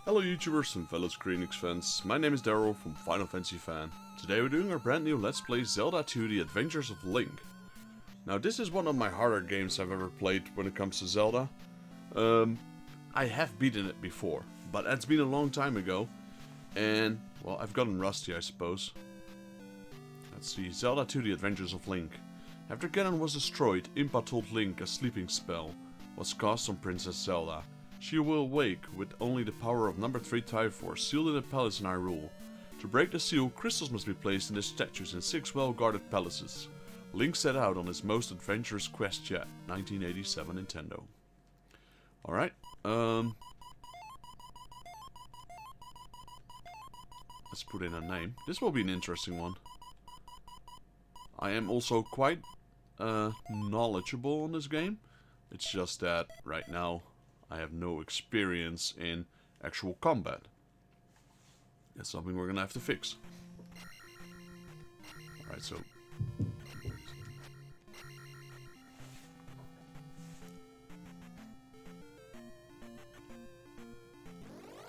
Hello YouTubers and fellow Enix fans, my name is Daryl from Final Fantasy Fan. Today we're doing our brand new Let's Play Zelda II The Adventures of Link. Now this is one of my harder games I've ever played when it comes to Zelda. I have beaten it before, but that's been a long time ago. And, well, I've gotten rusty I suppose. Let's see, Zelda II The Adventures of Link. After Ganon was destroyed, Impa told Link a sleeping spell was cast on Princess Zelda. She will awake with only the power of number 3 Triforce sealed in a palace in Hyrule. To break the seal, crystals must be placed in the statues in 6 well-guarded palaces. Link set out on his most adventurous quest yet, 1987 Nintendo. Alright, let's put in a name. This will be an interesting one. I am also quite knowledgeable on this game. It's just that right now I have no experience in actual combat. That's something we're gonna have to fix. Alright, so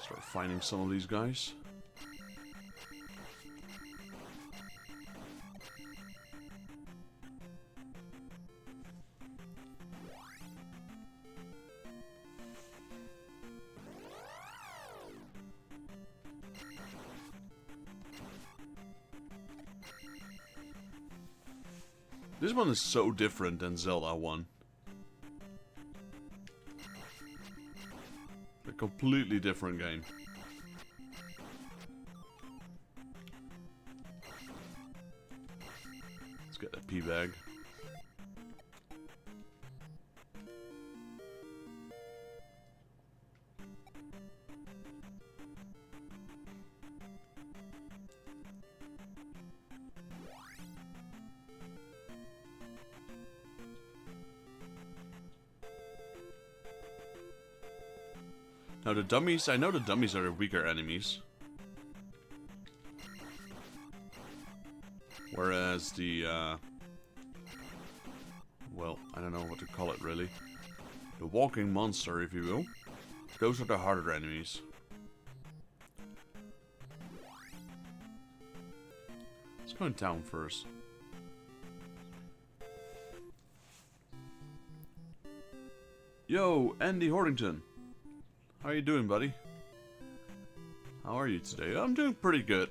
start finding some of these guys. This one is so different than Zelda 1. A completely different game. Let's get that pea bag. Now the dummies, I know the dummies are the weaker enemies. Whereas the, well, I don't know what to call it really. The walking monster, if you will. Those are the harder enemies. Let's go in town first. Yo, Andy Hortington. How you doing, buddy? How are you today? I'm doing pretty good.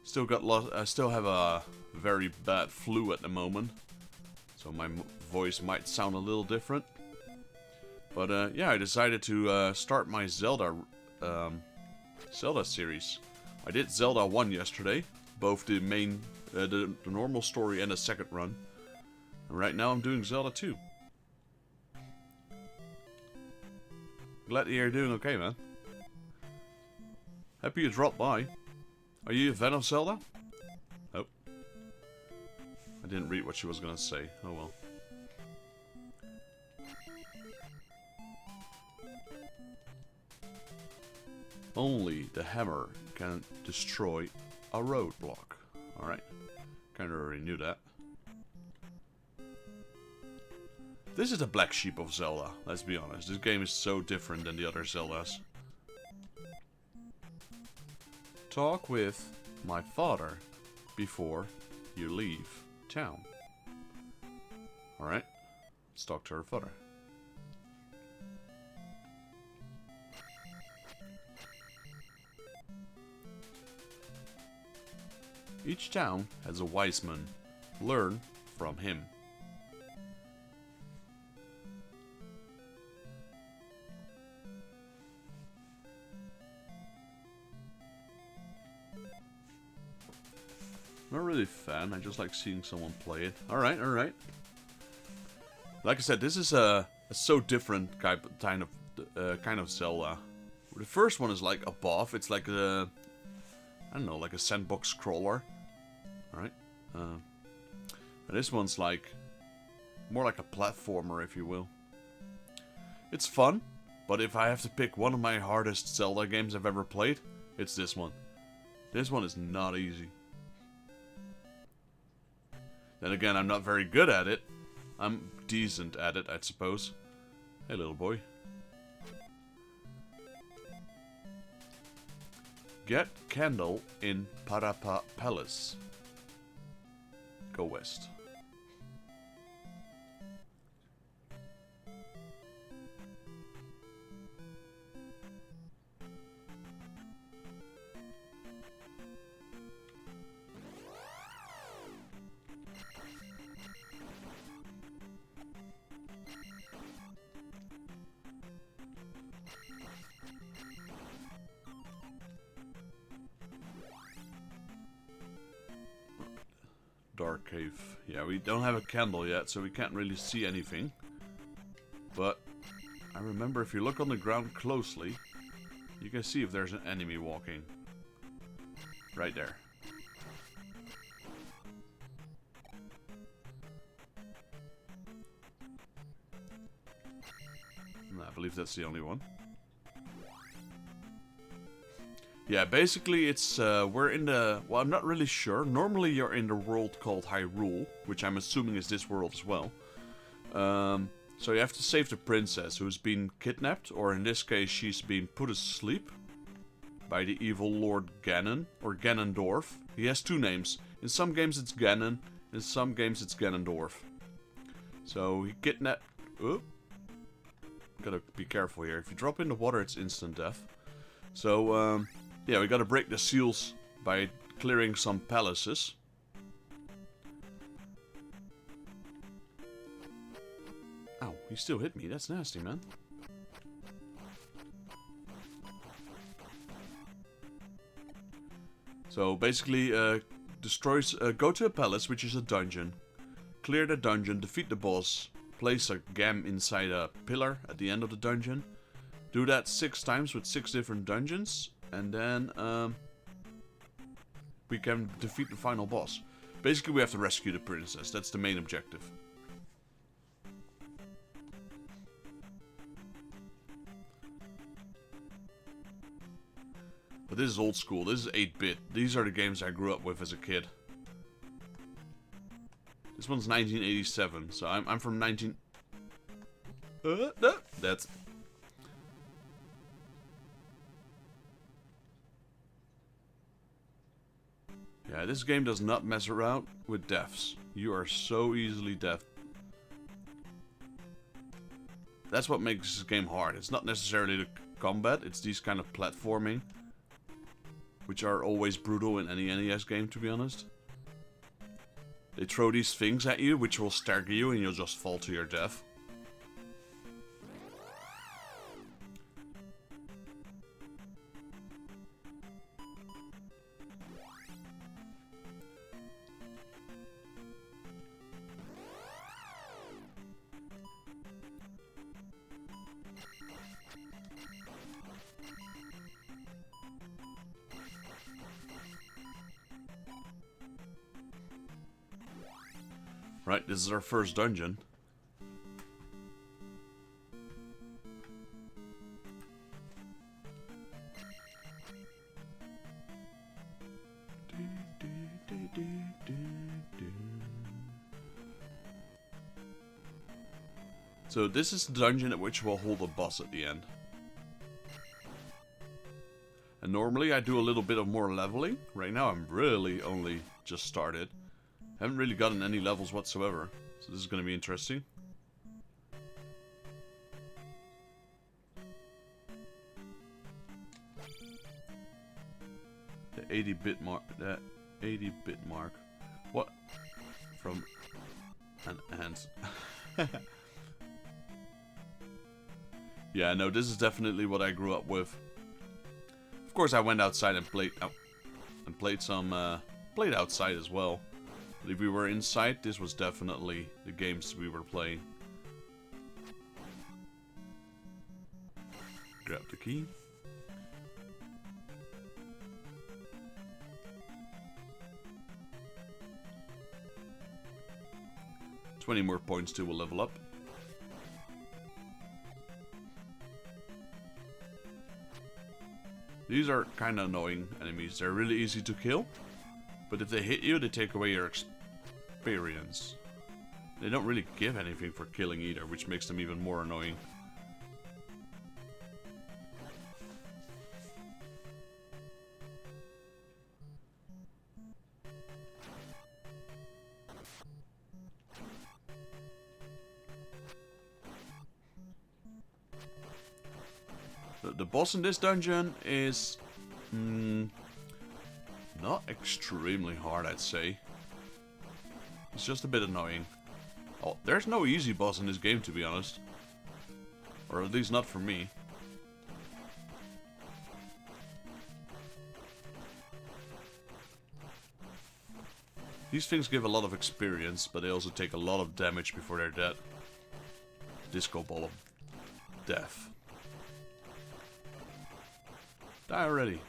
Still got I still have a very bad flu at the moment, so my voice might sound a little different. But yeah, I decided to start my Zelda series. I did Zelda 1 yesterday, both the main, the normal story and the second run. And right now I'm doing Zelda 2. Glad you're doing okay, man. Happy you dropped by. Are you a fan of Zelda? Nope. I didn't read what she was gonna say. Oh well. Only the hammer can destroy a roadblock. Alright. Kinda already knew that. This is the black sheep of Zelda, let's be honest. This game is so different than the other Zeldas. Talk with my father before you leave town. Alright, let's talk to her father. Each town has a wise man. Learn from him. Not really a fan, I just like seeing someone play it. Alright, alright. Like I said, this is a so different kind of Zelda. The first one is like above, it's like a, I don't know, like a sandbox scroller. Alright. And this one's like more like a platformer, if you will. It's fun, but if I have to pick one of my hardest Zelda games I've ever played, it's this one. This one is not easy. Then again, I'm not very good at it. I'm decent at it, I suppose. Hey, little boy. Get candle in Parapa Palace. Go west. Dark cave. Yeah, we don't have a candle yet, so we can't really see anything. But I remember if you look on the ground closely, you can see if there's an enemy walking. Right there. I believe that's the only one. Yeah, basically it's, we're in the, well, I'm not really sure. Normally you're in the world called Hyrule, which I'm assuming is this world as well. So you have to save the princess who's been kidnapped, or in this case she's been put asleep by the evil Lord Ganon, or Ganondorf. He has two names. In some games it's Ganon, in some games it's Ganondorf. So he kidnapped, oh, gotta be careful here. If you drop in the water it's instant death. So, yeah, we gotta break the seals by clearing some palaces. Ow, he still hit me. That's nasty, man. So, basically, go to a palace, which is a dungeon. Clear the dungeon, defeat the boss, place a gem inside a pillar at the end of the dungeon. Do that 6 times with 6 different dungeons, and then we can defeat the final boss. Basically, we have to rescue the princess. That's the main objective. But this is old school. This is 8-bit. These are the games I grew up with as a kid. This one's 1987, so I'm from 19... No, that's... Yeah, this game does not mess around with deaths. You are so easily death. That's what makes this game hard. It's not necessarily the combat, it's these kind of platforming, which are always brutal in any NES game, to be honest. They throw these things at you, which will stagger you, and you'll just fall to your death. Right, this is our first dungeon. So this is the dungeon at which we'll hold a boss at the end. And normally I do a little bit of more leveling. Right now I'm really only just started. Haven't really gotten any levels whatsoever, so this is going to be interesting. The 80-bit mark. The 80-bit mark. What? From an ant. Yeah, no, this is definitely what I grew up with. Of course, I went outside and played played outside as well. But if we were inside, this was definitely the games we were playing. Grab the key. 20 more points till we'll level up. These are kind of annoying enemies. They're really easy to kill, but if they hit you, they take away your experience. They don't really give anything for killing either, which makes them even more annoying. The boss in this dungeon is not extremely hard, I'd say. It's just a bit annoying. Oh, there's no easy boss in this game, to be honest. Or at least not for me. These things give a lot of experience, but they also take a lot of damage before they're dead. Disco Ball of Death. Die already.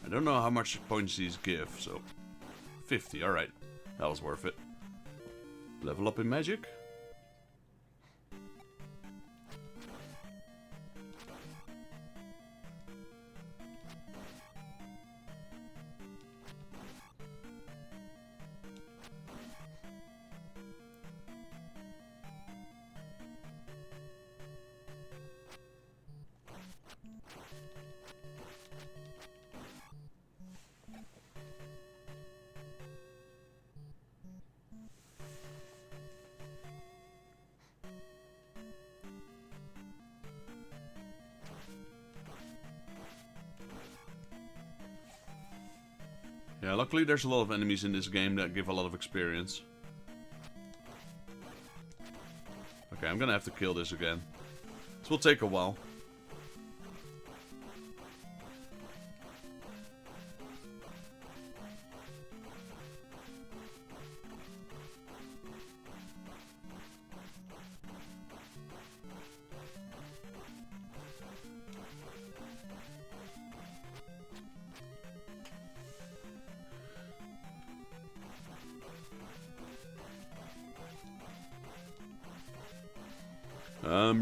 I don't know how much points these give, so 50, alright. That was worth it. Level up in magic. Yeah, luckily there's a lot of enemies in this game that give a lot of experience. Okay, I'm gonna have to kill this again. This will take a while.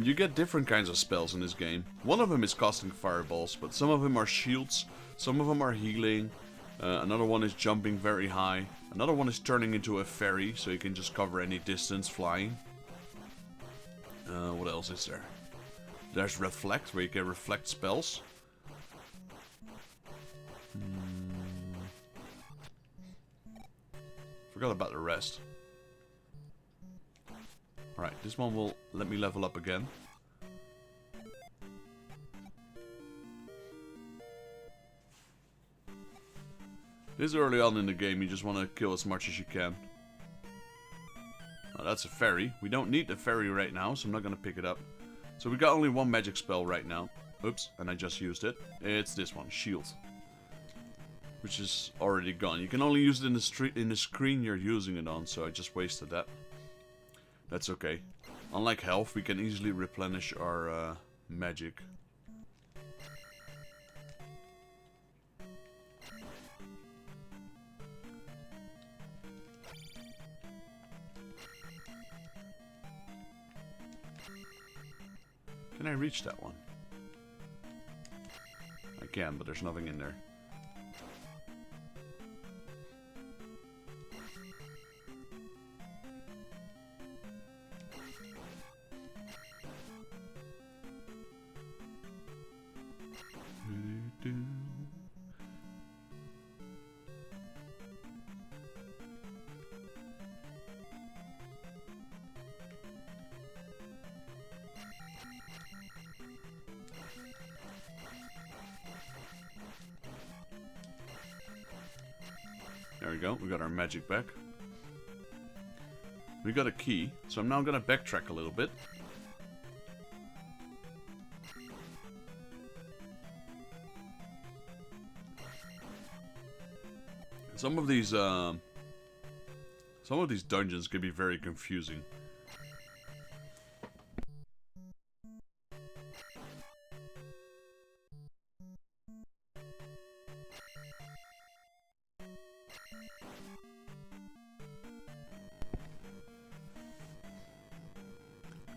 You get different kinds of spells in this game. One of them is casting fireballs, but some of them are shields, some of them are healing, another one is jumping very high, another one is turning into a fairy, so you can just cover any distance flying. What else is there? There's reflect, where you can reflect spells. Forgot about the rest. Alright, this one will let me level up again. This early on in the game, you just want to kill as much as you can. Oh, that's a fairy. We don't need the fairy right now, so I'm not going to pick it up. So we got only one magic spell right now. Oops, and I just used it. It's this one, Shield. Which is already gone. You can only use it in the screen you're using it on, so I just wasted that. That's okay. Unlike health, we can easily replenish our magic. Can I reach that one? I can, but there's nothing in there. There we go, we got our magic back. We got a key, so I'm now gonna backtrack a little bit. Some of these dungeons can be very confusing.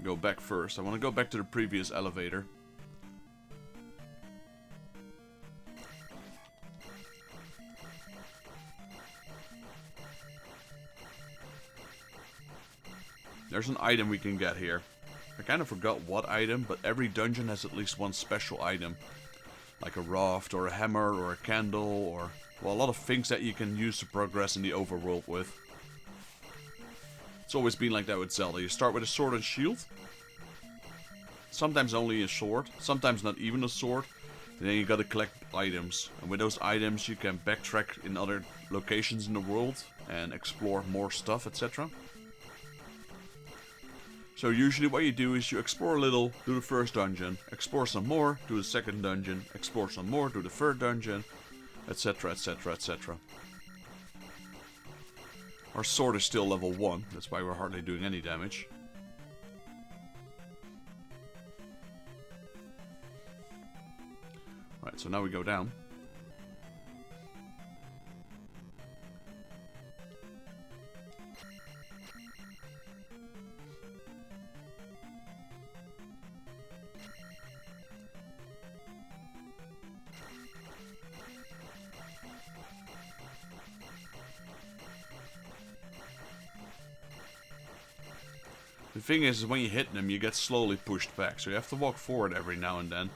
Go back first. I want to go back to the previous elevator. There's an item we can get here. I kind of forgot what item, but every dungeon has at least one special item. Like a raft, or a hammer, or a candle, or... well, a lot of things that you can use to progress in the overworld with. It's always been like that with Zelda. You start with a sword and shield. Sometimes only a sword. Sometimes not even a sword. And then you gotta collect items. And with those items you can backtrack in other locations in the world. And explore more stuff, etc. So usually what you do is you explore a little, do the first dungeon, explore some more, do the second dungeon, explore some more, do the third dungeon, etc, etc, etc. Our sword is still level 1, that's why we're hardly doing any damage. Right, so now we go down. The thing is when you hit them, you get slowly pushed back, so you have to walk forward every now and then.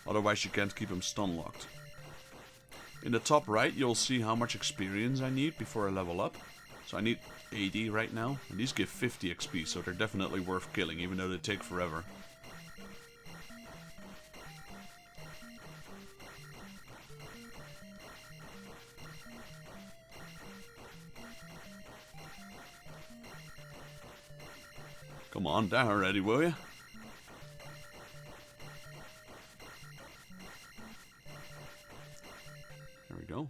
Otherwise you can't keep them stun locked. In the top right, you'll see how much experience I need before I level up. So I need 80 right now, and these give 50 XP, so they're definitely worth killing, even though they take forever. Come on, down already, will you? There we go.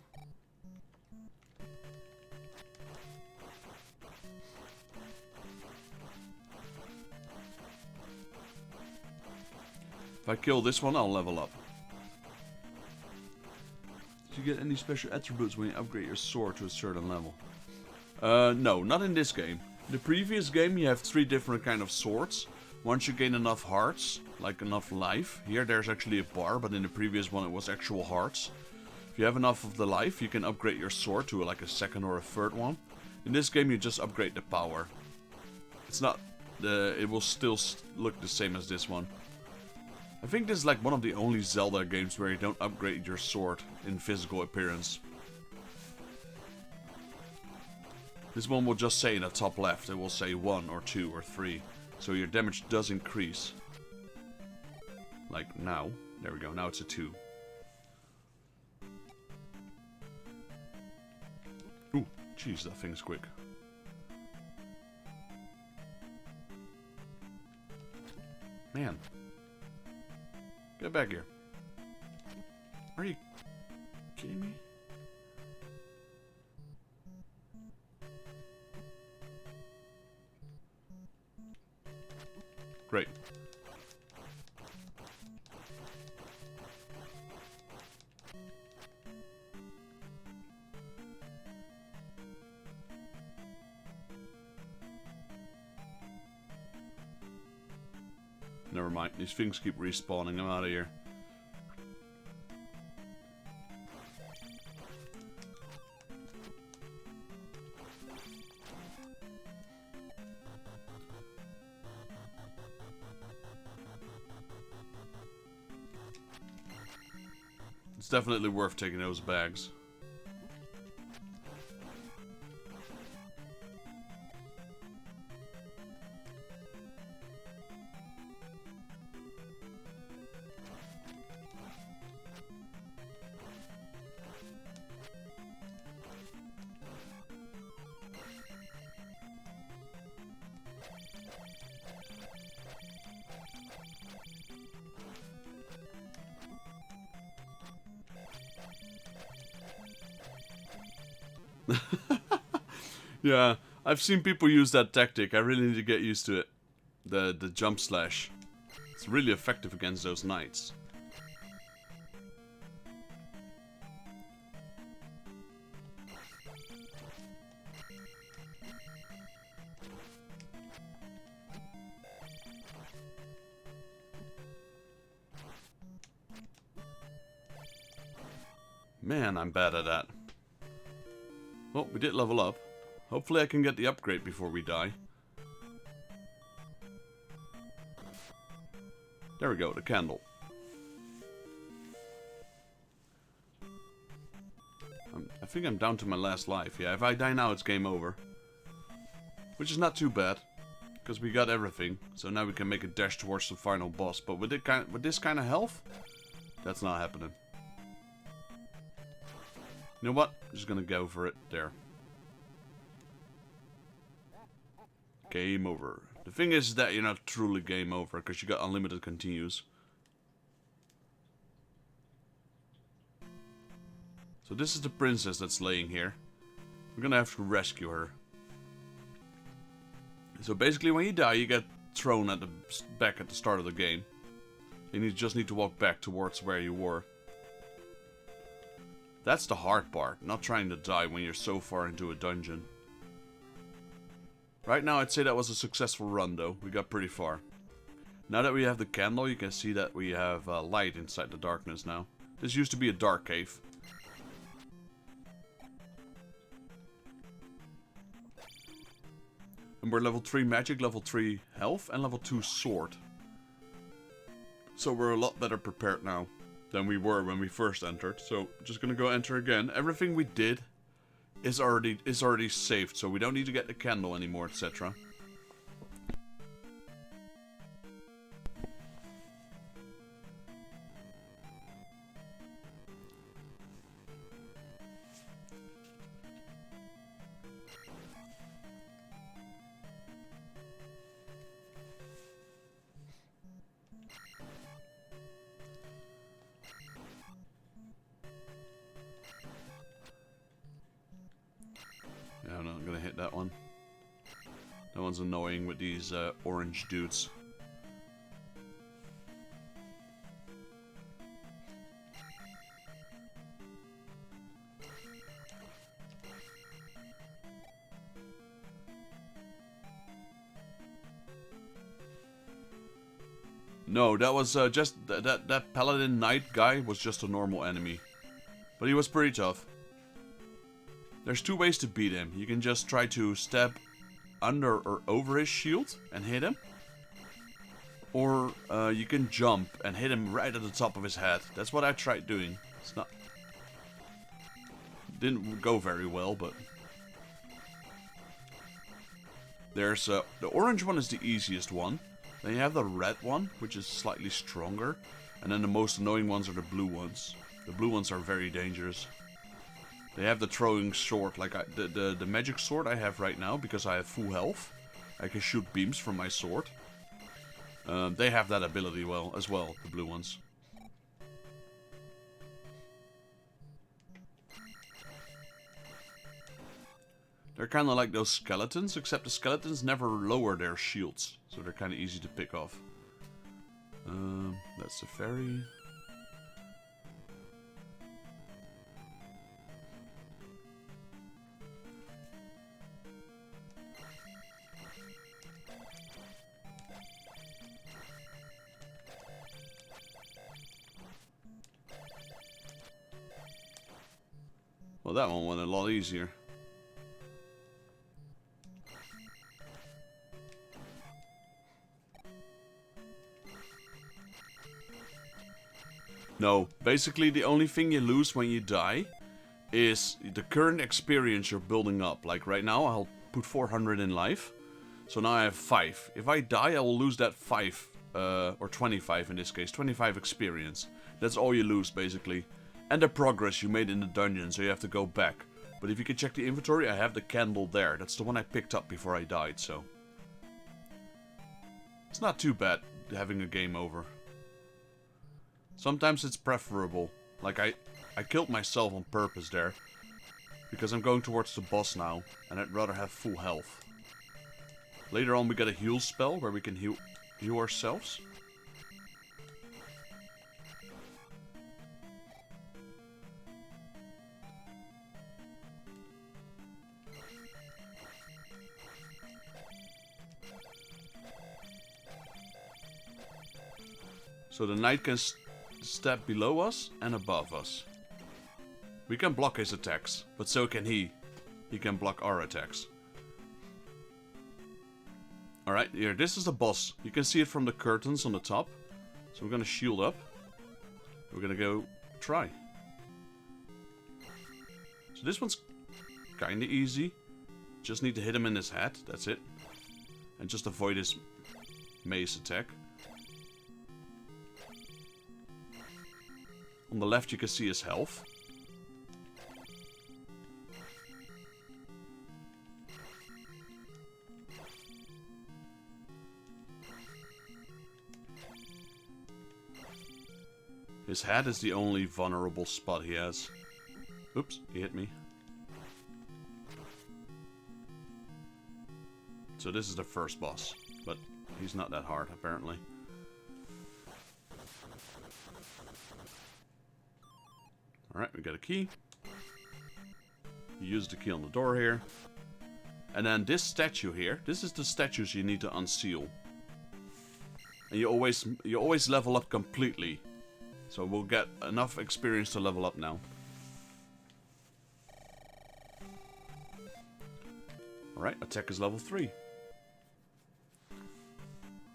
If I kill this one, I'll level up. Do you get any special attributes when you upgrade your sword to a certain level? No, not in this game. In the previous game you have 3 different kind of swords. Once you gain enough hearts, like enough life, here there's actually a bar, but in the previous one it was actual hearts. If you have enough of the life, you can upgrade your sword to like a second or a third one. In this game you just upgrade the power. It's not, it will still look the same as this one. I think this is like one of the only Zelda games where you don't upgrade your sword in physical appearance. This one will just say in the top left, it will say 1 or 2 or 3. So your damage does increase. Like now. There we go, now it's a 2. Ooh, jeez, that thing's quick. Man. Get back here. Are you kidding me? Great. Never mind, these things keep respawning. I'm out of here. It's definitely worth taking those bags. Yeah, I've seen people use that tactic. I really need to get used to it. The jump slash. It's really effective against those knights. Man, I'm bad at that. Well, we did level up. Hopefully I can get the upgrade before we die. There we go, the candle. I think I'm down to my last life. Yeah, if I die now, it's game over. Which is not too bad, because we got everything. So now we can make a dash towards the final boss. But with this kind of health, that's not happening. You know what? I'm just gonna go for it. There. Game over. The thing is that you're not truly game over, because you got unlimited continues. So this is the princess that's laying here. We're gonna have to rescue her. So basically when you die, you get thrown at back at the start of the game. And you just need to walk back towards where you were. That's the hard part, not trying to die when you're so far into a dungeon. Right now I'd say that was a successful run though, we got pretty far. Now that we have the candle, you can see that we have light inside the darkness now. This used to be a dark cave. And we're level 3 magic, level 3 health, and level 2 sword. So we're a lot better prepared now than we were when we first entered. So just gonna go enter again. Everything we did is already saved, so we don't need to get the candle anymore, etc. Yeah, I'm not gonna hit that one. That one's annoying with these orange dudes. No, that was just that paladin knight guy was just a normal enemy, but he was pretty tough. There's two ways to beat him. You can just try to stab under or over his shield and hit him. Or you can jump and hit him right at the top of his head. That's what I tried doing. It's not... Didn't go very well, but... There's the orange one is the easiest one. Then you have the red one, which is slightly stronger. And then the most annoying ones are the blue ones. The blue ones are very dangerous. They have the throwing sword, like the magic sword I have right now, because I have full health. I can shoot beams from my sword. They have that ability as well, the blue ones. They're kind of like those skeletons, except the skeletons never lower their shields, so they're kind of easy to pick off. That's the fairy. Well, that one went a lot easier. No, basically the only thing you lose when you die is the current experience you're building up. Like right now I'll put 400 in life, so now I have 5. If I die I will lose that 5, or 25 in this case, 25 experience. That's all you lose basically. And the progress you made in the dungeon, so you have to go back. But if you can check the inventory, I have the candle there. That's the one I picked up before I died, so... It's not too bad having a game over. Sometimes it's preferable. Like I killed myself on purpose there. because I'm going towards the boss now, and I'd rather have full health. Later on we get a heal spell where we can heal ourselves. So the knight can step below us and above us. We can block his attacks, but so can he. He can block our attacks. Alright, here, this is the boss. You can see it from the curtains on the top. So we're gonna shield up. We're gonna go try. So this one's kinda easy. Just need to hit him in his head, that's it. And just avoid his mace attack. On the left you can see his health. His head is the only vulnerable spot he has. Oops, he hit me. So this is the first boss, but he's not that hard apparently. Alright, we got a key. You use the key on the door here. And then this statue here, this is the statues you need to unseal. And you always level up completely. So we'll get enough experience to level up now. Alright, attack is level 3.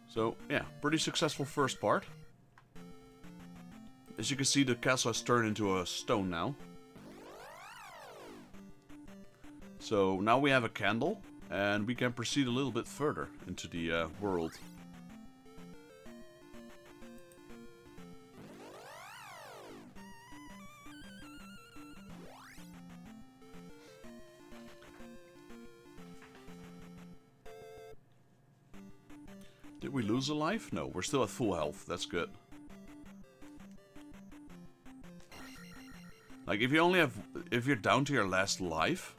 So, yeah, pretty successful first part. As you can see, the castle has turned into a stone now. So now we have a candle, and we can proceed a little bit further into the world. Did we lose a life? No, we're still at full health. That's good. Like, if you're down to your last life,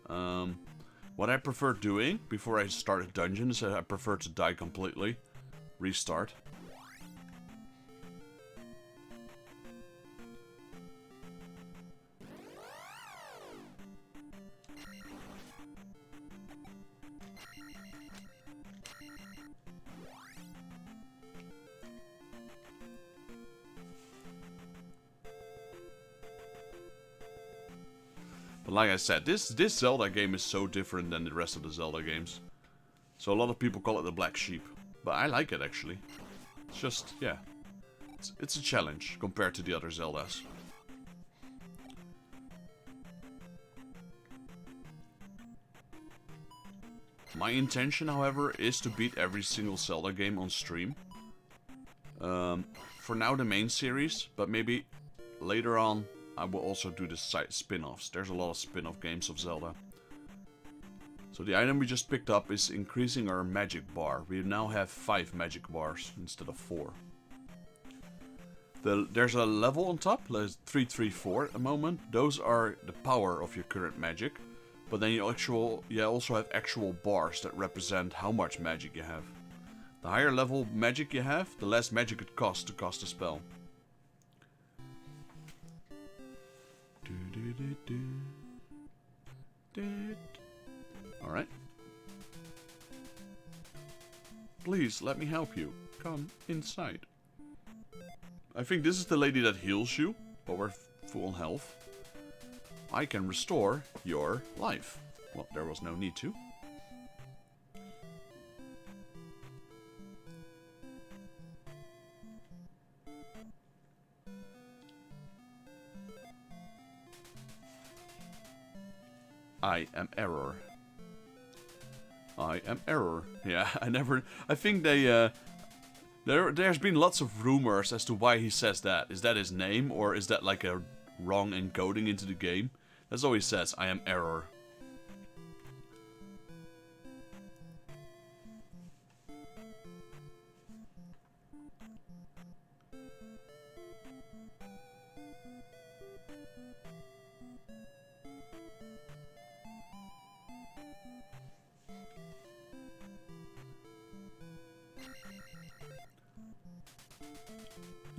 what I prefer doing before I start a dungeon is I prefer to die completely, restart. But like I said, this Zelda game is so different than the rest of the Zelda games. So a lot of people call it the black sheep. But I like it actually. It's just, yeah. It's a challenge compared to the other Zeldas. My intention, however, is to beat every single Zelda game on stream. For now the main series, but maybe later on I will also do the side spin-offs. There's a lot of spin-off games of Zelda. So the item we just picked up is increasing our magic bar. We now have 5 magic bars instead of 4. There's a level on top, 334 at the moment. Those are the power of your current magic. But then you also have actual bars that represent how much magic you have. The higher level magic you have, the less magic it costs to cast a spell. Alright. Please, let me help you. Come inside. I think this is the lady that heals you, but we're full health. I can restore your life. Well, there was no need to. I am error. I am error. Yeah, I think they, there's been lots of rumors as to why he says that. Is that his name, or is that like a wrong encoding into the game? That's all he says, I am error.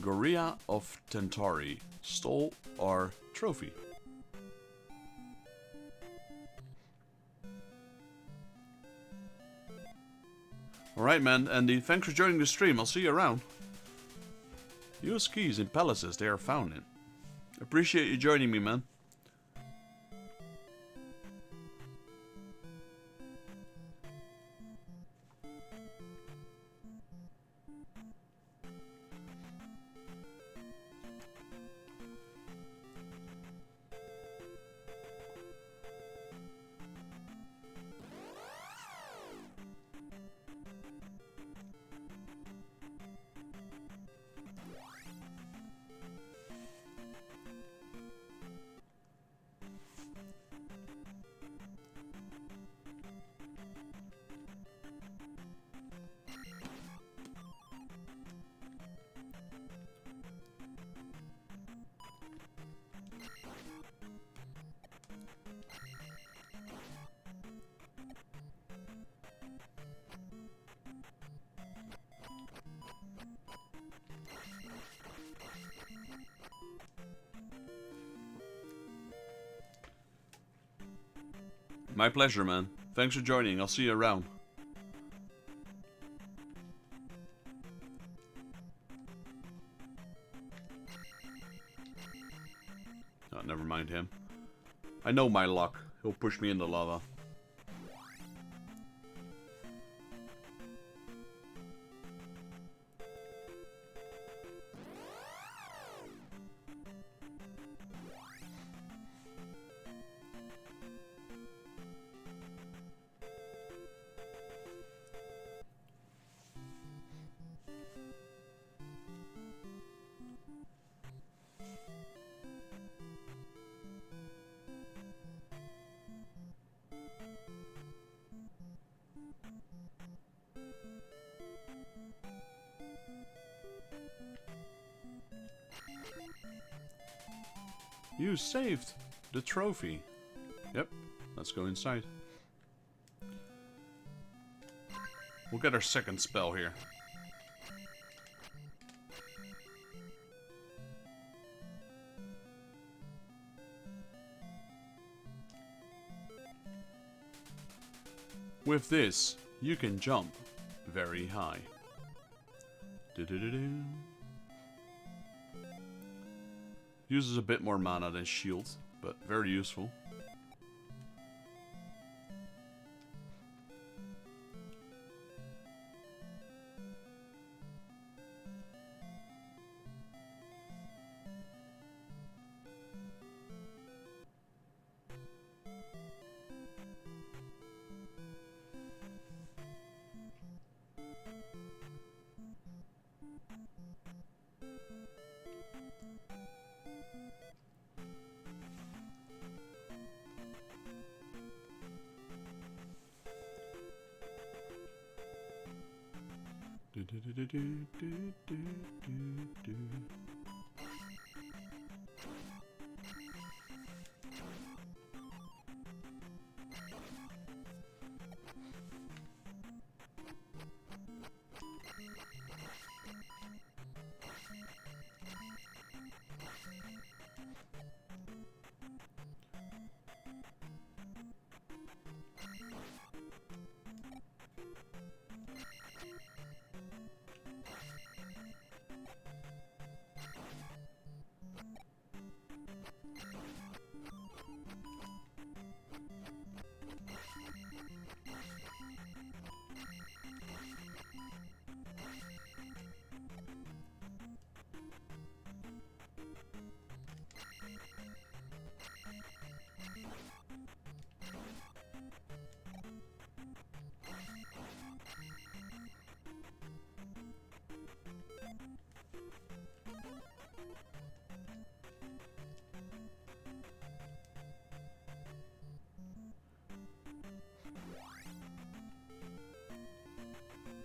Gorilla of Tentari stole our trophy. Alright man, Andy, thanks for joining the stream. I'll see you around. Use keys in palaces they are found in. Appreciate you joining me, man. My pleasure, man. Thanks for joining. I'll see you around. Oh, never mind him. I know my luck. He'll push me into lava. You saved the trophy. Yep, let's go inside. We'll get our second spell here. With this, you can jump very high. Do-do-do-do. Uses a bit more mana than shield, but very useful.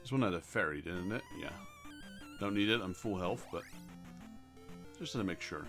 This one had a fairy, didn't it? Yeah. Don't need it, I'm full health, but just to make sure.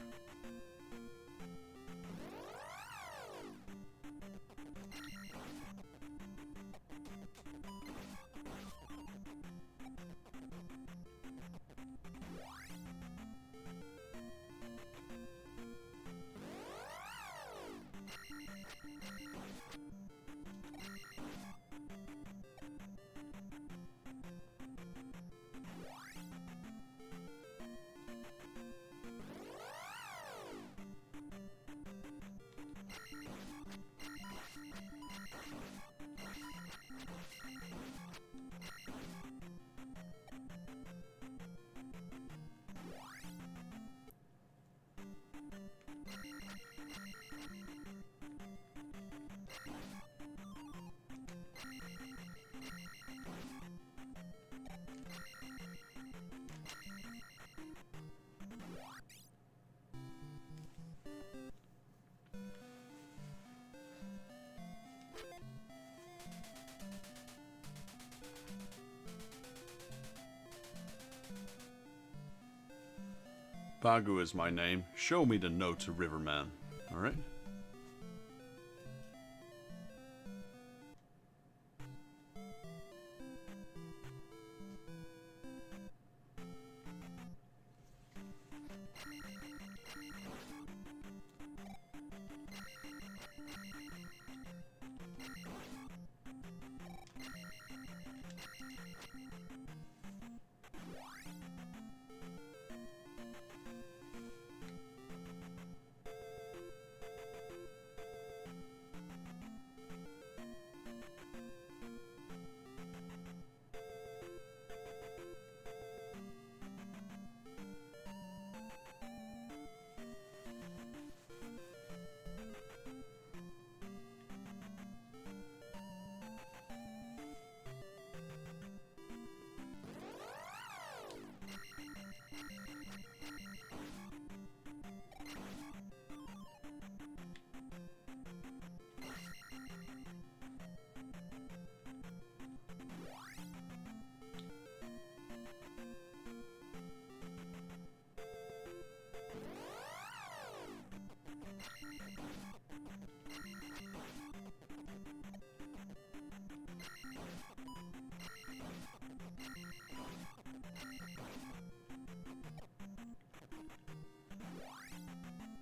Bagu is my name. Show me the note to Riverman. Alright?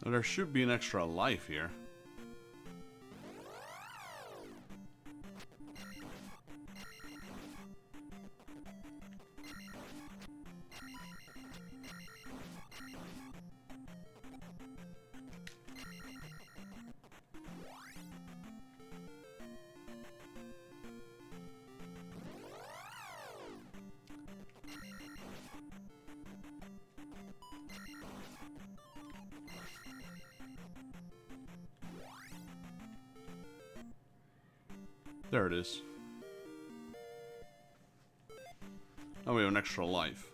Now, there should be an extra life here. There it is. Now we have an extra life.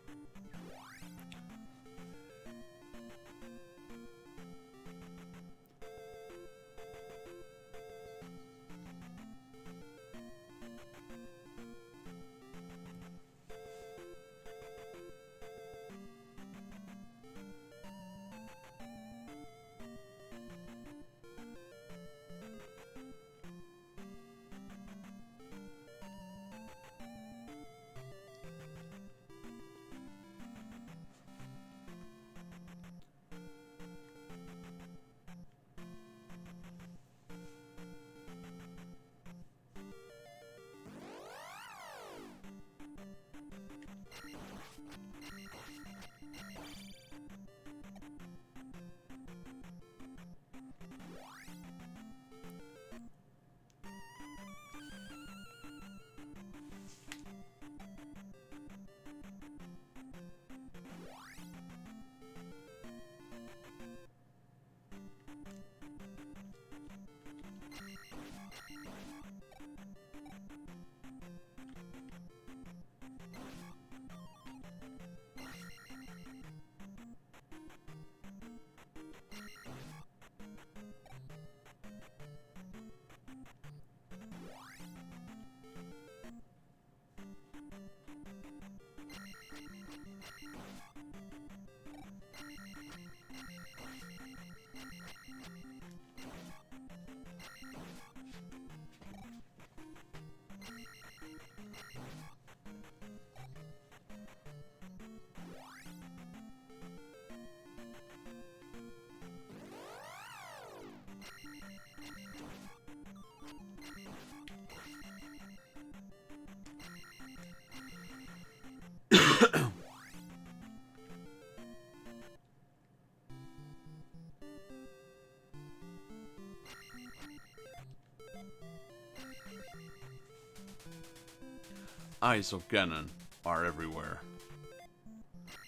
Eyes of Ganon are everywhere.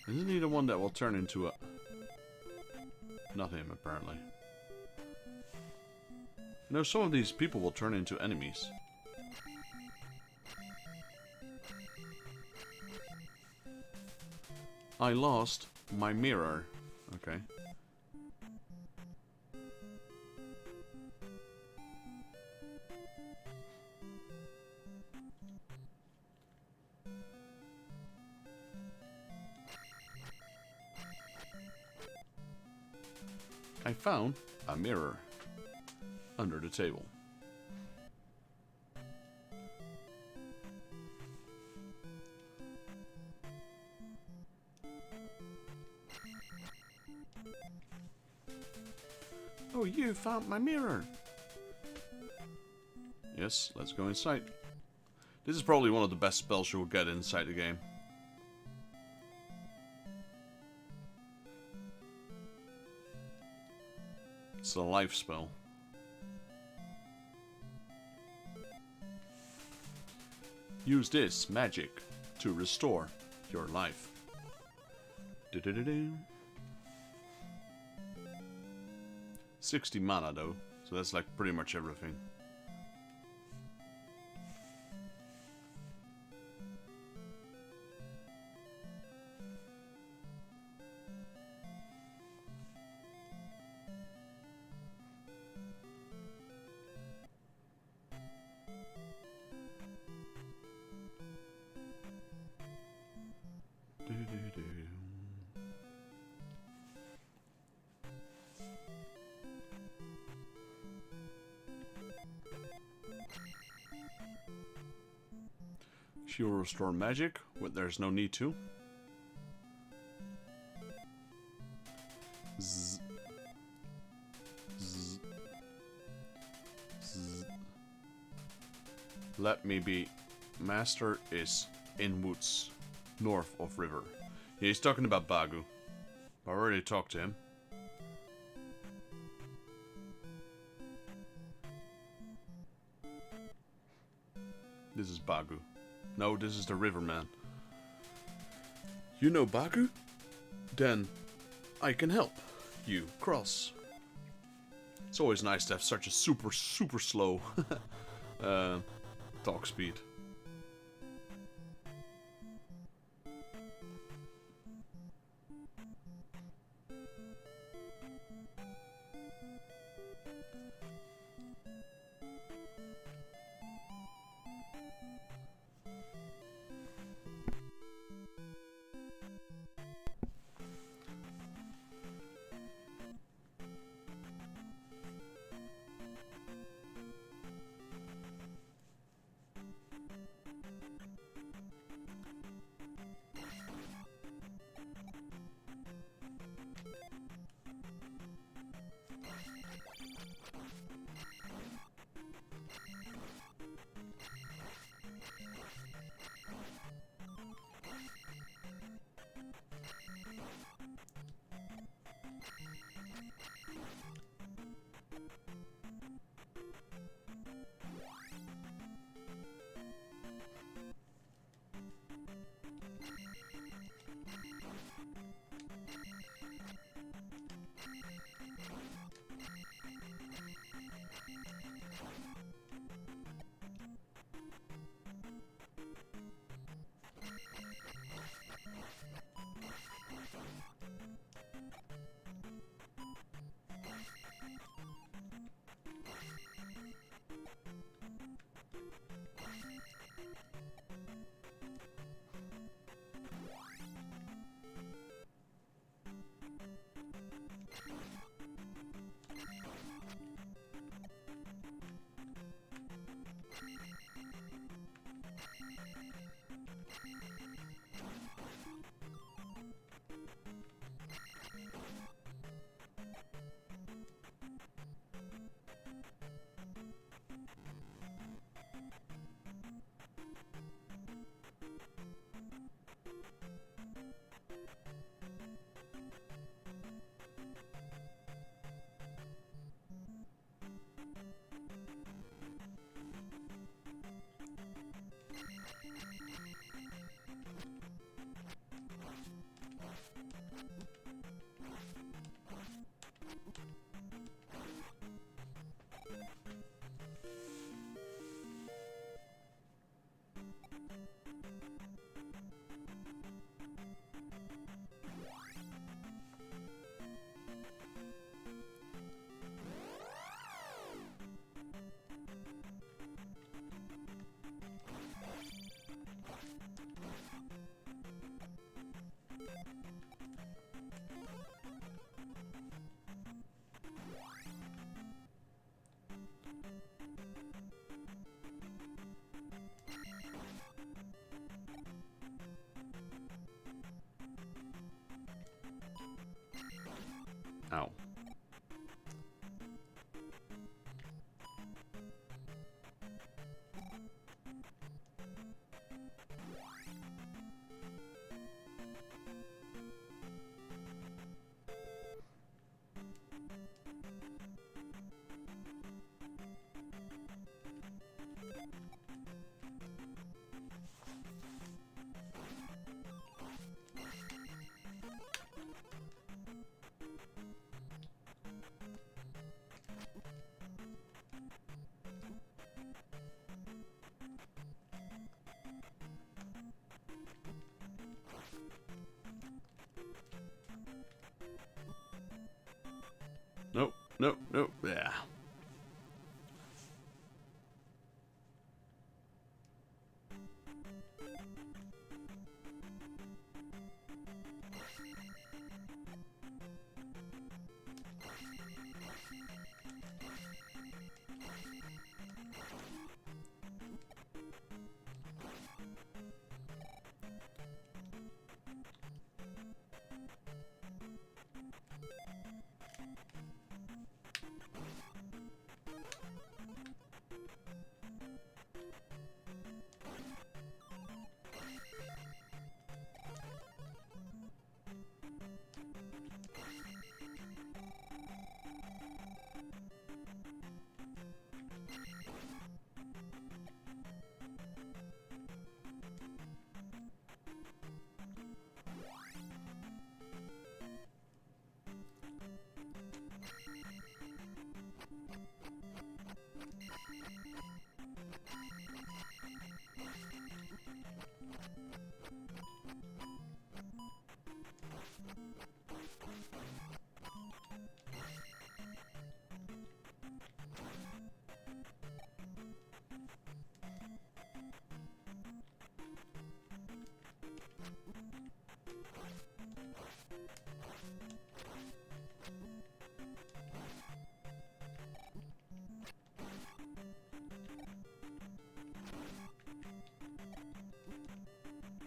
Isn't he the one that will turn into a... Not him, apparently. You know, some of these people will turn into enemies. I lost my mirror. Okay. I found a mirror under the table. Oh, you found my mirror. Yes, let's go inside. This is probably one of the best spells you will get inside the game. It's a life spell. Use this magic to restore your life. Do-do-do-do. 60 mana though, so that's like pretty much everything. She will restore magic when there's no need to. Zzz. Zzz. Zzz. Let me be. Master is in woods, north of river. Yeah, he's talking about Bagu. I already talked to him. This is Bagu. No, this is the Riverman. You know Bagu? Then I can help you cross. It's always nice to have such a super slow talk speed. Ow. Nope, nope, nope, yeah.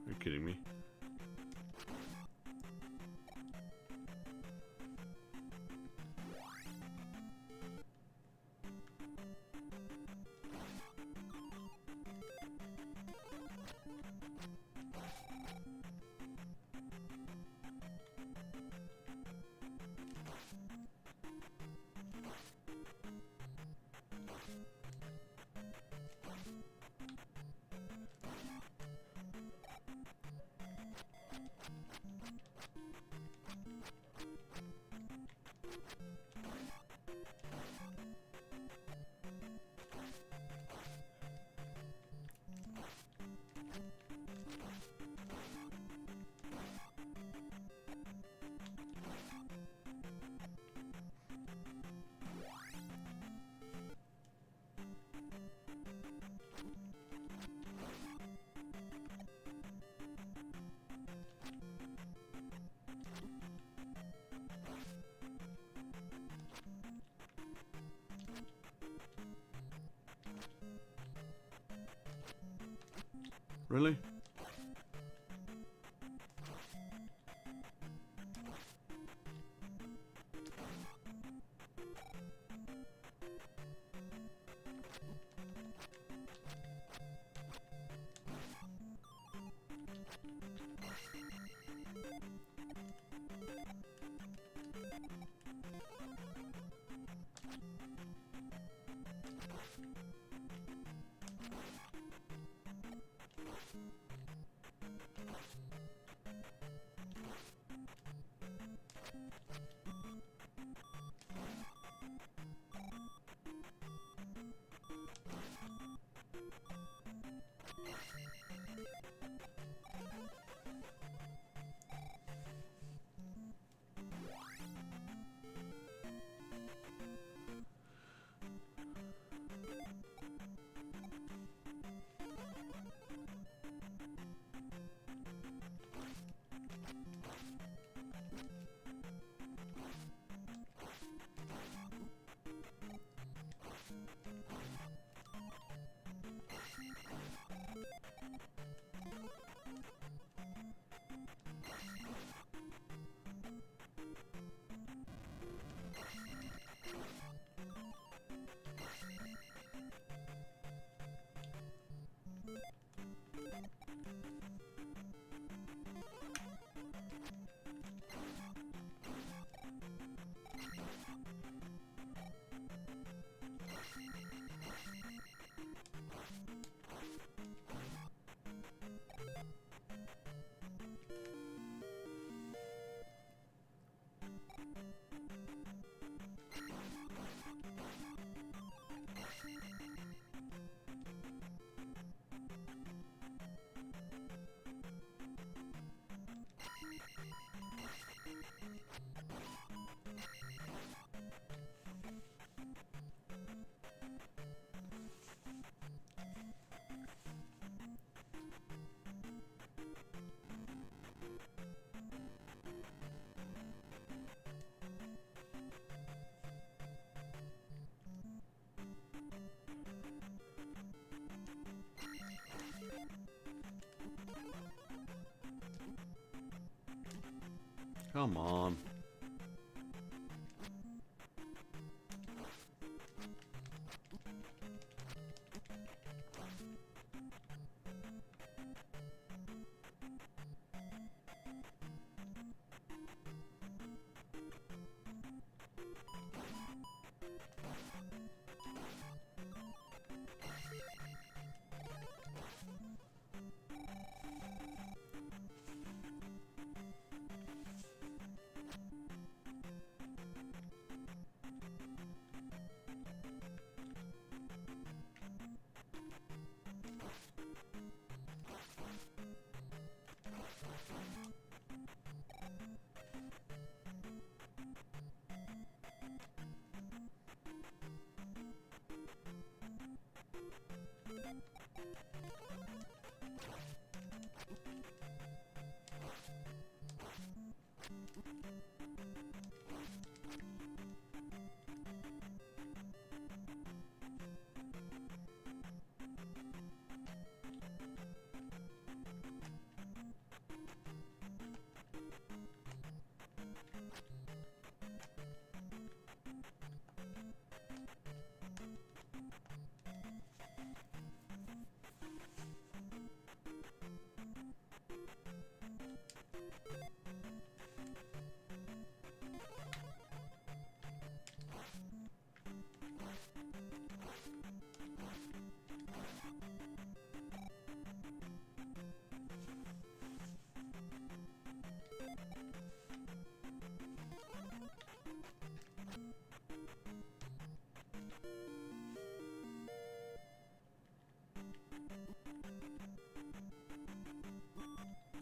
Are you kidding me? Really? Come on.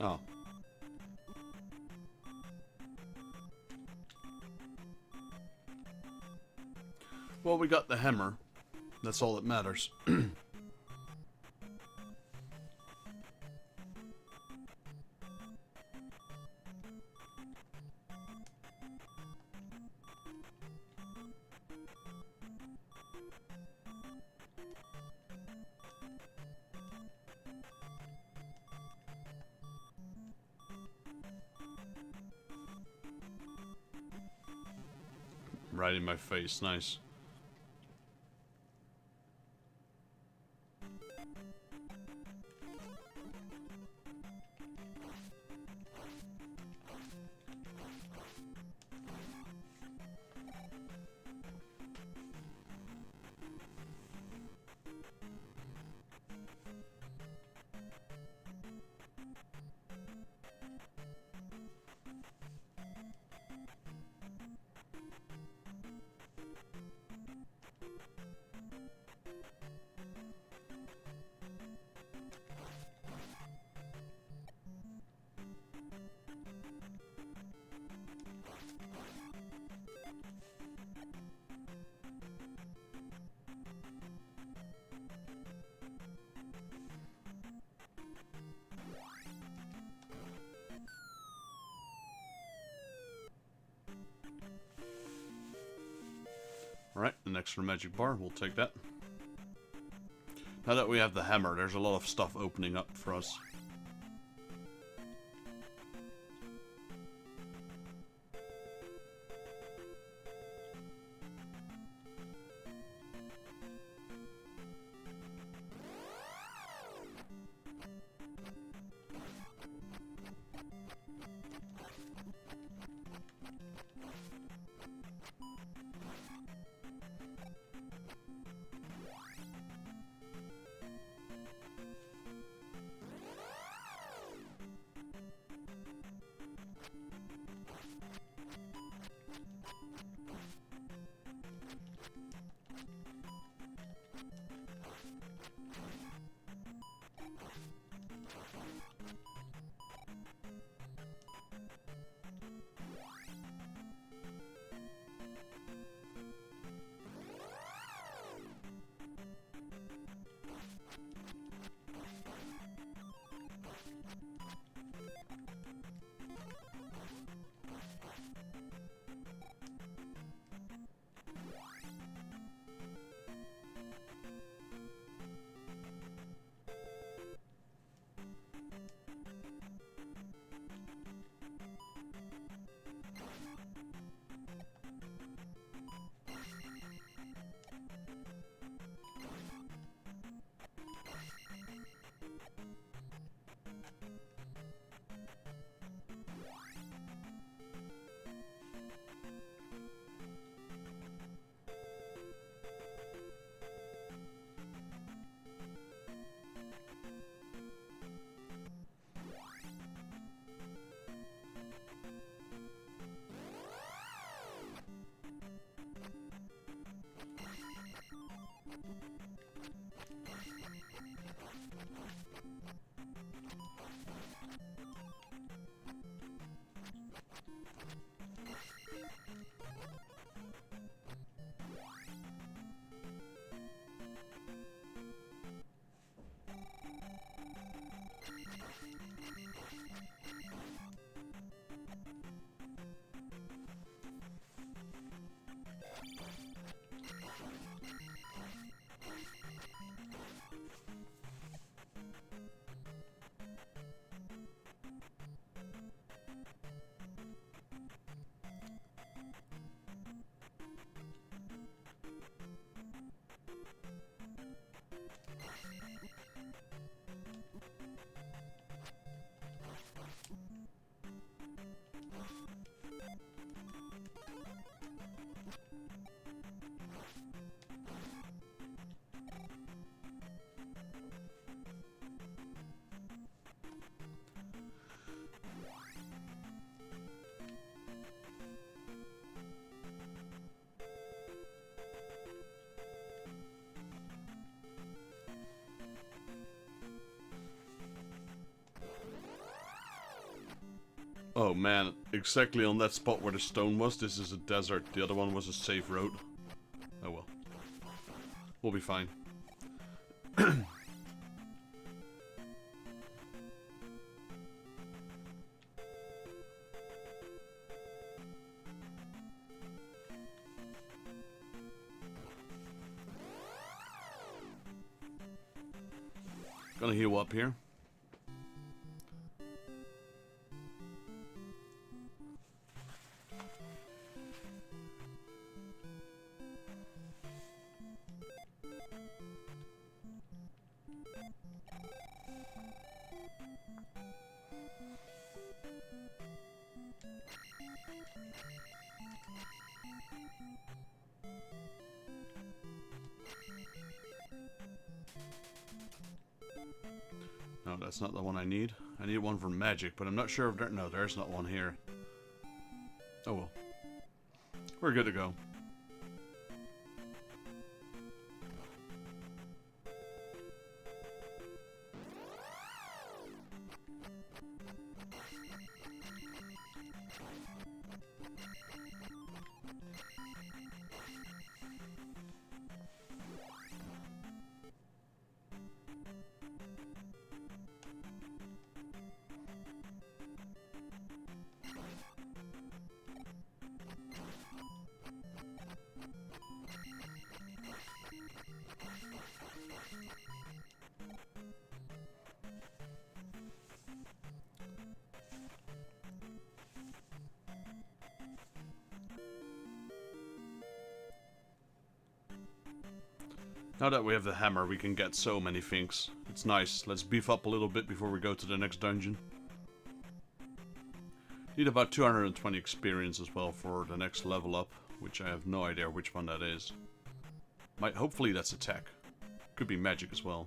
Oh. Well, we got the hammer. That's all that matters. Right in my face, nice. Alright, an extra magic bar, we'll take that. Now that we have the hammer, there's a lot of stuff opening up for us. Oh man, exactly on that spot where the stone was, this is a desert. The other one was a safe road. Oh well. We'll be fine. Gonna heal up here. No, that's not the one I need. I need one for magic, but I'm not sure if there... No, there's not one here. Oh well. We're good to go. Now that we have the hammer, we can get so many things. It's nice. Let's beef up a little bit before we go to the next dungeon. Need about 220 experience as well for the next level up, which I have no idea which one that is. Hopefully that's attack. Could be magic as well.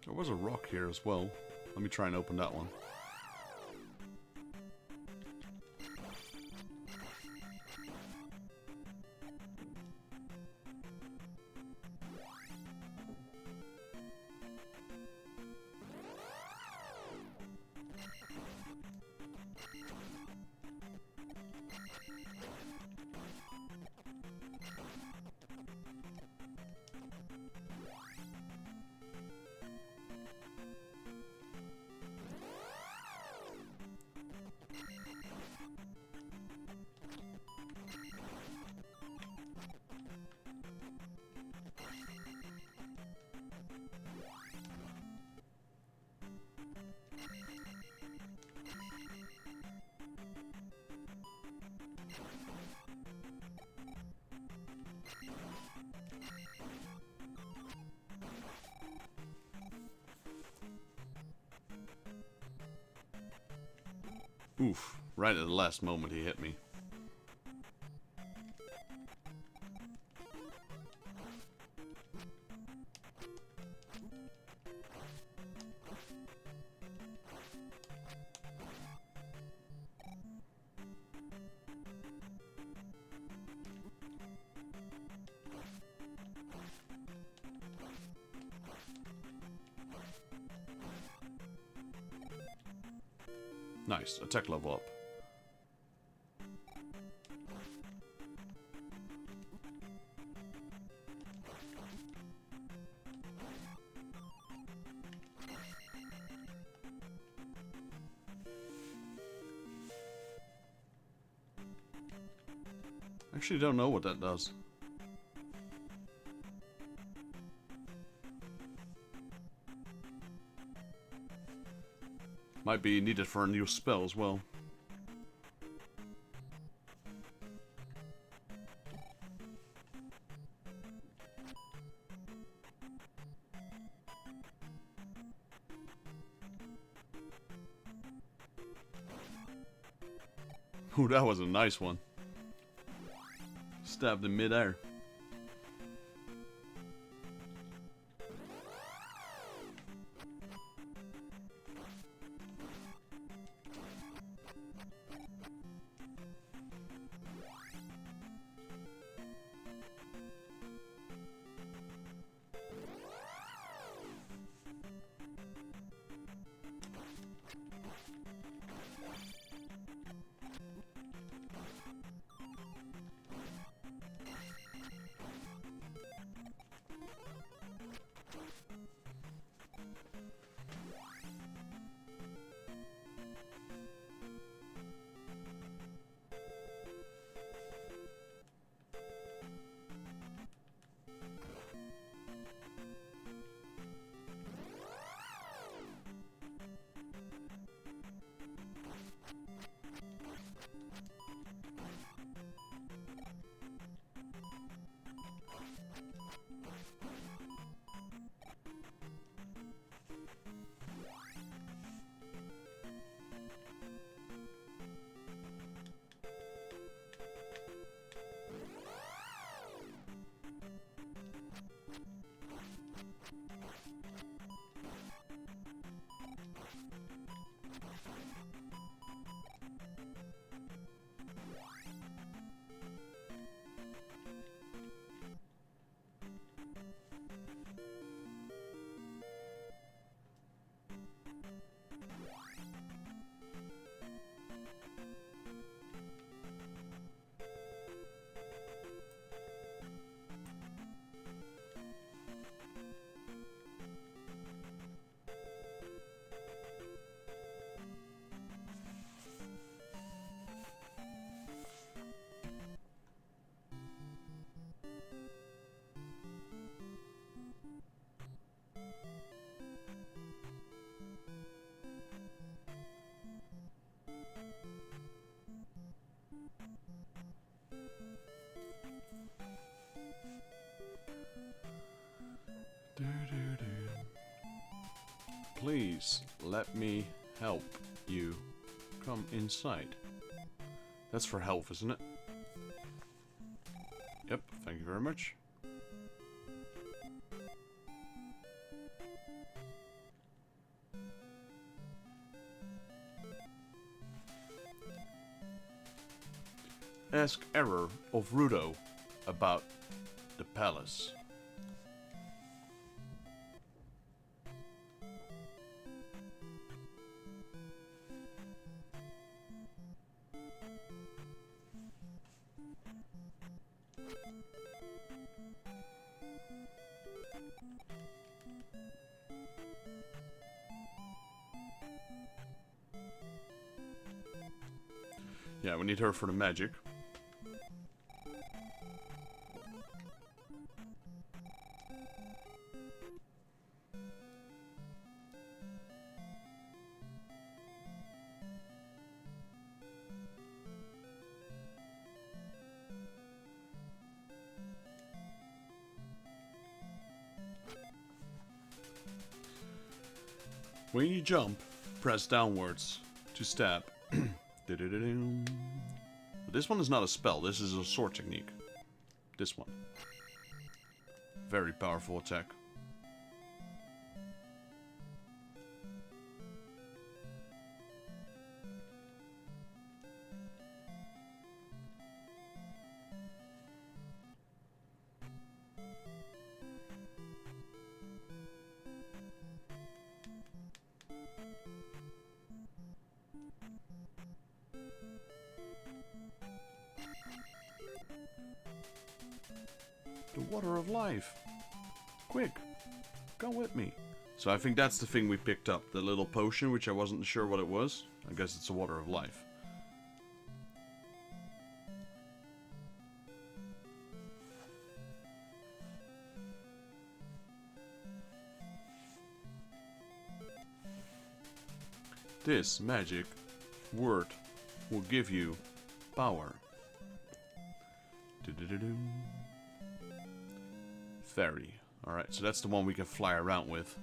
There was a rock here as well. Let me try and open that one. Oof, right at the last moment he hit me. Nice, attack level up. Actually don't know what that does. Might be needed for a new spell as well. Ooh, that was a nice one. Stabbed in midair. Please let me help you. Come inside. That's for health, isn't it? Yep, thank you very much. Ask Error of Rudo about the palace. Yeah, we need her for the magic. When you jump, press downwards to stab. But this one is not a spell, this is a sword technique. This one. Very powerful attack. The water of life. Quick, come with me. So I think that's the thing we picked up. The little potion, which I wasn't sure what it was. I guess it's the water of life. This magic word will give you power. Fairy. Alright, so that's the one we can fly around with.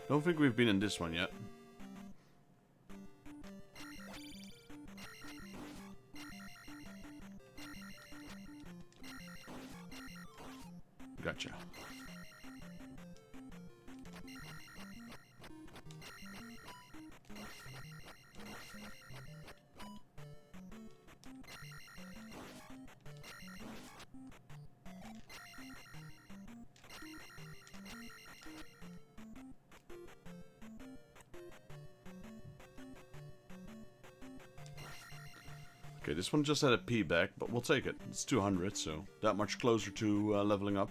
Don't think we've been in this one yet. Gotcha. Okay, this one just had a P back, but we'll take it. It's 200, so that much closer to leveling up.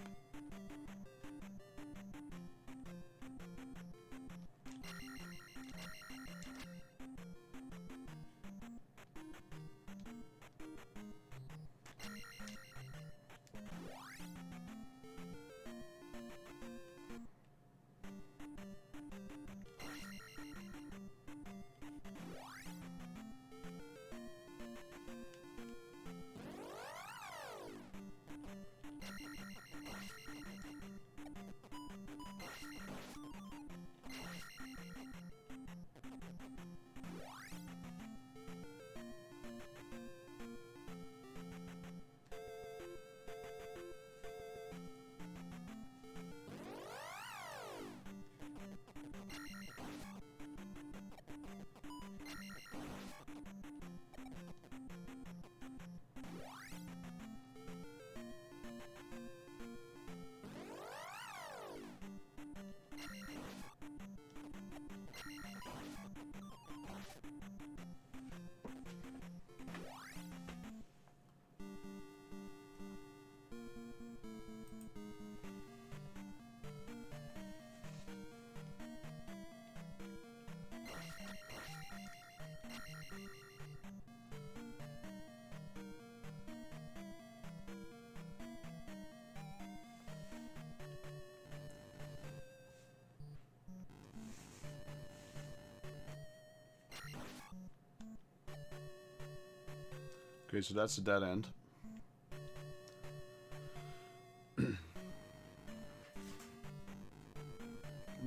Okay, so that's a dead end.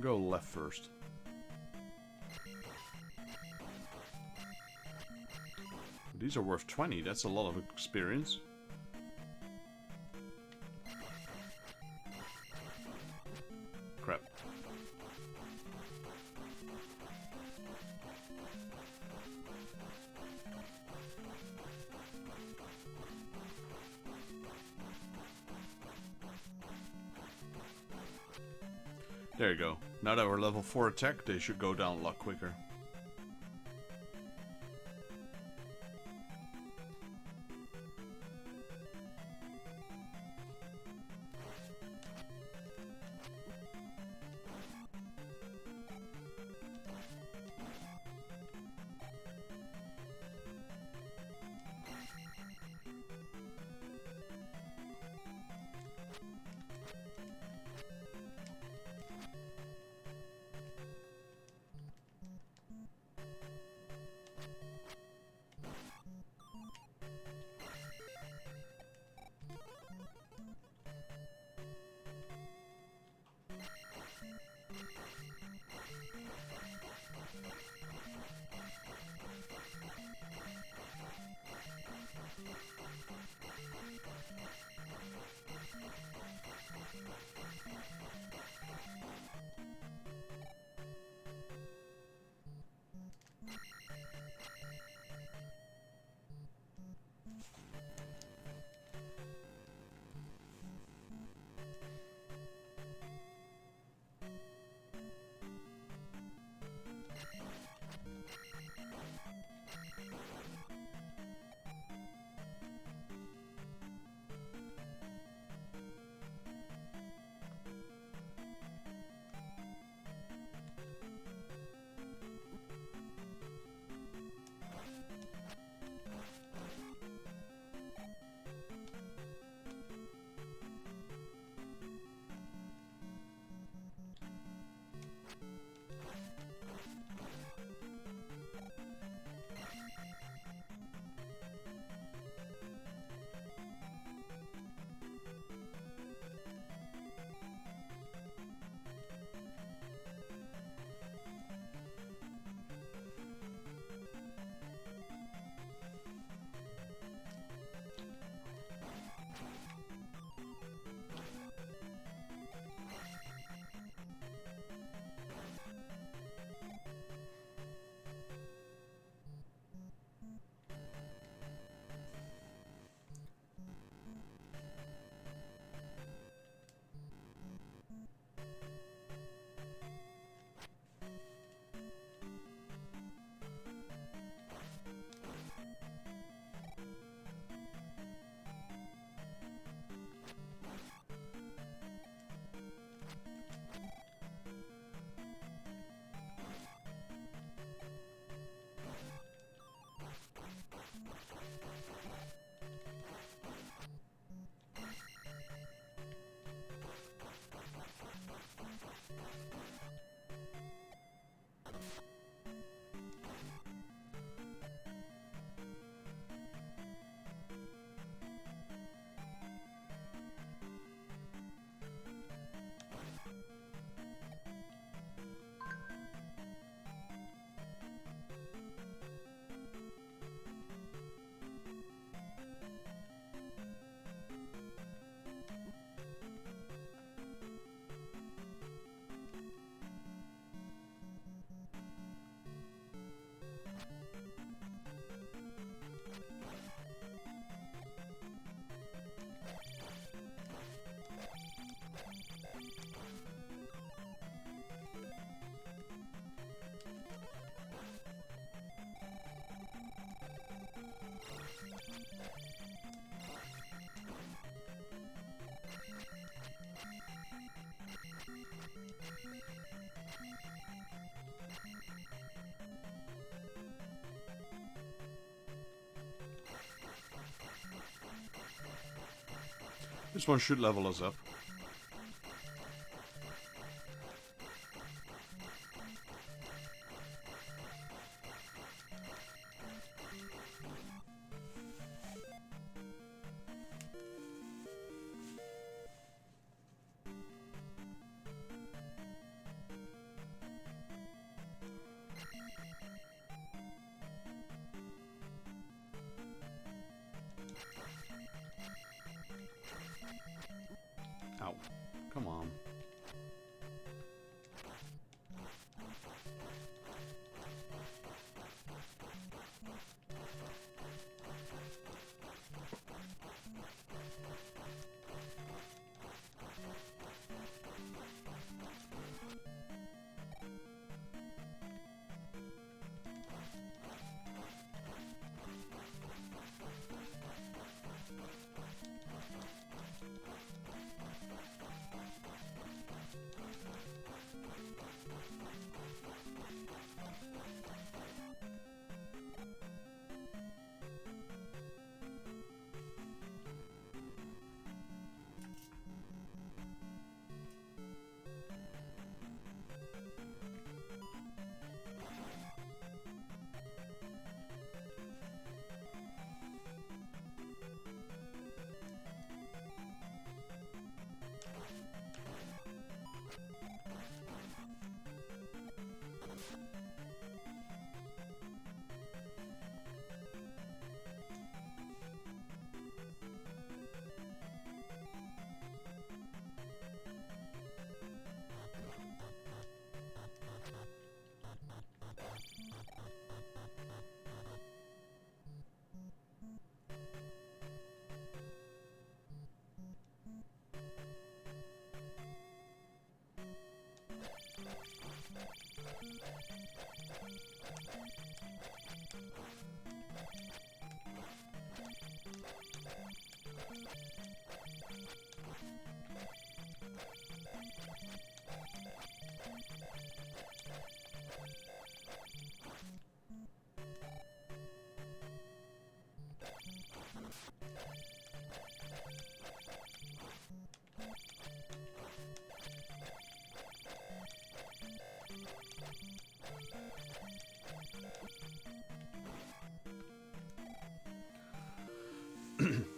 Go left first. These are worth 20, that's a lot of experience. Crap. There you go. Now that we're level 4 attack, they should go down a lot quicker. This one should level us up. Ow. Come on.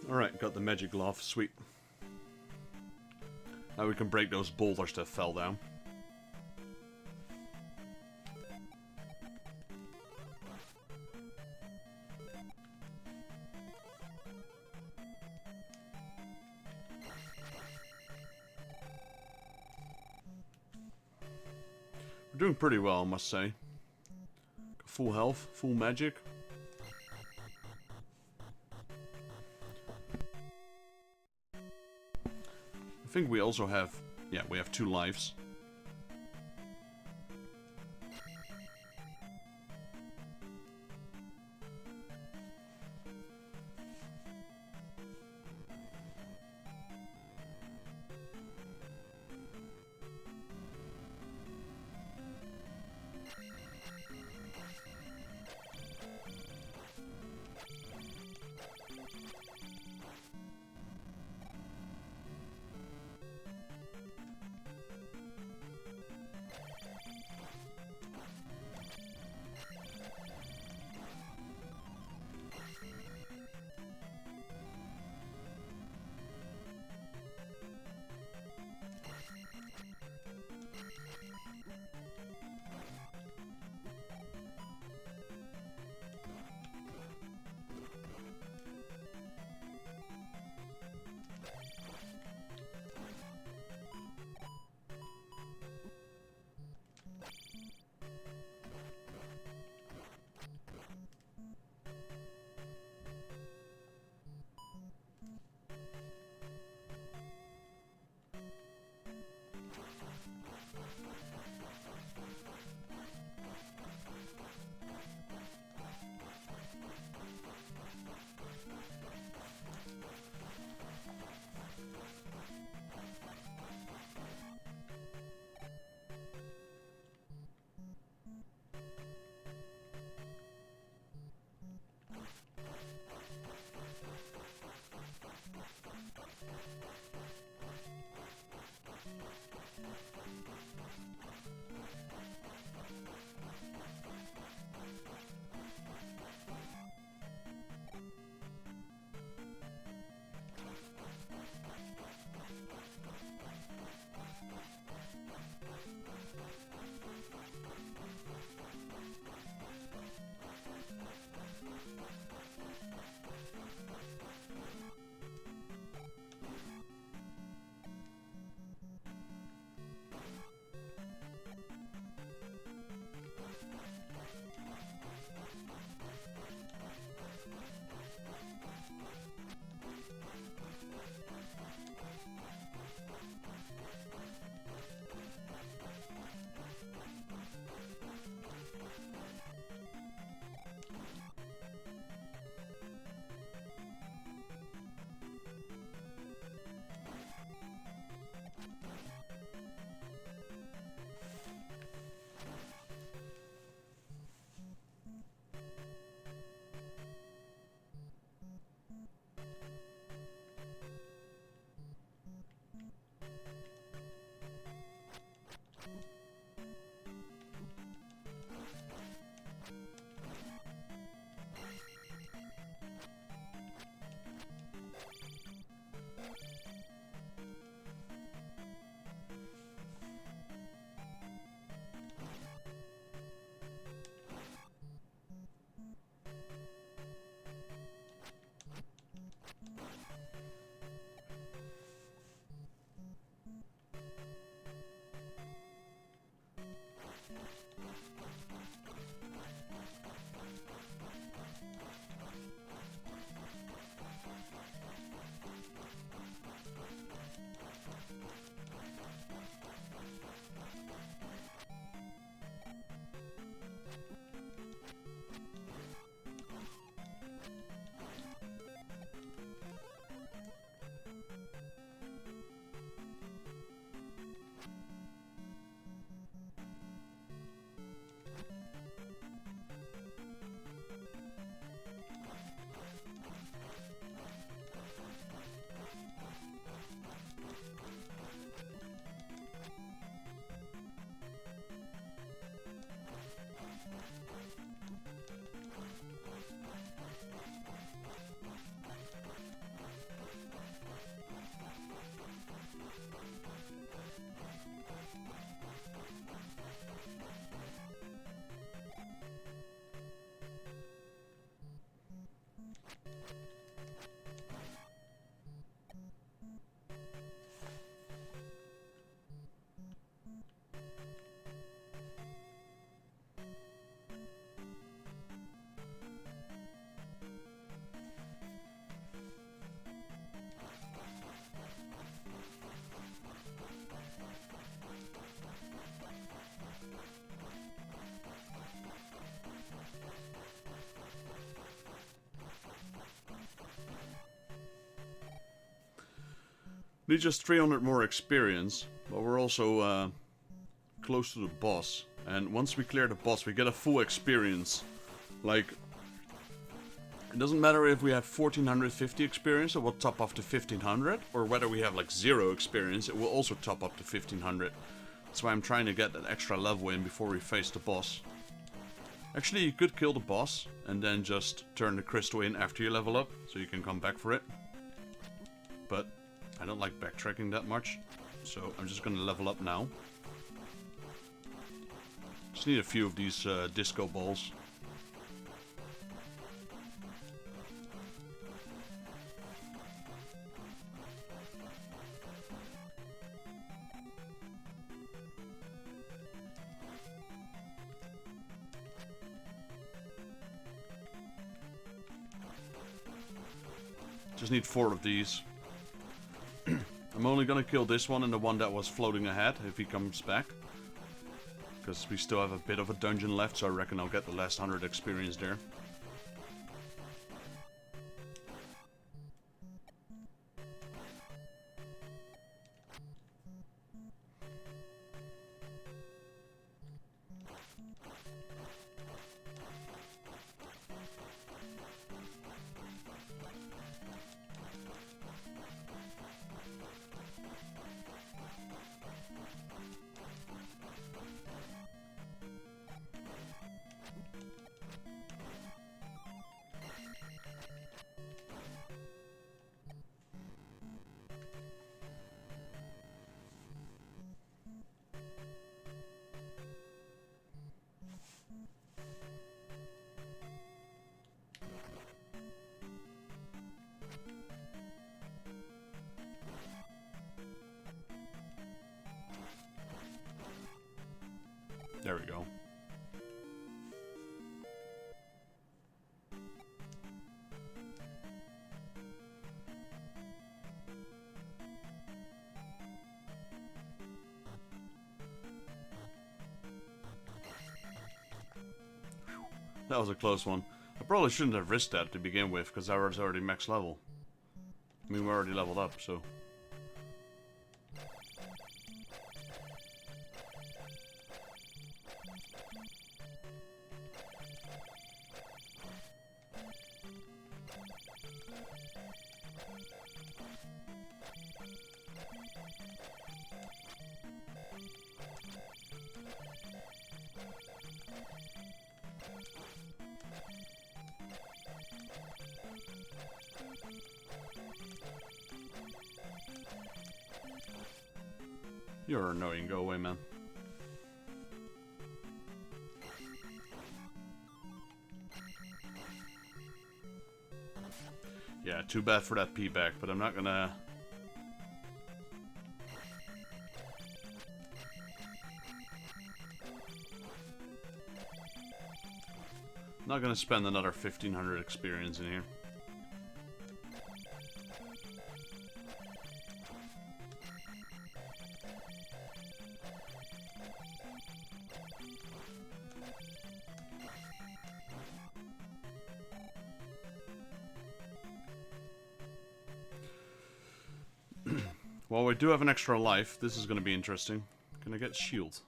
Alright, got the magic glove, sweet. Now we can break those boulders that fell down. We're doing pretty well, I must say. Full health, full magic. I think we also have, yeah, we have 2 lives. Need just 300 more experience, but we're also close to the boss. And once we clear the boss, we get a full experience. Like, it doesn't matter if we have 1450 experience, it will top up to 1500, or whether we have like 0 experience, it will also top up to 1500. That's why I'm trying to get that extra level in before we face the boss. Actually, you could kill the boss and then just turn the crystal in after you level up, so you can come back for it. But I don't like backtracking that much, so I'm just gonna level up now. Just need a few of these disco balls. Just need 4 of these. I'm only gonna kill this one and the one that was floating ahead if he comes back. Because we still have a bit of a dungeon left, so I reckon I'll get the last 100 experience there. There we go. That was a close one. I probably shouldn't have risked that to begin with, because I was already max level. I mean, we're already leveled up, so... You're annoying, go away, man. Yeah, too bad for that P-back, but I'm not gonna... Not gonna spend another 1500 experience in here. Well, we do have an extra life. This is going to be interesting. Can I get shield?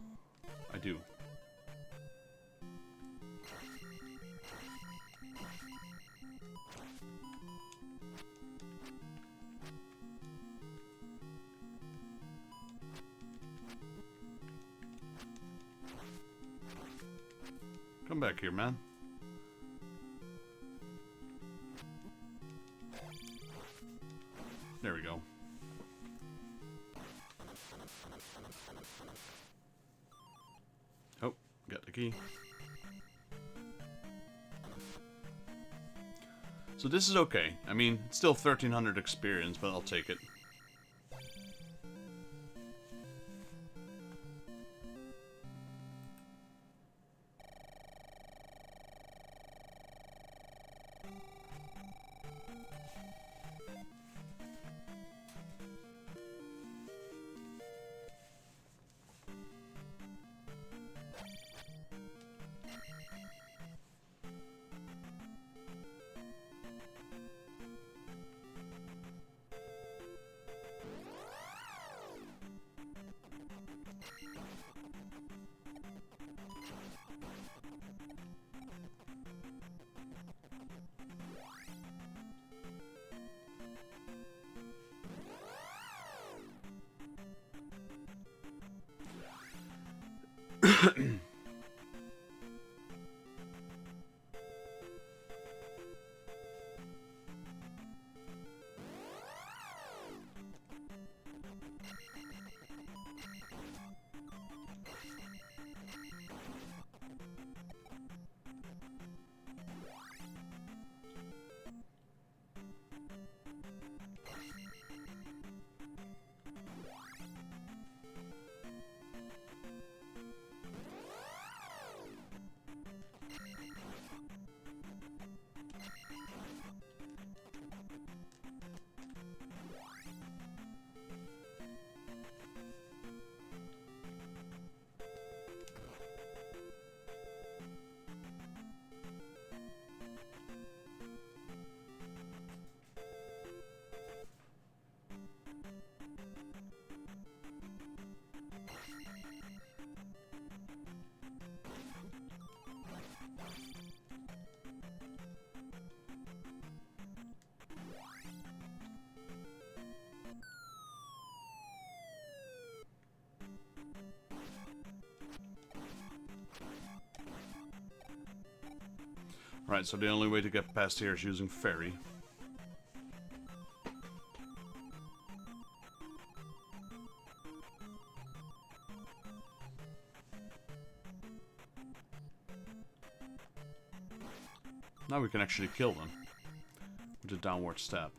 I do. Come back here, man. There we go. Oh, got the key. So this is okay. I mean, it's still 1300 experience, but I'll take it. Right, so the only way to get past here is using ferry. Now we can actually kill them with a downward step.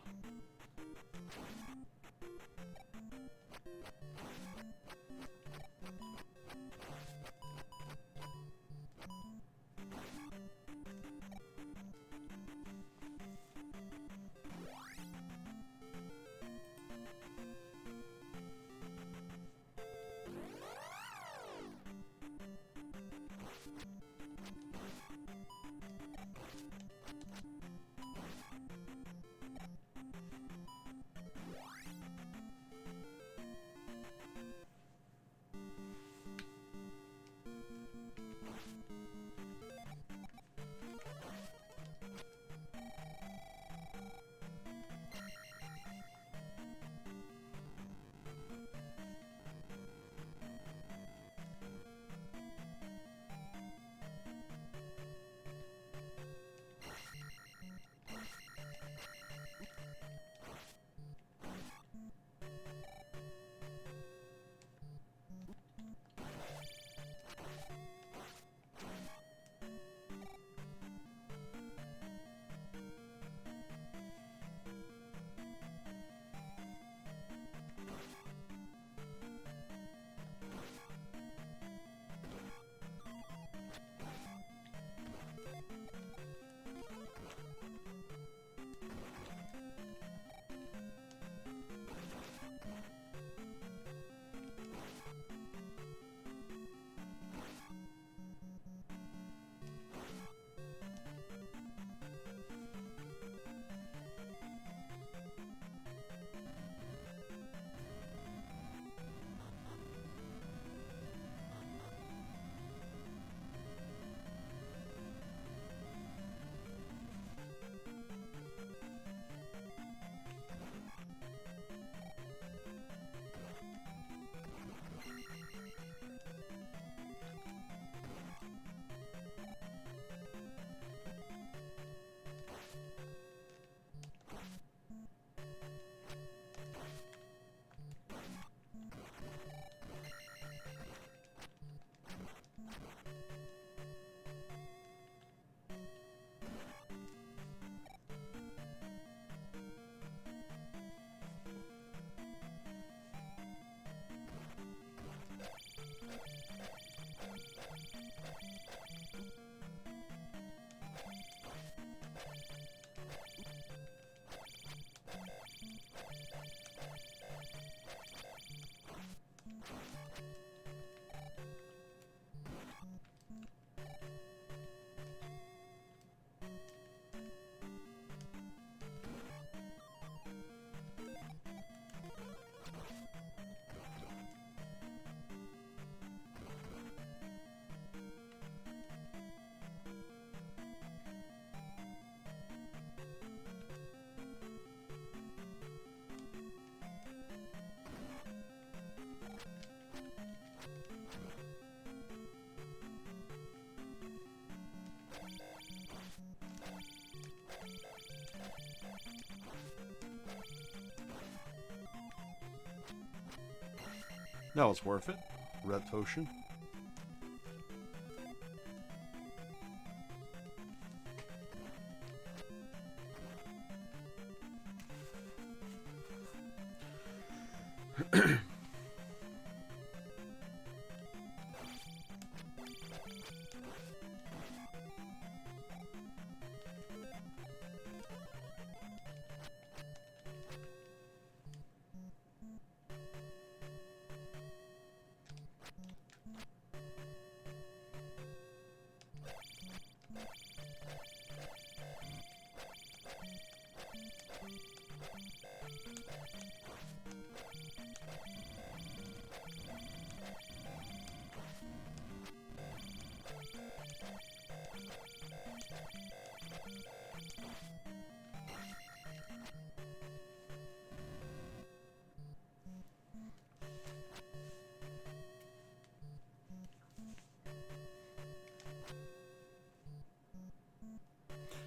That was worth it. Red potion.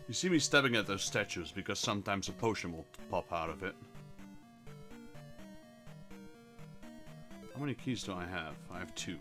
You see me stabbing at those statues because sometimes a potion will pop out of it. How many keys do I have? I have 2.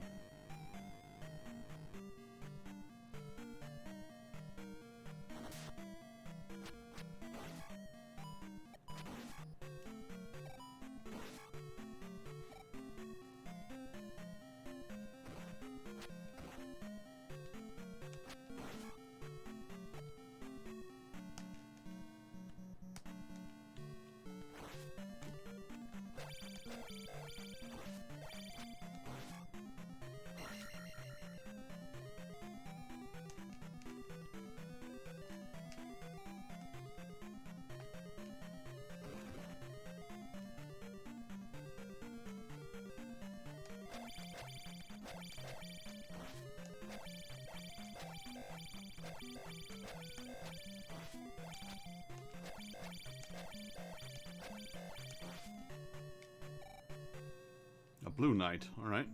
A blue knight, alright.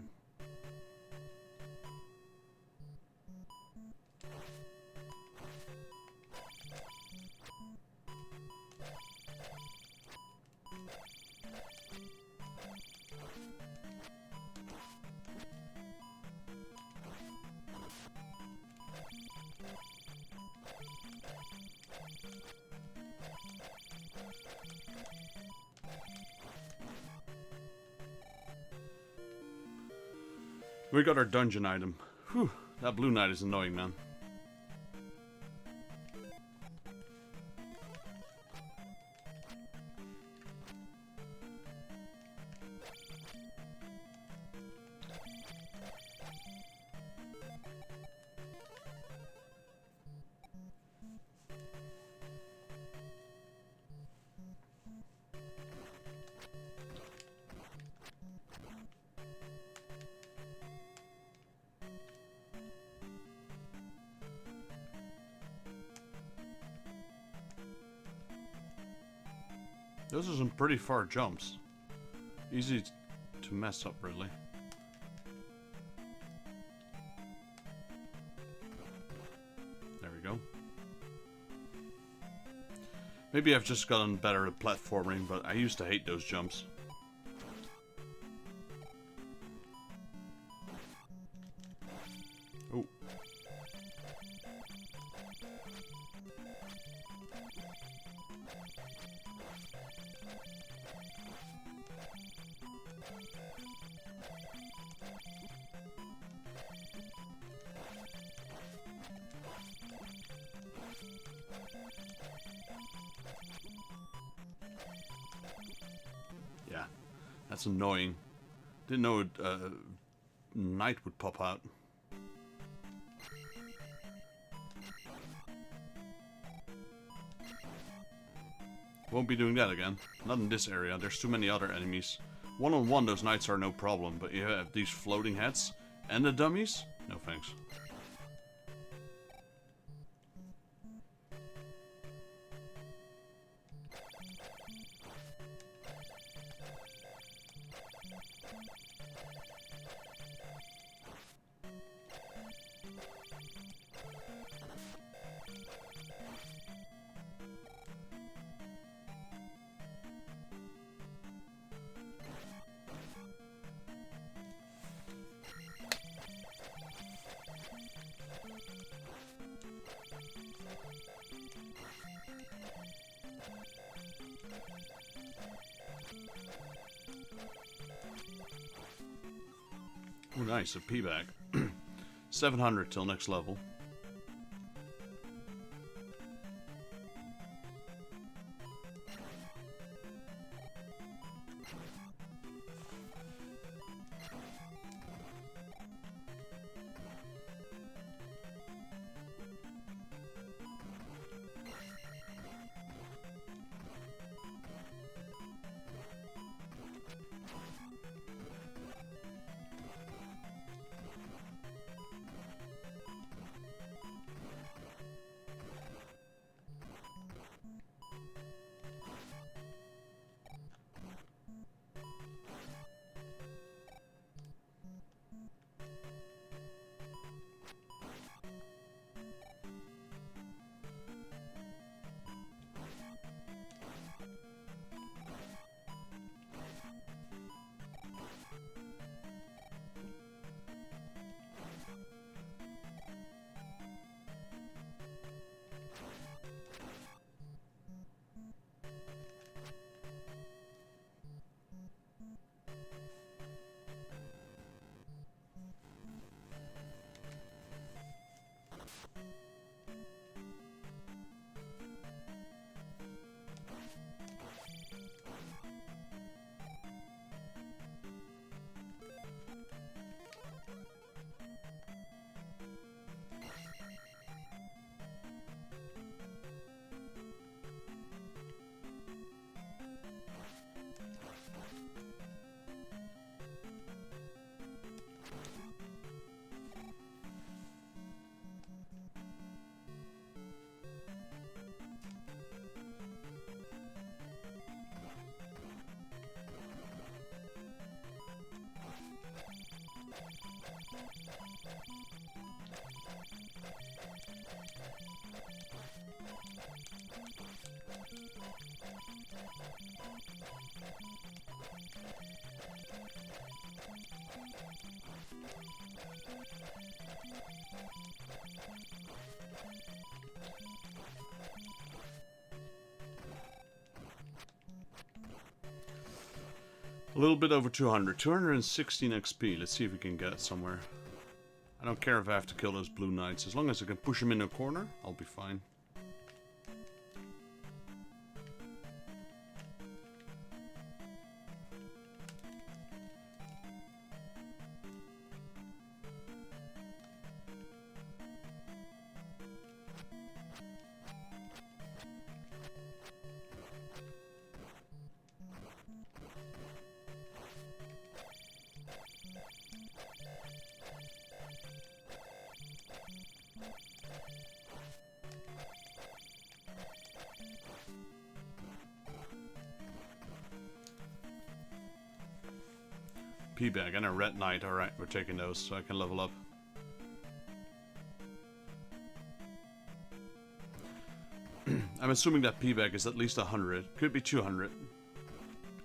We got our dungeon item. Whew, that blue knight is annoying, man. Those are some pretty far jumps. Easy to mess up, really. There we go. Maybe I've just gotten better at platforming, but I used to hate those jumps. Oh. Yeah, that's annoying. Didn't know knight would pop out. Won't be doing that again. Not in this area. There's too many other enemies. One-on-one, those knights are no problem, but you have these floating heads and the dummies? No thanks. Oh, nice, a P bag. 700 till next level. A little bit over 200. 216 XP. Let's see if we can get it somewhere. I don't care if I have to kill those blue knights. As long as I can push them in a corner, I'll be fine. P-bag and a red knight. Alright, we're taking those so I can level up. I'm assuming that P-bag is at least 100. Could be 200.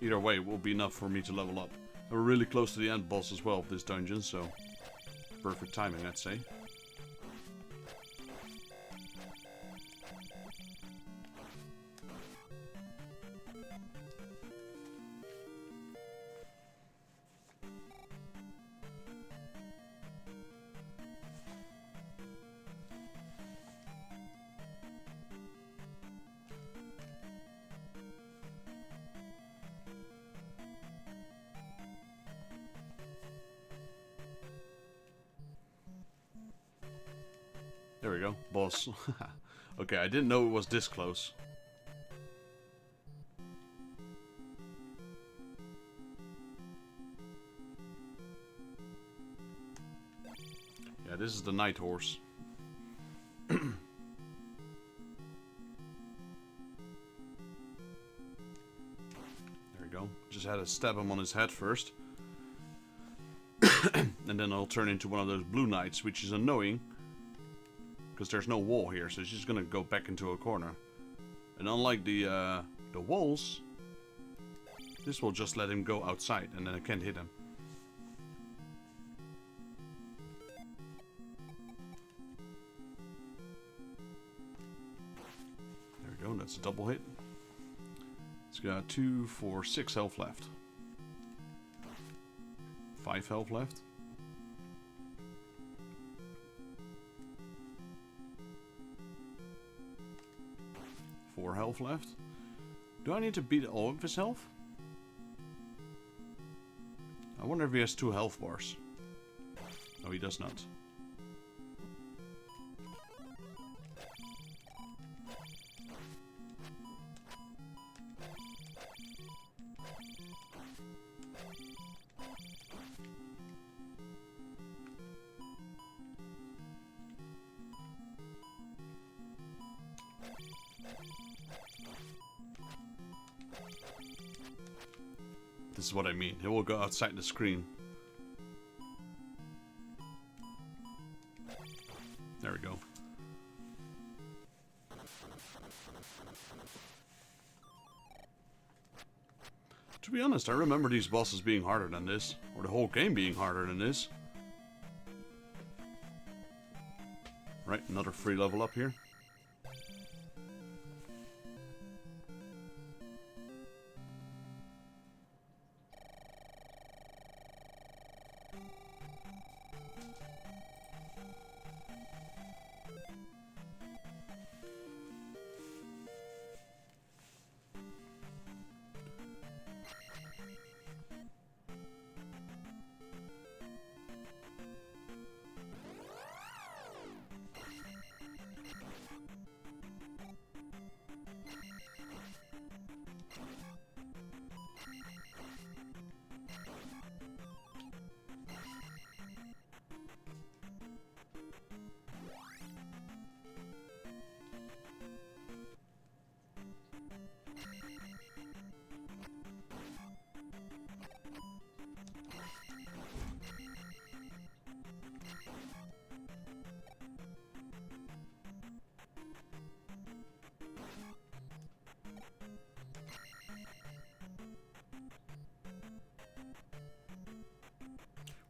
Either way, it will be enough for me to level up. And we're really close to the end boss as well of this dungeon, so perfect timing, I'd say. There we go, boss. Okay, I didn't know it was this close. Yeah, this is the night horse. There we go. Just had to stab him on his head first. And then I'll turn into one of those blue knights, which is annoying. Because there's no wall here, so it's just gonna go back into a corner. And unlike the walls, this will just let him go outside, and then I can't hit him. There we go, that's a double hit. Let's got 2, 4, 6 health left. 5 health left. Four health left. Do I need to beat all of his health? I wonder if he has 2 health bars. No, he does not. This is what I mean. It will go outside the screen. There we go. To be honest, I remember these bosses being harder than this. Or the whole game being harder than this. Right, another free level up here.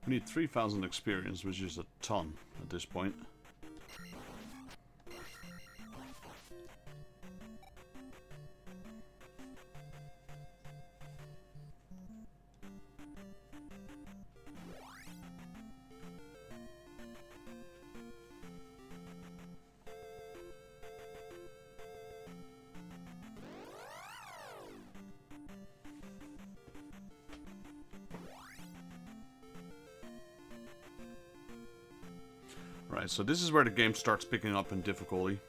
We need 3,000 experience, which is a ton at this point. Right, so this is where the game starts picking up in difficulty.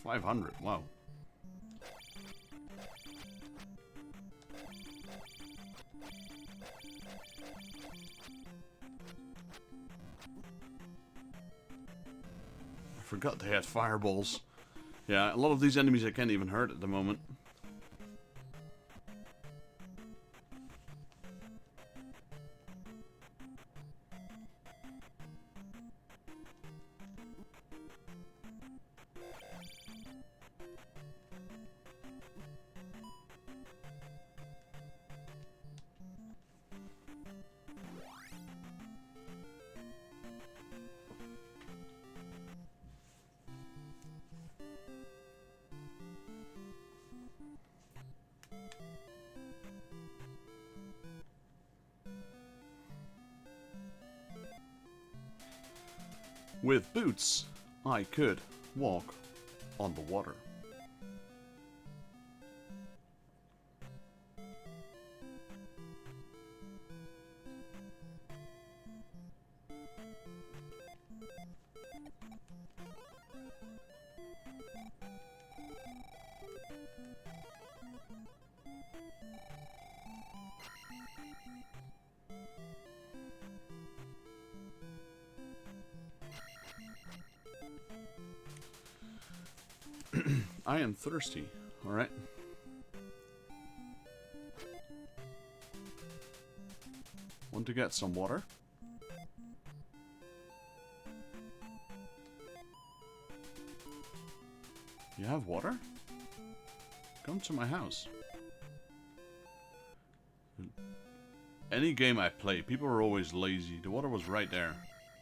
$500, wow. I forgot they had fireballs. Yeah, a lot of these enemies I can't even hurt at the moment. With boots, I could walk on the water. I am thirsty, alright? Want to get some water? You have water? Come to my house. Any game I play, people are always lazy. The water was right there.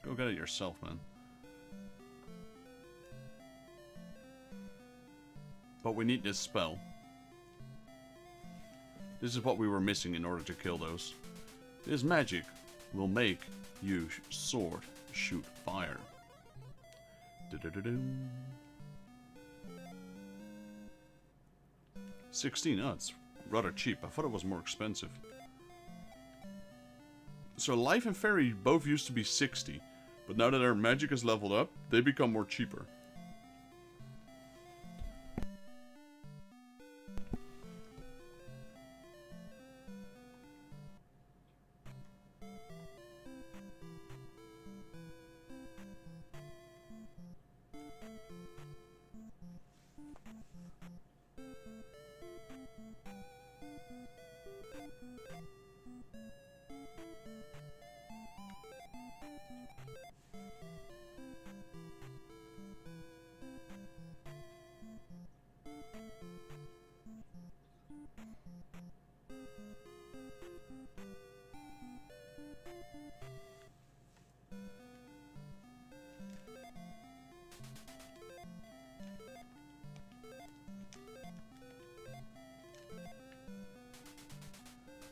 Go get it yourself, man. But we need this spell. This is what we were missing in order to kill those. This magic will make your sword shoot fire. 16, oh, it's rather cheap. I thought it was more expensive. So life and fairy both used to be 60, but now that our magic is leveled up, they become more cheaper.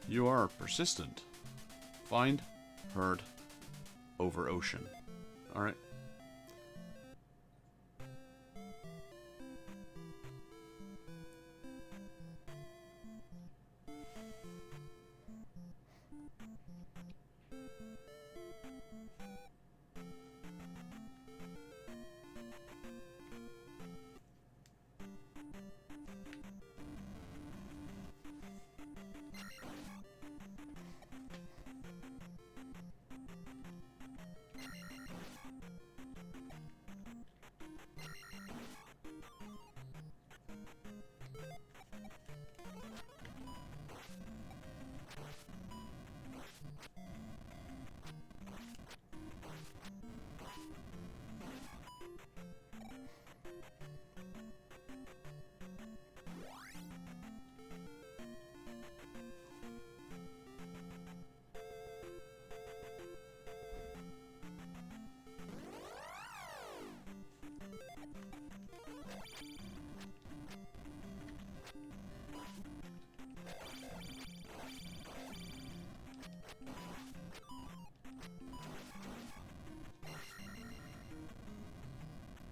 You are persistent. Find, herd, over ocean. Alright.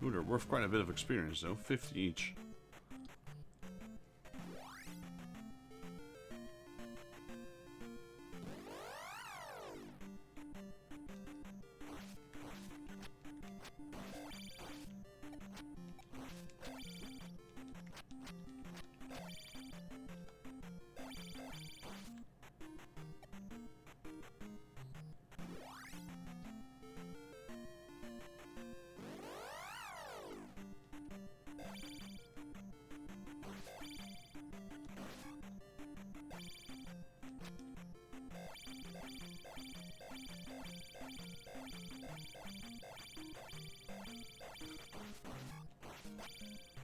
Ooh, they're worth quite a bit of experience though, 50 each.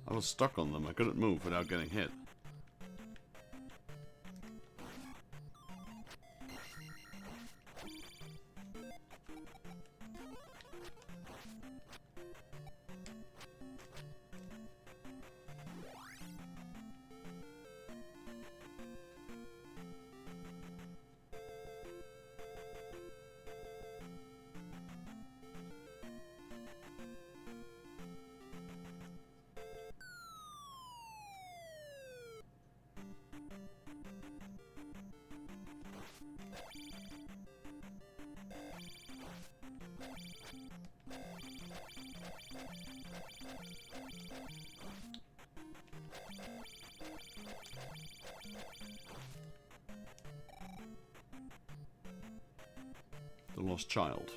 I was stuck on them, I couldn't move without getting hit. The Lost Child.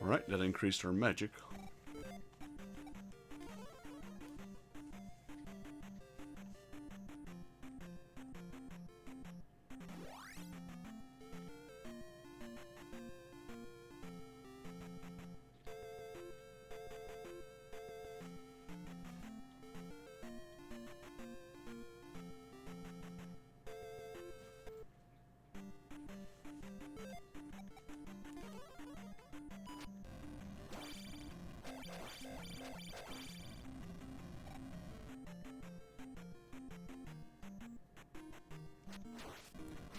Alright, that increased our magic.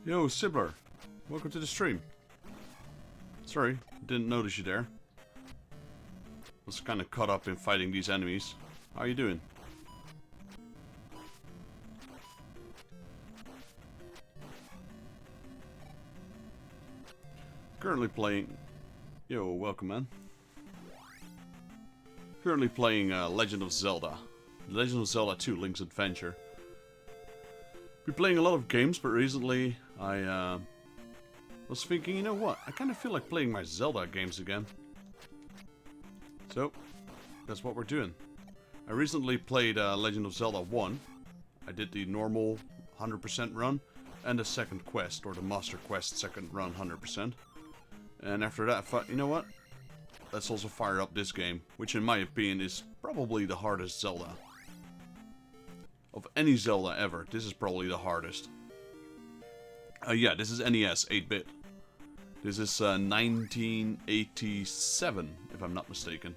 Yo, Sibbler. Welcome to the stream. Sorry, didn't notice you there. Was kind of caught up in fighting these enemies. How are you doing? Currently playing... Yo, welcome, man. Currently playing Legend of Zelda. Legend of Zelda II, Link's Adventure. Been playing a lot of games, but recently I was thinking, you know what? I kind of feel like playing my Zelda games again. So, that's what we're doing. I recently played Legend of Zelda 1. I did the normal 100% run and the second quest, or the Master Quest second run 100%. And after that I thought, you know what? Let's also fire up this game, which in my opinion is probably the hardest Zelda. Of any Zelda ever, this is probably the hardest. Yeah, this is NES 8-bit. This is 1987, if I'm not mistaken.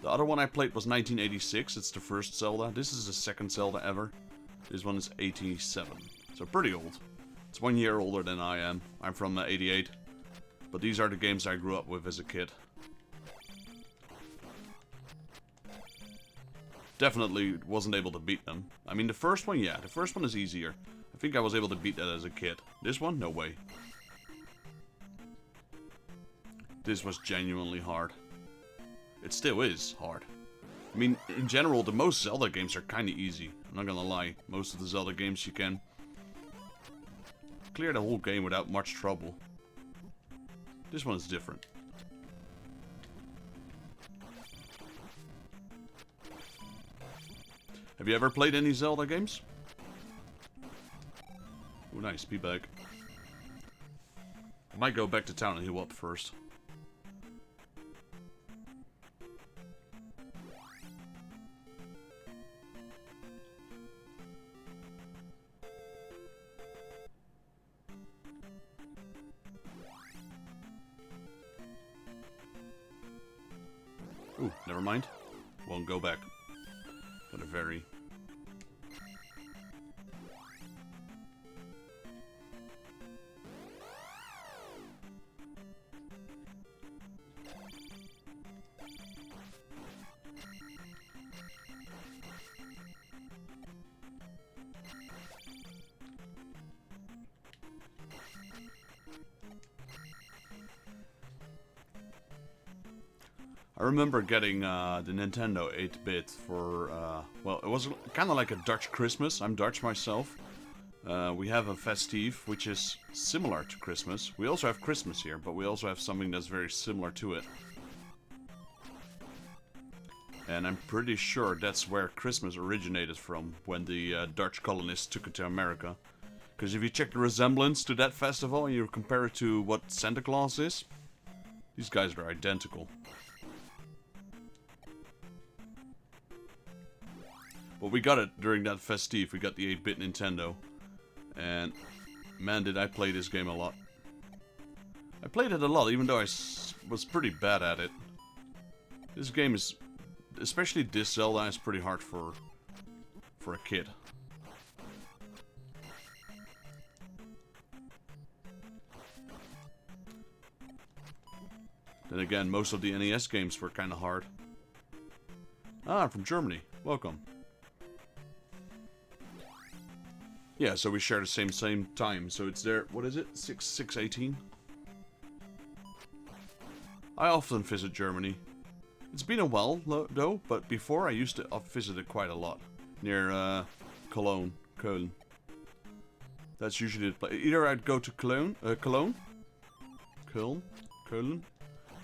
The other one I played was 1986, it's the first Zelda. This is the second Zelda ever. This one is 87, so pretty old. It's 1 year older than I am. I'm from 88. But these are the games I grew up with as a kid. Definitely wasn't able to beat them. I mean, the first one, yeah. The first one is easier. I think I was able to beat that as a kid. This one? No way. This was genuinely hard. It still is hard. I mean, in general, the most Zelda games are kind of easy. I'm not gonna lie. Most of the Zelda games you can clear the whole game without much trouble. This one is different. Have you ever played any Zelda games? Oh, nice. Be back. I might go back to town and heal up first. Ooh, never mind. Won't go back. Gotta vary. I remember getting the Nintendo 8-bit for, well, it was kind of like a Dutch Christmas. I'm Dutch myself. We have a festive, which is similar to Christmas. We also have Christmas here, but we also have something that's very similar to it. And I'm pretty sure that's where Christmas originated from, when the Dutch colonists took it to America. Because if you check the resemblance to that festival and you compare it to what Santa Claus is, these guys are identical. But we got it during that festive. We got the 8-bit Nintendo. And man, did I play this game a lot. I played it a lot, even though I was pretty bad at it. This game is, especially this Zelda, is pretty hard for a kid. Then again, most of the NES games were kind of hard. Ah, I'm from Germany. Welcome. Yeah, so we share the same time, so it's there, what is it, 6/18? I often visit Germany. It's been a while, though, but before I used to visit it quite a lot. Near, Cologne. That's usually the place. Either I'd go to Cologne? Köln?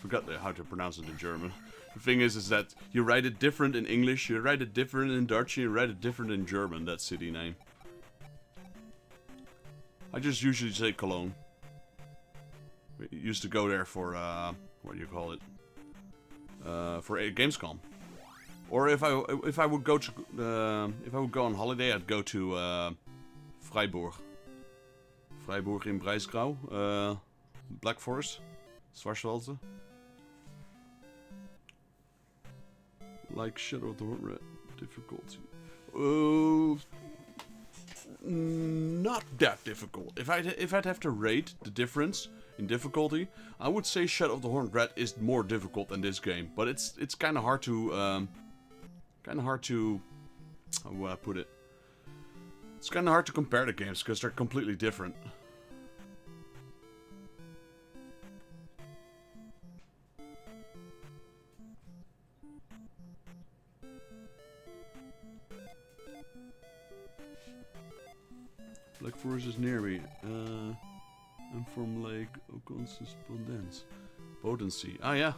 Forgot how to pronounce it in German. The thing is that you write it different in English, you write it different in Dutch, you write it different in German, that city name. I just usually say Cologne. We used to go there for, what do you call it? For a Gamescom. Or if I would go on holiday, I'd go to Freiburg. Freiburg in Breisgau, Black Forest, Schwarzwälder. Like Shadow of the Red difficulty. Not that difficult. If I'd have to rate the difference in difficulty, I would say Shadow of the Horned Rat is more difficult than this game. But it's kind of hard to how do I put it? It's kind of hard to compare the games because they're completely different. Black Forest is near me. I'm from Lake Bodensee. Ah, yeah.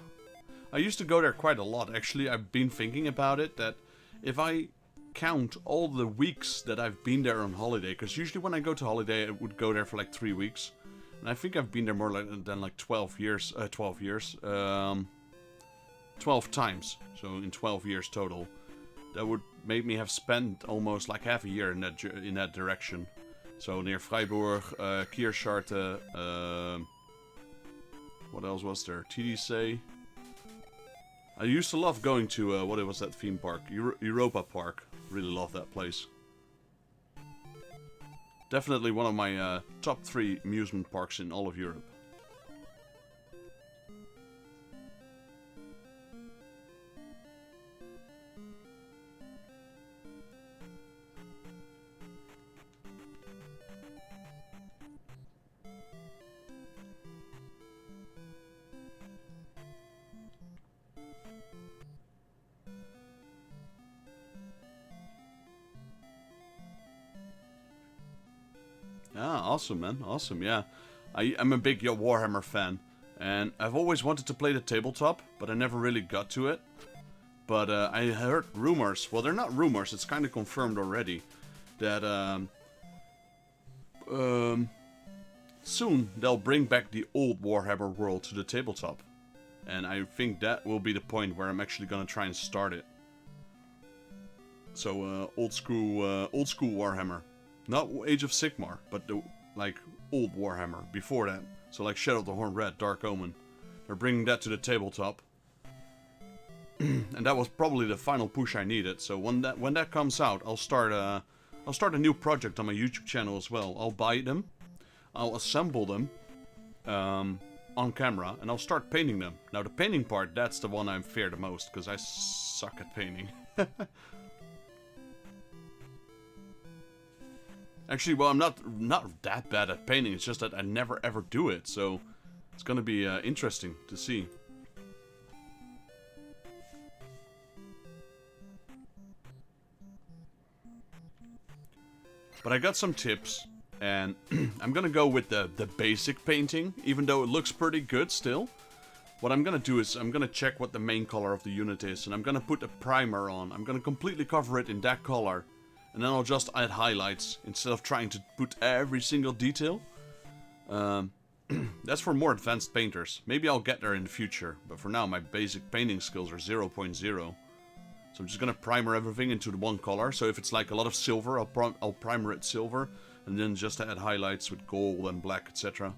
I used to go there quite a lot, actually. I've been thinking about it, that if I count all the weeks that I've been there on holiday, because usually when I go to holiday, I would go there for like 3 weeks. And I think I've been there more than like 12 years. 12 times. So in 12 years total. That would make me have spent almost like half a year in that direction. So near Freiburg, Kierscharte, what else was there? TDC. I used to love going to, what was that theme park? Europa Park. Really love that place. Definitely one of my top 3 amusement parks in all of Europe. Ah, awesome, man. Awesome, yeah. I'm a big Warhammer fan. And I've always wanted to play the tabletop, but I never really got to it. But I heard rumors. Well, they're not rumors. It's kind of confirmed already. That soon they'll bring back the old Warhammer world to the tabletop. And I think that will be the point where I'm actually going to try and start it. So, old school Warhammer. Not Age of Sigmar, but the, like, old Warhammer, before that. So like Shadow of the Horned Rat, Dark Omen. They're bringing that to the tabletop. And that was probably the final push I needed. So when that comes out, I'll start a new project on my YouTube channel as well. I'll buy them, I'll assemble them on camera, and I'll start painting them. Now the painting part, that's the one I fear the most, because I suck at painting. Actually, well, I'm not that bad at painting. It's just that I never ever do it. So it's gonna be interesting to see. But I got some tips, and I'm gonna go with the basic painting, even though it looks pretty good still. What I'm gonna do is I'm gonna check what the main color of the unit is, and I'm gonna put a primer on. I'm gonna completely cover it in that color, and then I'll just add highlights instead of trying to put every single detail. That's for more advanced painters. Maybe I'll get there in the future, but for now my basic painting skills are 0.0. So I'm just gonna primer everything into the one color. So if it's like a lot of silver, I'll primer it silver, and then just add highlights with gold and black, etc.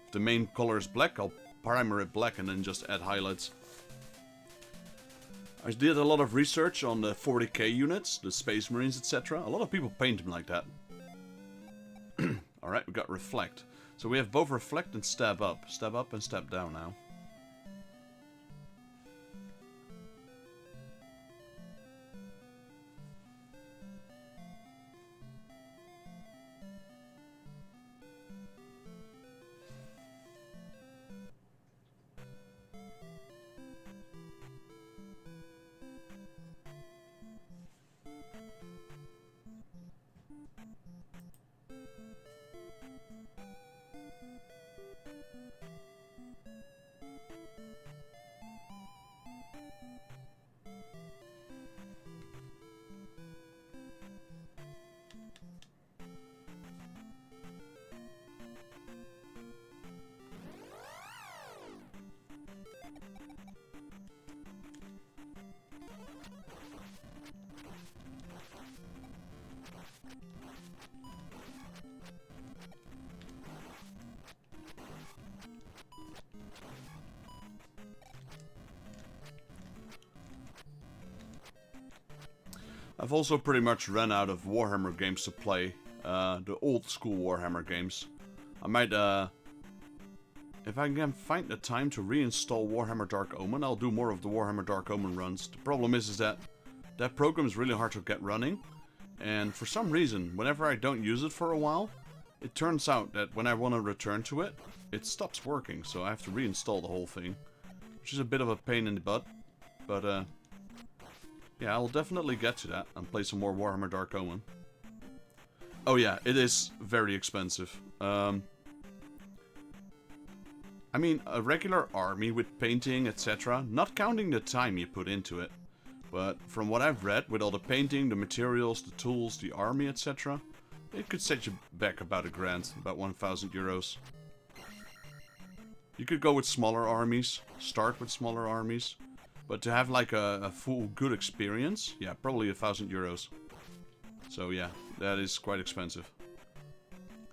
If the main color is black, I'll primer it black and then just add highlights. I did a lot of research on the 40k units, the Space Marines, etc. A lot of people paint them like that. Alright, we got reflect. So we have both reflect and stab up. Stab up and stab down now. I've also pretty much run out of Warhammer games to play, the old school Warhammer games. I might, if I can find the time to reinstall Warhammer Dark Omen, I'll do more of the Warhammer Dark Omen runs. The problem is that that program is really hard to get running, and for some reason, whenever I don't use it for a while, it turns out that when I want to return to it, it stops working, so I have to reinstall the whole thing, which is a bit of a pain in the butt, but yeah, I'll definitely get to that and play some more Warhammer Dark Omen. Oh yeah, it is very expensive. I mean, a regular army with painting, etc., not counting the time you put into it, but from what I've read, with all the painting, the materials, the tools, the army, etc., it could set you back about £1,000, about 1,000 euros. You could go with smaller armies, start with smaller armies. But to have like a full good experience, yeah, probably 1,000 euros. So yeah, that is quite expensive.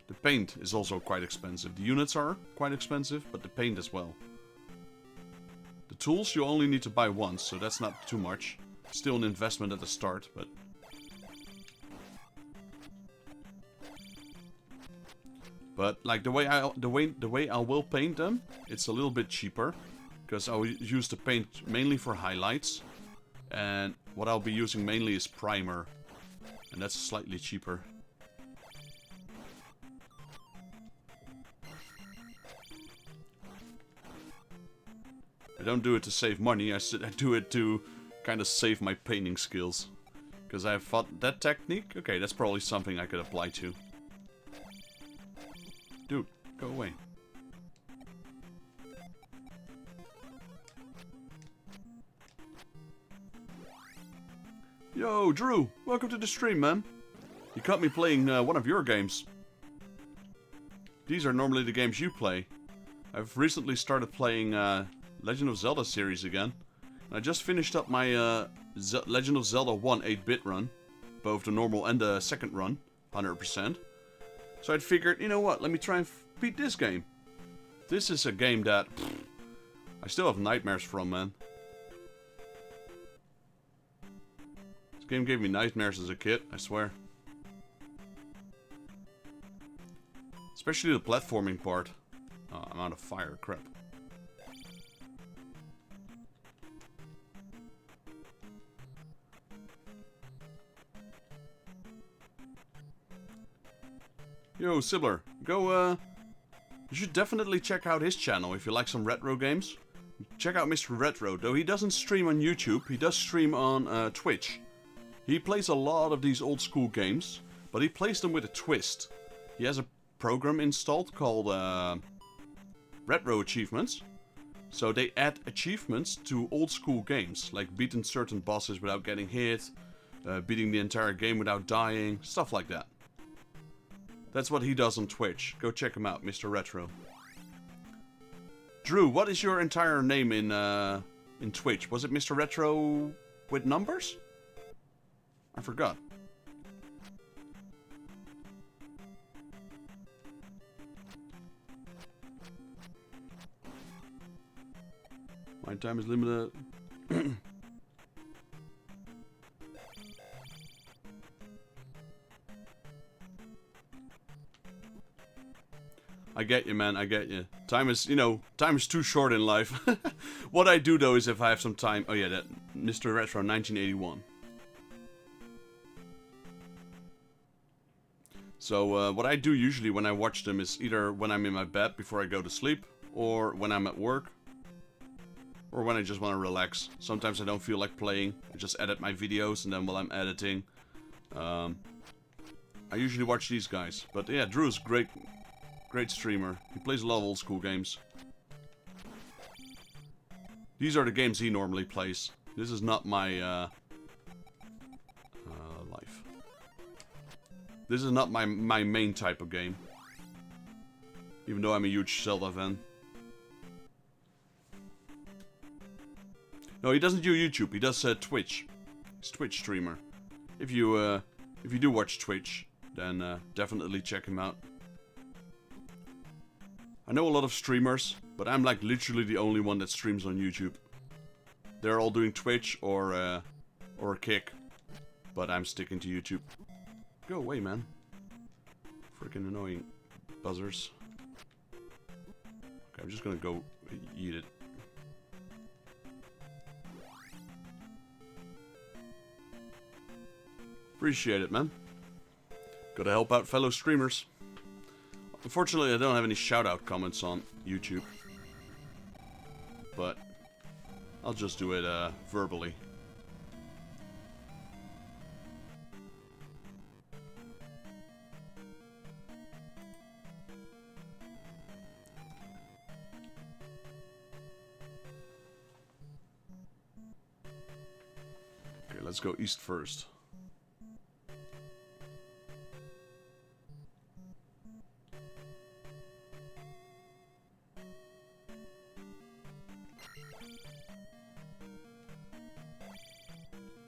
The paint is also quite expensive. The units are quite expensive, but the paint as well. The tools you only need to buy once, so that's not too much. Still an investment at the start, but... But like the way I will paint them, it's a little bit cheaper. Because I'll use the paint mainly for highlights, and what I'll be using mainly is primer, and that's slightly cheaper. I don't do it to save money, I do it to kind of save my painting skills. Because I thought that technique, okay, that's probably something I could apply to. Dude, go away. Yo, Drew! Welcome to the stream, man. You caught me playing one of your games. These are normally the games you play. I've recently started playing Legend of Zelda series again. And I just finished up my Legend of Zelda 1 8-bit run. Both the normal and the second run, 100%. So I figured, you know what, let me try and beat this game. This is a game that I still have nightmares from, man. Game gave me nightmares as a kid, I swear. Especially the platforming part. Oh, I'm out of fire, crap. Yo, Sibler, go, you should definitely check out his channel if you like some retro games. Check out Mr. Retro, though he doesn't stream on YouTube, he does stream on Twitch. He plays a lot of these old school games, but he plays them with a twist. He has a program installed called Retro Achievements. So they add achievements to old school games, like beating certain bosses without getting hit, beating the entire game without dying, stuff like that. That's what he does on Twitch. Go check him out, Mr. Retro. Drew, what is your entire name in Twitch? Was it Mr. Retro with numbers? I forgot. My time is limited. I get you, man, I get you. Time is, time is too short in life. What I do, though, is if I have some time... Oh, yeah, that Mr. Retro 1981. So, what I do usually when I watch them is either when I'm in my bed before I go to sleep, or when I'm at work, or when I just want to relax. Sometimes I don't feel like playing. I just edit my videos, and then while I'm editing, I usually watch these guys. But yeah, Drew's great streamer. He plays a lot of old school games. These are the games he normally plays. This is not my life. This is not my main type of game. Even though I'm a huge Zelda fan. No, he doesn't do YouTube. He does Twitch. He's a Twitch streamer. If you do watch Twitch, then definitely check him out. I know a lot of streamers, but I'm like literally the only one that streams on YouTube. They're all doing Twitch or Kick, but I'm sticking to YouTube. Go away, man. Freaking annoying buzzers. Okay, I'm just gonna go eat it. Appreciate it, man. Gotta help out fellow streamers. Unfortunately, I don't have any shout-out comments on YouTube. But I'll just do it verbally. Okay, let's go east first.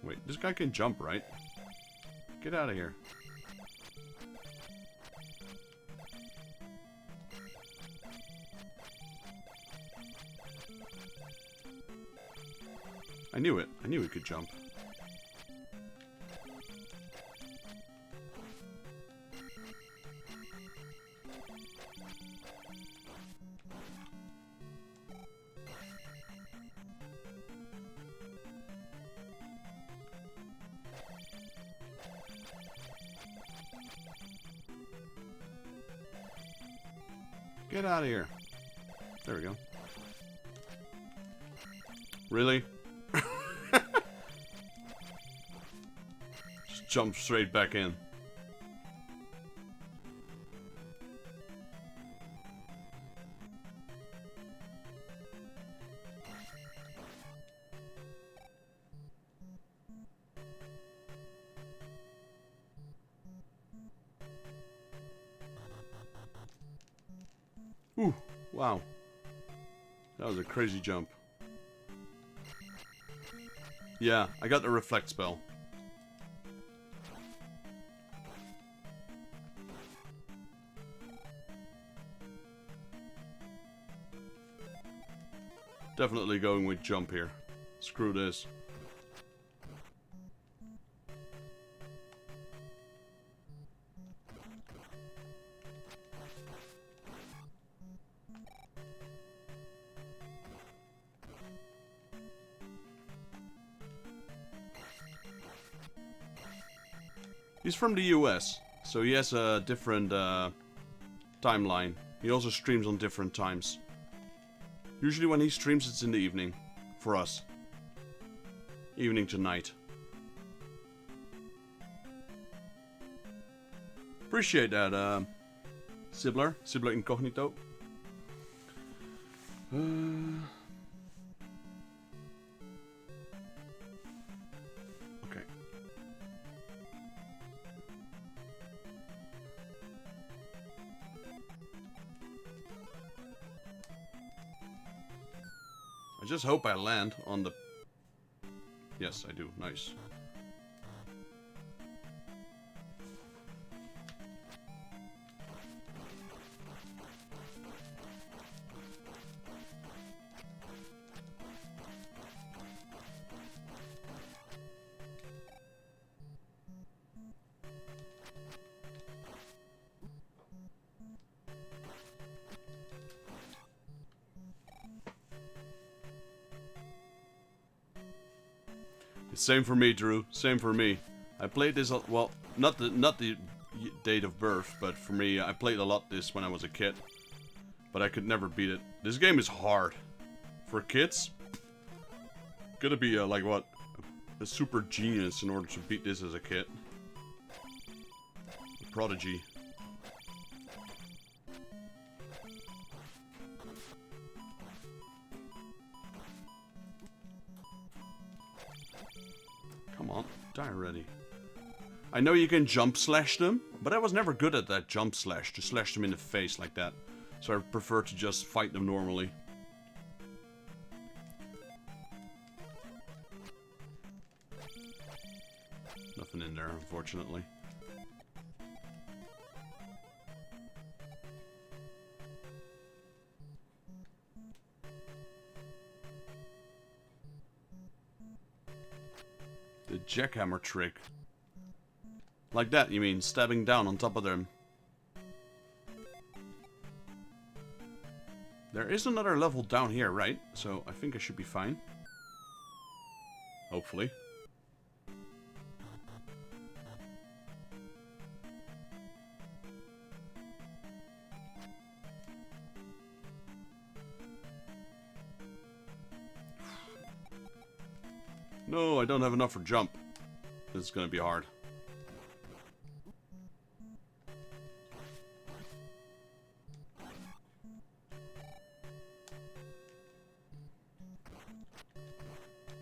Wait, this guy can jump, right? Get out of here. I knew it. I knew he could jump. Get out of here. There we go. Really? Just jump straight back in. Ooh, wow. That was a crazy jump. Yeah, I got the reflect spell. Definitely going with jump here. Screw this. He's from the US, So he has a different timeline. He also streams on different times. Usually when he streams, it's in the evening. For us. Evening to night. Appreciate that, Sibbler Incognito. Okay. I just hope I land on the... Yes, I do. Nice. Same for me, Drew. Same for me. I played this, well, not the date of birth, but for me, I played a lot this when I was a kid. But I could never beat it. This game is hard. For kids, gotta be, like, what? A super genius in order to beat this as a kid. A prodigy. Come on, die already. I know you can jump slash them, but I was never good at that jump slash, to slash them in the face like that. So I prefer to just fight them normally. Nothing in there, unfortunately. The jackhammer trick. Like that, you mean? Stabbing down on top of them. There is another level down here, right? So I think I should be fine. Hopefully. No, I don't have enough for jump. This is gonna be hard.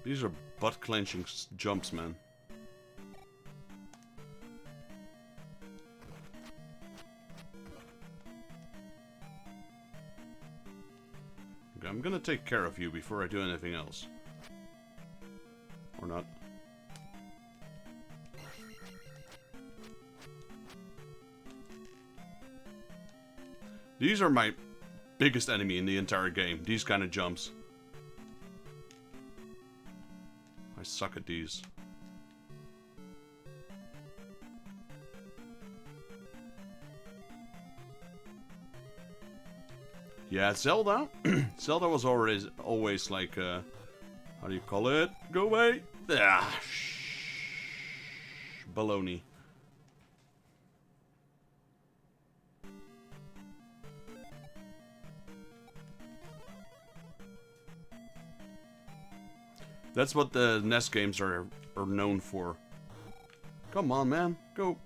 These are butt-clenching jumps, man. Okay, I'm gonna take care of you before I do anything else. Or not. These are my biggest enemy in the entire game. These kind of jumps. I suck at these. Yeah, Zelda. Zelda was always like, how do you call it? Go away! Ah, baloney. That's what the NES games are known for. Come on, man. Go.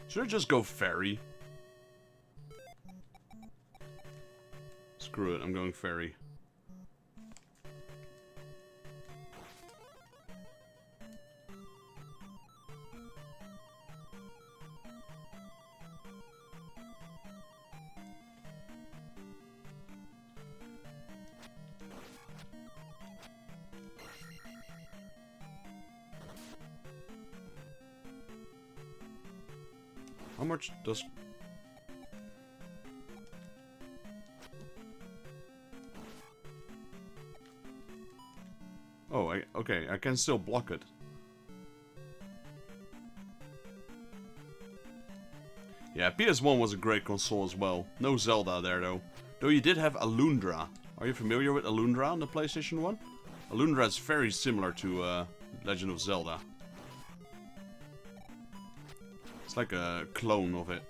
Should I just go fairy? Screw it, I'm going fairy. How much does... Oh, okay, I can still block it. Yeah, PS1 was a great console as well. No Zelda there, though. Though you did have Alundra. Are you familiar with Alundra on the PlayStation 1? Alundra is very similar to Legend of Zelda. It's like a clone of it.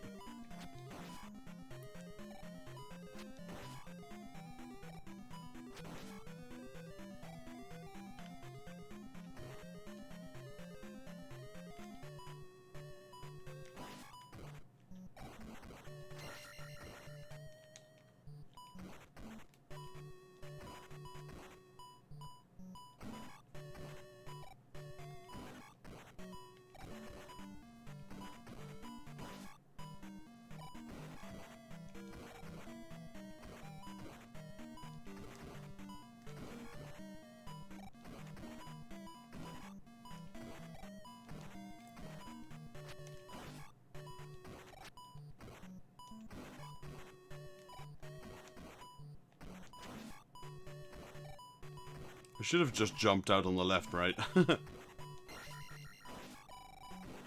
I should have just jumped out on the left, right?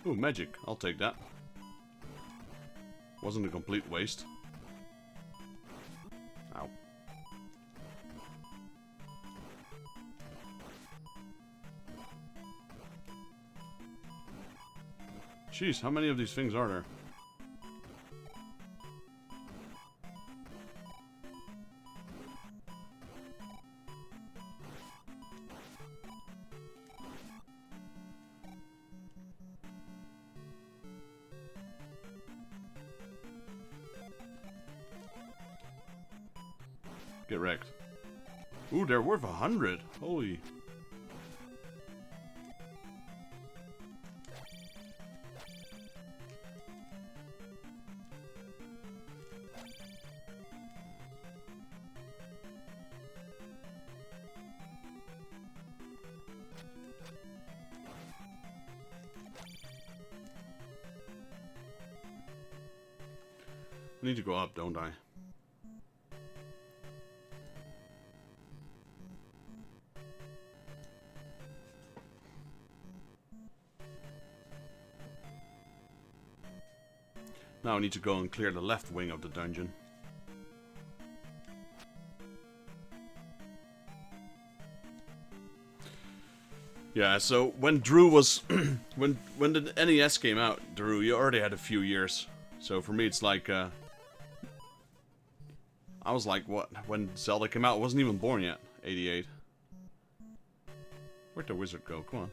Ooh, magic. I'll take that. Wasn't a complete waste. Ow. Jeez, how many of these things are there? Get wrecked. Ooh, they're worth 100. Holy. I need to go up, don't I? Now I need to go and clear the left wing of the dungeon. Yeah, so when Drew was... when the NES came out, Drew, you already had a few years. So for me it's like... I was like, what? When Zelda came out, I wasn't even born yet. 88. Where'd the wizard go? Come on.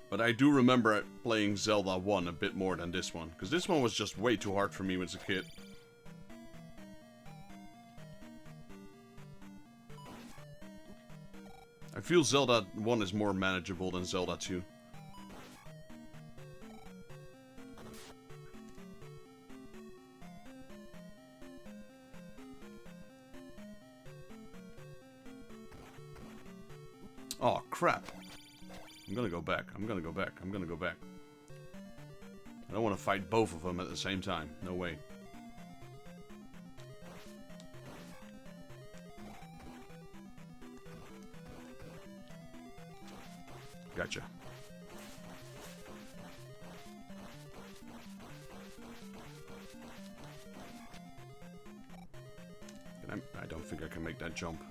But I do remember playing Zelda 1 a bit more than this one. Because this one was just way too hard for me as a kid. I feel Zelda 1 is more manageable than Zelda 2. Oh, crap. I'm gonna go back. I'm gonna go back. I'm gonna go back. I don't want to fight both of them at the same time. No way. Gotcha. I don't think I can make that jump.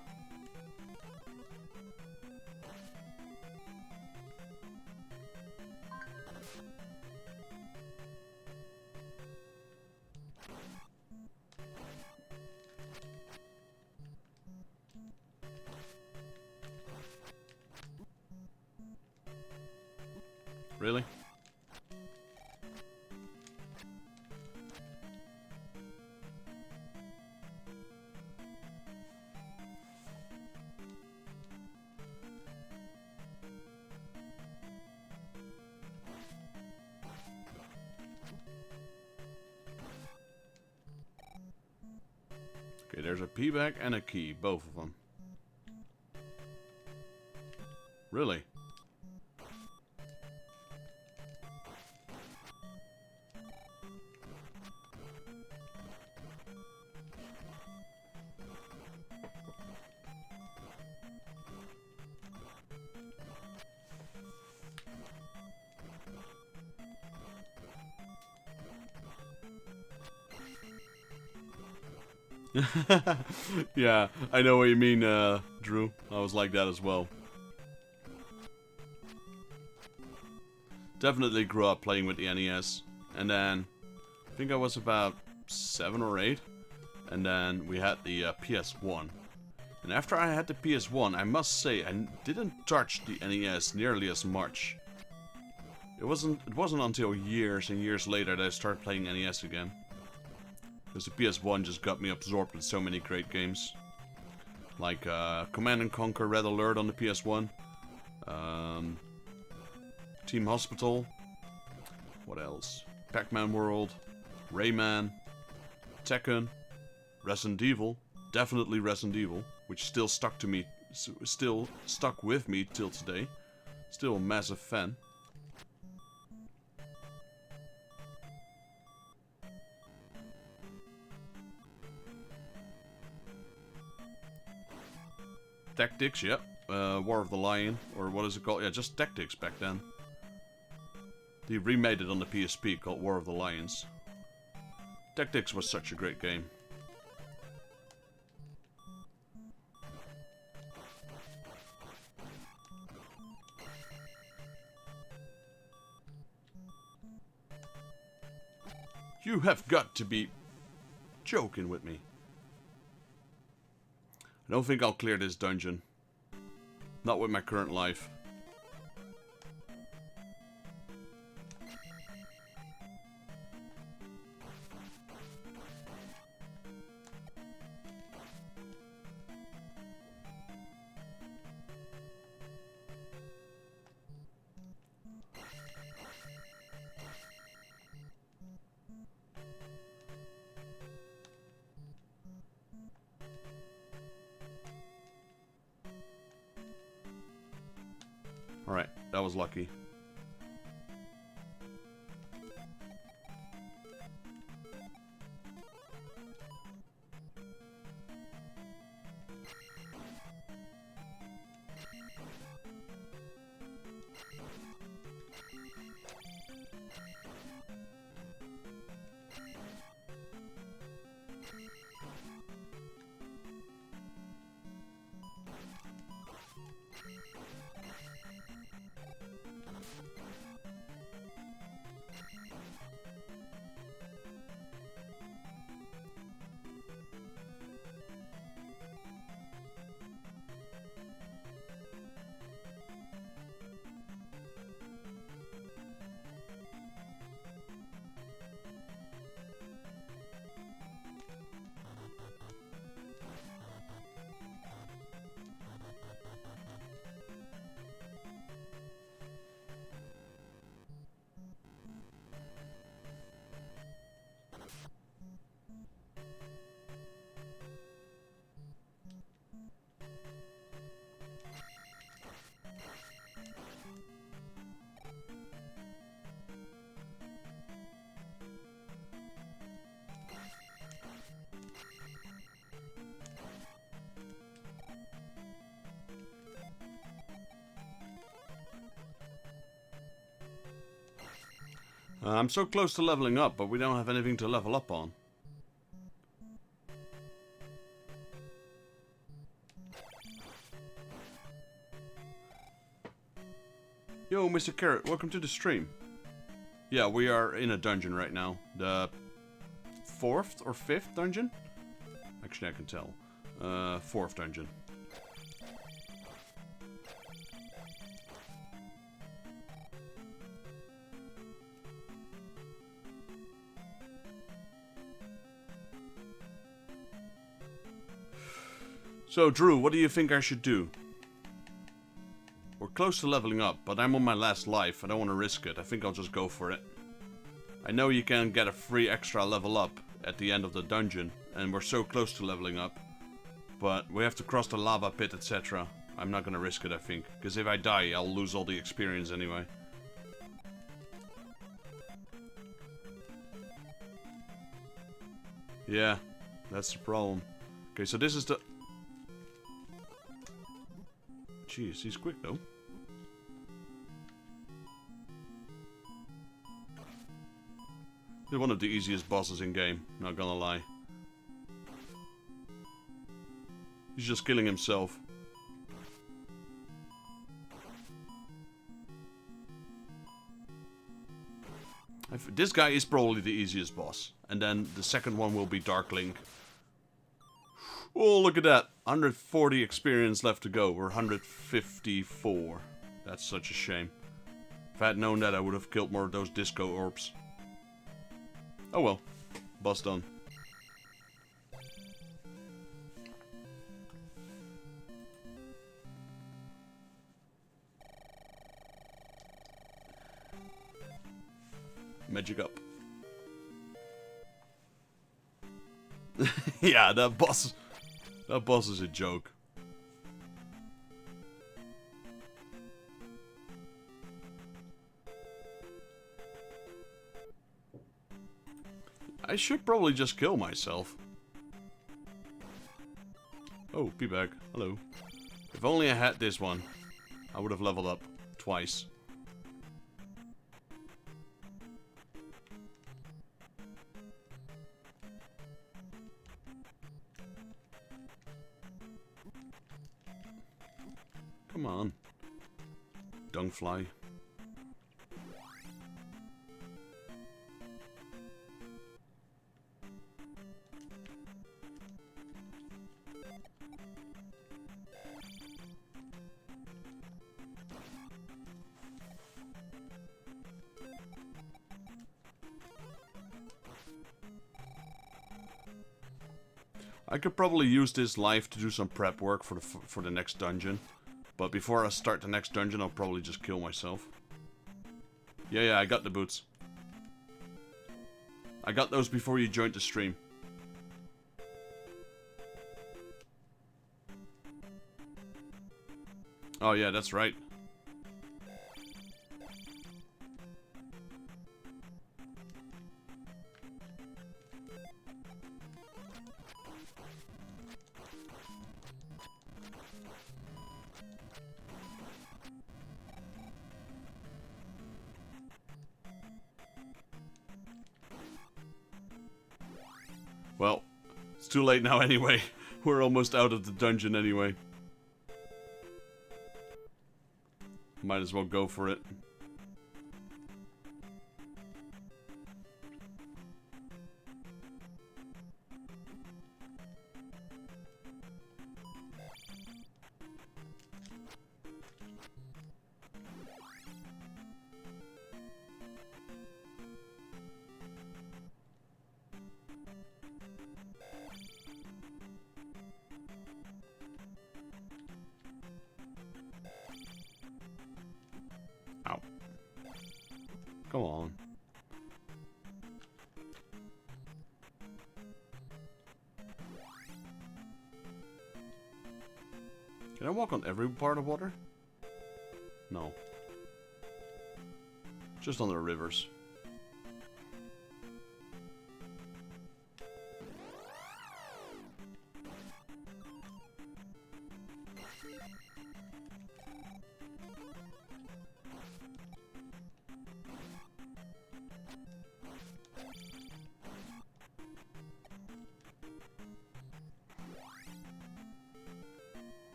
Really? Okay, there's a P back and a key, both of them. Really? Yeah, I know what you mean, Drew. I was like that as well. Definitely grew up playing with the NES. And then, I think I was about 7 or 8. And then we had the PS1. And after I had the PS1, I must say I didn't touch the NES nearly as much. It wasn't until years and years later that I started playing NES again. Because the PS1 just got me absorbed with so many great games. Like Command & Conquer Red Alert on the PS1. Team Hospital. What else? Pac-Man World. Rayman. Tekken. Resident Evil. Definitely Resident Evil. Which still stuck to me. Still stuck with me till today. Still a massive fan. Tactics, yep. War of the Lion, or what is it called? Yeah, just Tactics back then. They remade it on the PSP called War of the Lions. Tactics was such a great game. You have got to be joking with me. I don't think I'll clear this dungeon. Not with my current life. Alright, that was lucky. I'm so close to leveling up, but we don't have anything to level up on. Yo, Mr. Carrot, welcome to the stream. Yeah, we are in a dungeon right now. The 4th or 5th dungeon? Actually, I can tell. 4th dungeon. So, Drew, what do you think I should do? We're close to leveling up, but I'm on my last life. I don't want to risk it. I think I'll just go for it. I know you can get a free extra level up at the end of the dungeon, and we're so close to leveling up. But we have to cross the lava pit, etc. I'm not going to risk it, I think. Because if I die, I'll lose all the experience anyway. Yeah, that's the problem. Okay, so this is the... Jeez, he's quick though. He's one of the easiest bosses in game, not gonna lie. He's just killing himself. This guy is probably the easiest boss. And then the second one will be Dark Link. Oh, look at that. 140 experience left to go. We're 154. That's such a shame. If I had known that, I would have killed more of those disco orbs. Oh well. Boss done. Magic up. Yeah, that boss is a joke. I should probably just kill myself. Oh, P-Bag. Hello. If only I had this one, I would have leveled up twice. Come on. Dungfly. I could probably use this life to do some prep work for the next dungeon. But before I start the next dungeon, I'll probably just kill myself. Yeah, I got the boots. I got those before you joined the stream. Oh yeah, that's right. Well, it's too late now anyway. We're almost out of the dungeon anyway. Might as well go for it. Ow. Come on. Can I walk on every part of water? No. Just on the rivers.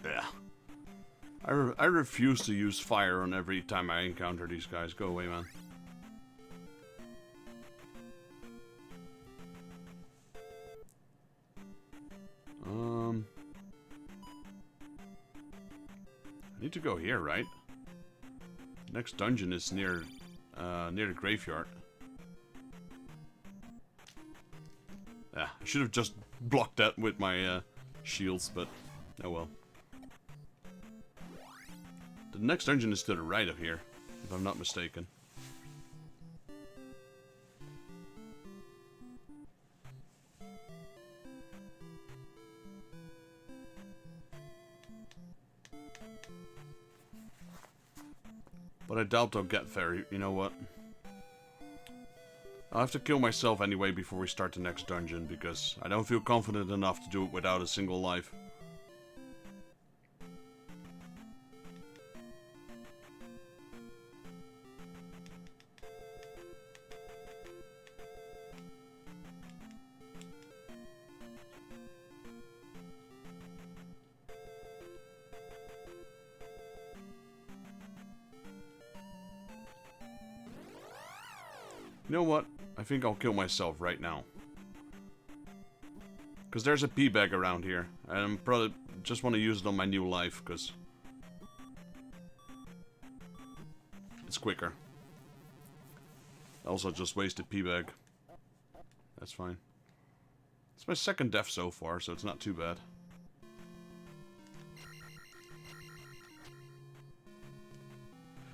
Yeah. I refuse to use fire on every time I encounter these guys. Go away, man. I need to go here, right? Next dungeon is near the graveyard. Yeah, I should have just blocked that with my shields, but oh well. The next dungeon is to the right of here, if I'm not mistaken. But I doubt I'll get there. You know what? I'll have to kill myself anyway before we start the next dungeon, because I don't feel confident enough to do it without a single life. You know what? I think I'll kill myself right now. Because there's a pea bag around here. And I'm probably just want to use it on my new life, because it's quicker. I also just wasted pea bag. That's fine. It's my second death so far, so it's not too bad.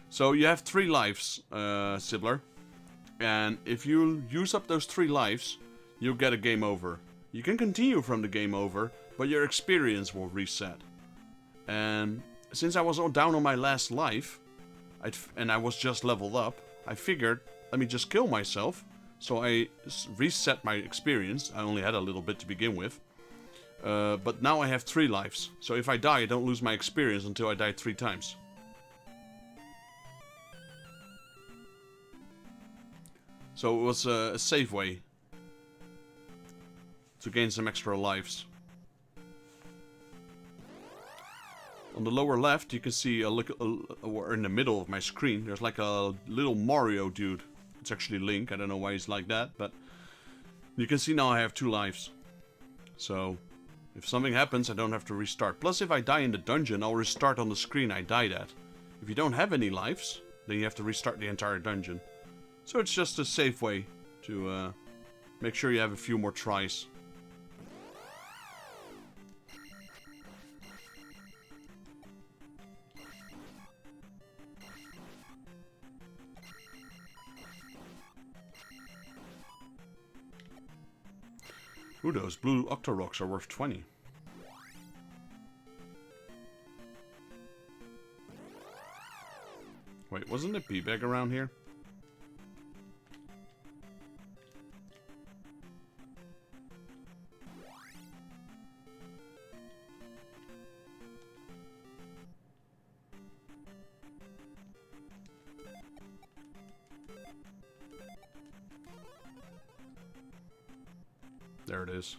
So you have 3 lives, Sibbler. And if you use up those 3 lives, you'll get a game over. You can continue from the game over, but your experience will reset. And since I was all down on my last life, and I was just leveled up, I figured, let me just kill myself. So I reset my experience. I only had a little bit to begin with. But now I have 3 lives. So if I die, I don't lose my experience until I die 3 times. So it was a safe way to gain some extra lives. On the lower left, you can see or in the middle of my screen, there's like a little Mario dude. It's actually Link. I don't know why he's like that, but you can see now I have 2 lives. So if something happens, I don't have to restart. Plus, if I die in the dungeon, I'll restart on the screen I died at. If you don't have any lives, then you have to restart the entire dungeon. So it's just a safe way to make sure you have a few more tries. Ooh, those blue Octorocks are worth 20. Wait, wasn't it P-Bag around here? There it is.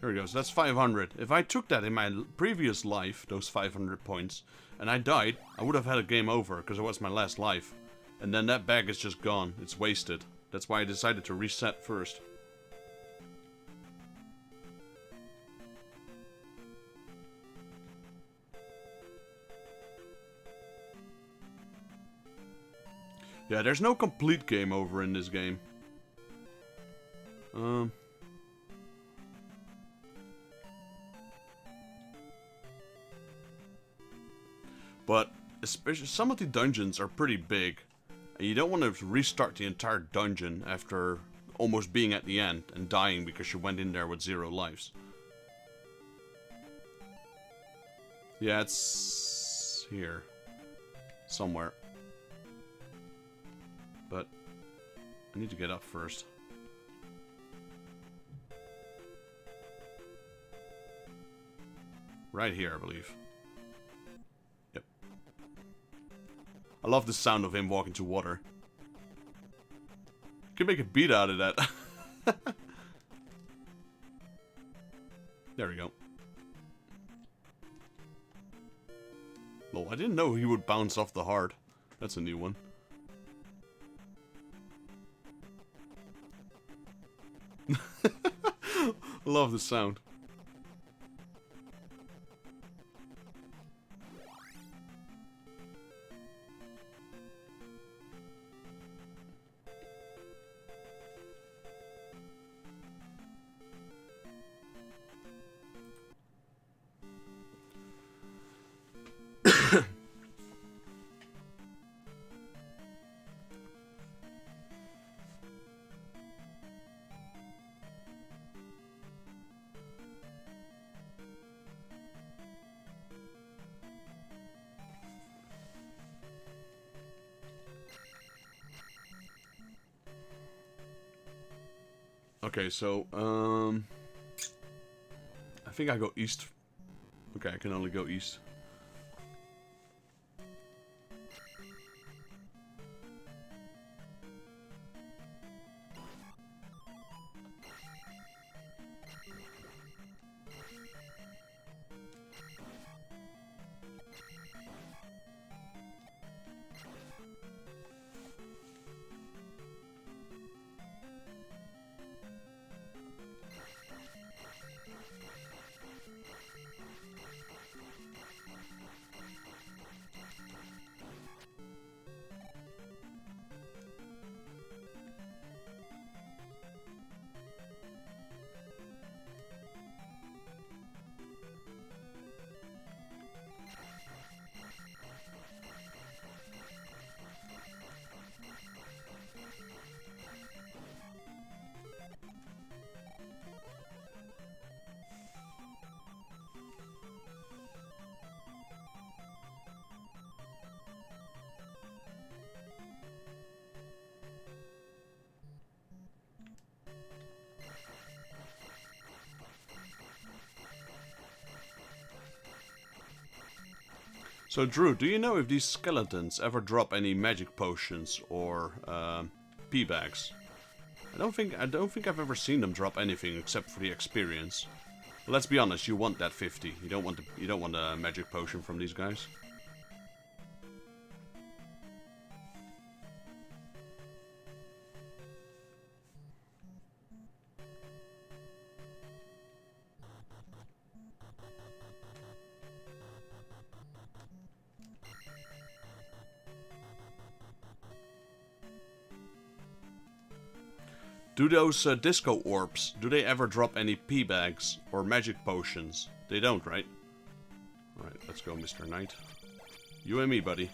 There it goes. That's 500. If I took that in my previous life, those 500 points, and I died, I would have had a game over, because it was my last life. And then that bag is just gone. It's wasted. That's why I decided to reset first. Yeah, there's no complete game over in this game. But especially some of the dungeons are pretty big, and you don't want to restart the entire dungeon after almost being at the end and dying because you went in there with 0 lives. Yeah, it's here somewhere. But I need to get up first. Right here, I believe. Yep. I love the sound of him walking to water. You can make a beat out of that. There we go. Lol, I didn't know he would bounce off the heart. That's a new one. Love the sound. Okay, so, I think I go east. Okay, I can only go east. So Drew, do you know if these skeletons ever drop any magic potions or pea bags? I don't think I've ever seen them drop anything except for the experience. But let's be honest, you want that 50. You don't want a magic potion from these guys. Do those disco orbs, do they ever drop any pea bags or magic potions? They don't, right? Alright, let's go, Mr. Knight. You and me, buddy.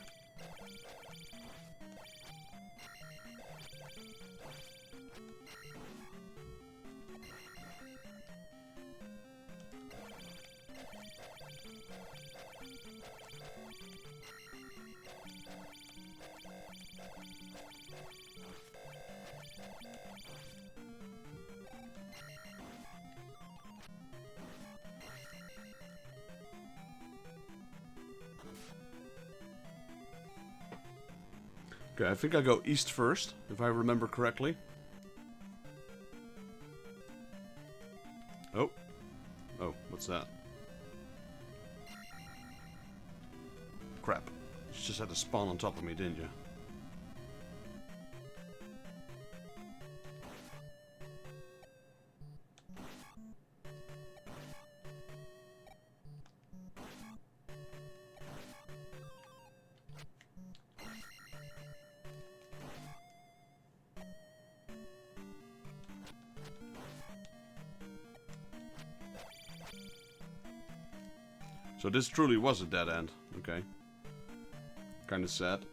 Okay, I think I go east first, if I remember correctly. Oh. Oh, what's that? Crap. You just had to spawn on top of me, didn't you? So this truly was a dead end. Okay. Kinda sad.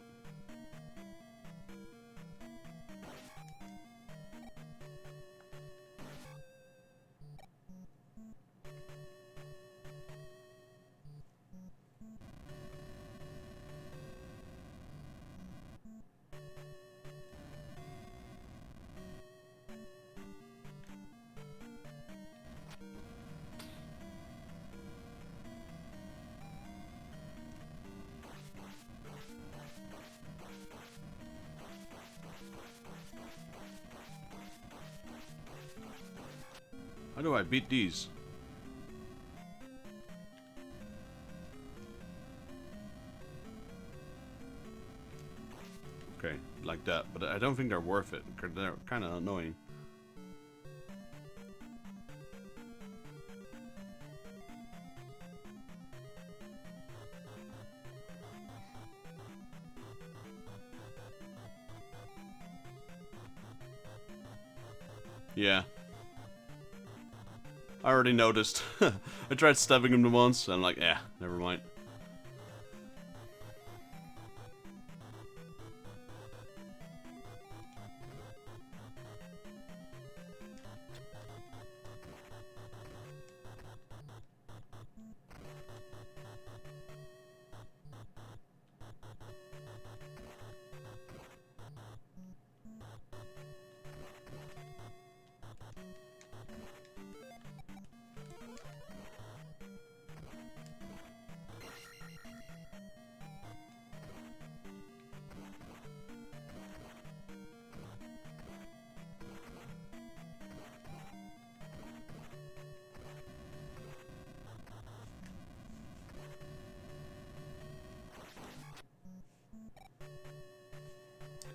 How do I beat these? Okay, like that. But I don't think they're worth it, because they're kind of annoying. Yeah. I already noticed. I tried stabbing him once, and I'm like, eh, never mind.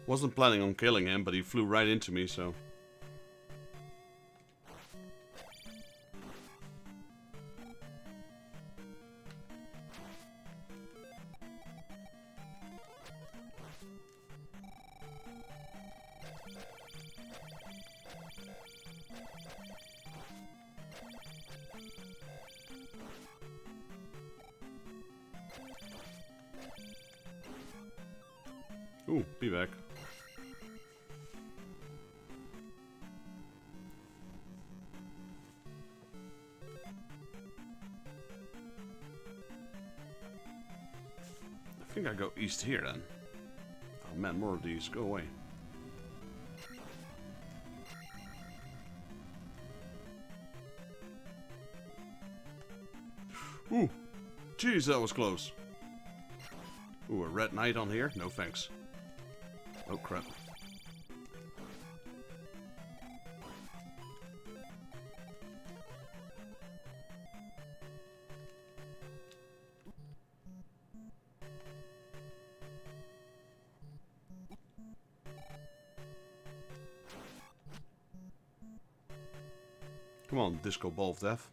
Wasn't planning on killing him, but he flew right into me, so... Ooh, be back. I think I go east here then. Oh man, more of these. Go away. Ooh. Jeez, that was close. Ooh, a red knight on here? No thanks. Oh crap. Come on, Disco Ball of Death.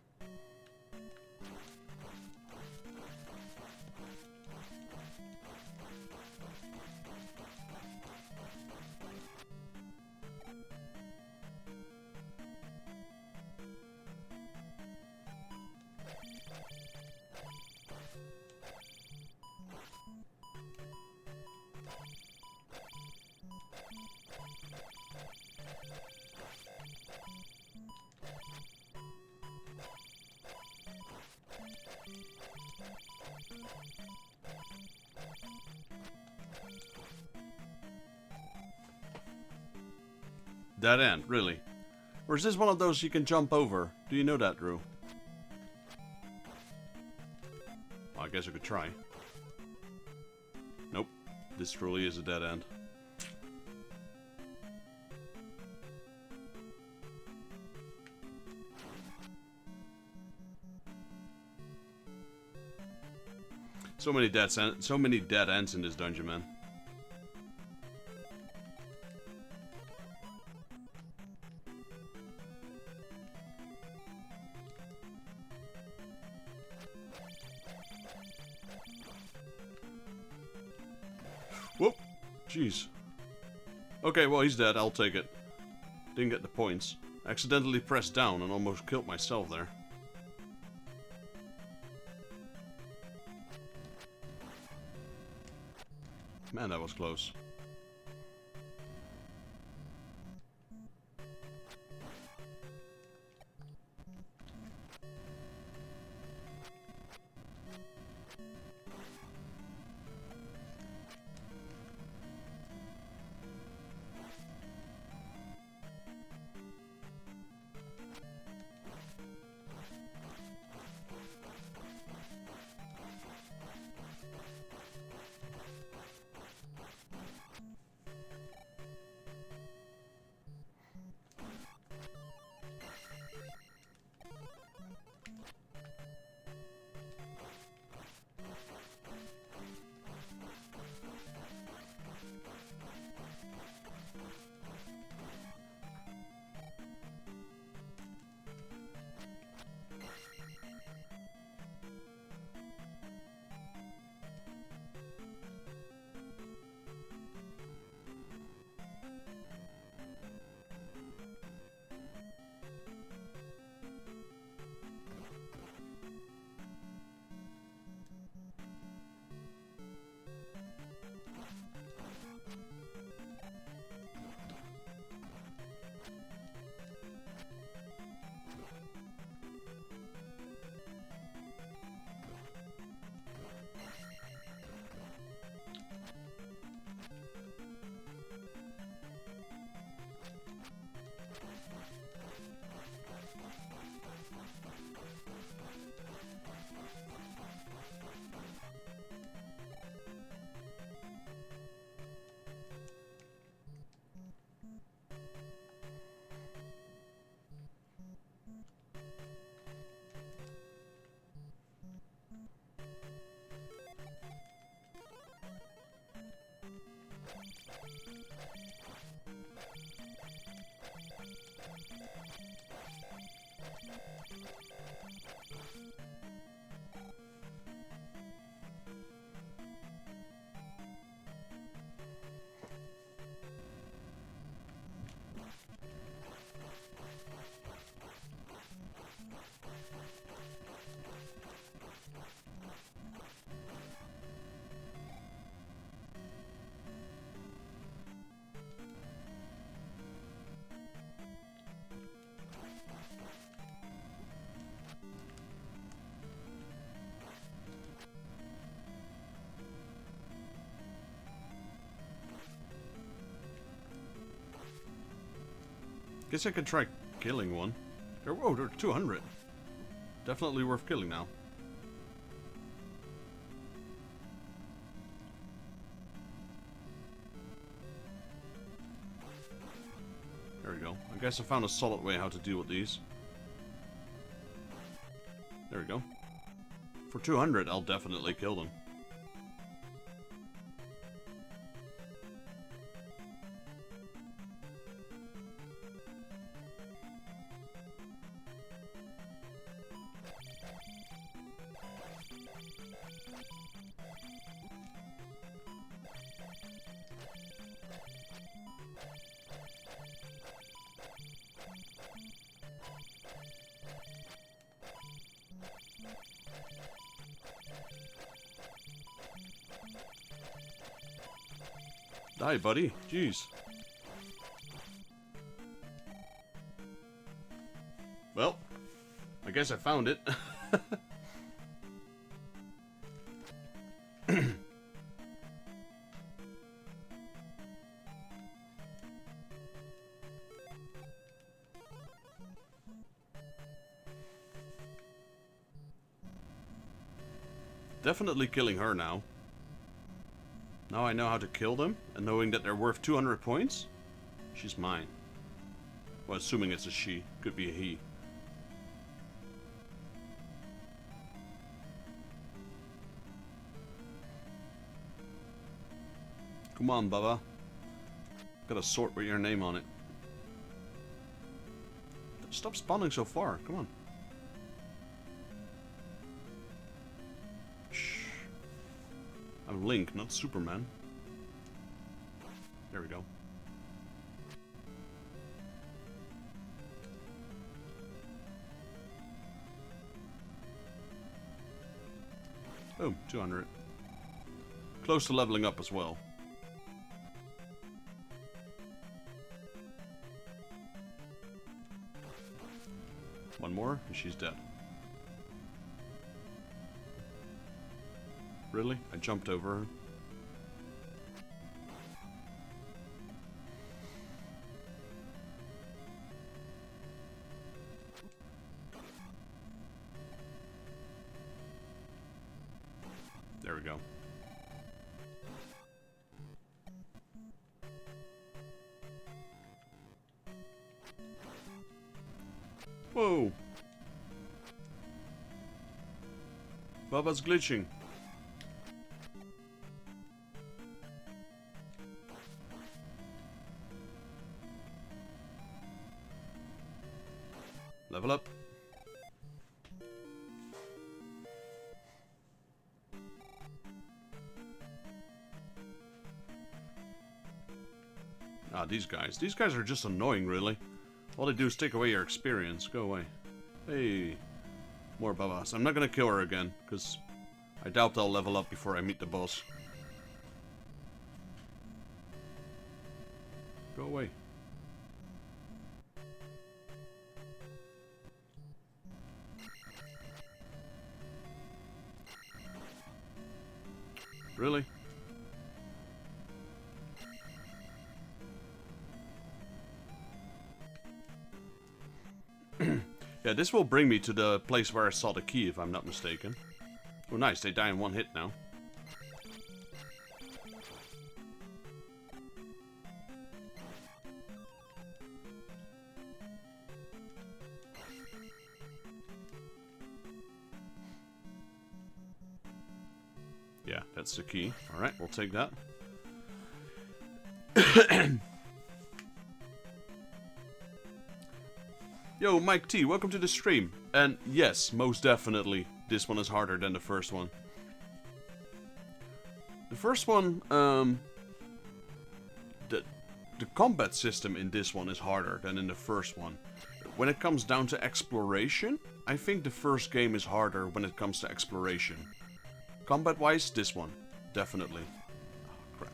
Dead end, really? Or is this one of those you can jump over? Do you know that, Drew? Well, I guess I could try. Nope. This truly is a dead end. So many dead ends in this dungeon, man. Whoop! Jeez. Okay, well, he's dead. I'll take it. Didn't get the points. Accidentally pressed down and almost killed myself there. Man, that was close. Guess I could try killing one. Oh, there are 200. Definitely worth killing now. guess I found a solid way how to deal with these. There we go. For 200, I'll definitely kill them. Die, buddy. Jeez. Well, I guess I found it. Definitely killing her now. Now I know how to kill them, and knowing that they're worth 200 points, she's mine. Well, assuming it's a she. Could be a he. Come on, Baba. Got a sword with your name on it. Stop spawning so far. Come on. I'm Link, not Superman. There we go. Boom, 200. Close to leveling up as well. One more, and she's dead. Really? I jumped over her. There we go. Whoa! Baba's glitching. Level up. Ah, these guys. These guys are just annoying, really. All they do is take away your experience. Go away. Hey. More Babas. I'm not gonna kill her again, because I doubt I'll level up before I meet the boss. Go away. Really? Yeah, this will bring me to the place where I saw the key, if I'm not mistaken. Oh, nice. They die in one hit now. Yeah, that's the key. Alright, we'll take that. Yo, Mike T, welcome to the stream. And yes, most definitely, this one is harder than the first one. The first one, the combat system in this one is harder than in the first one. When it comes down to exploration, I think the first game is harder when it comes to exploration. Combat-wise, this one, definitely. Oh, crap.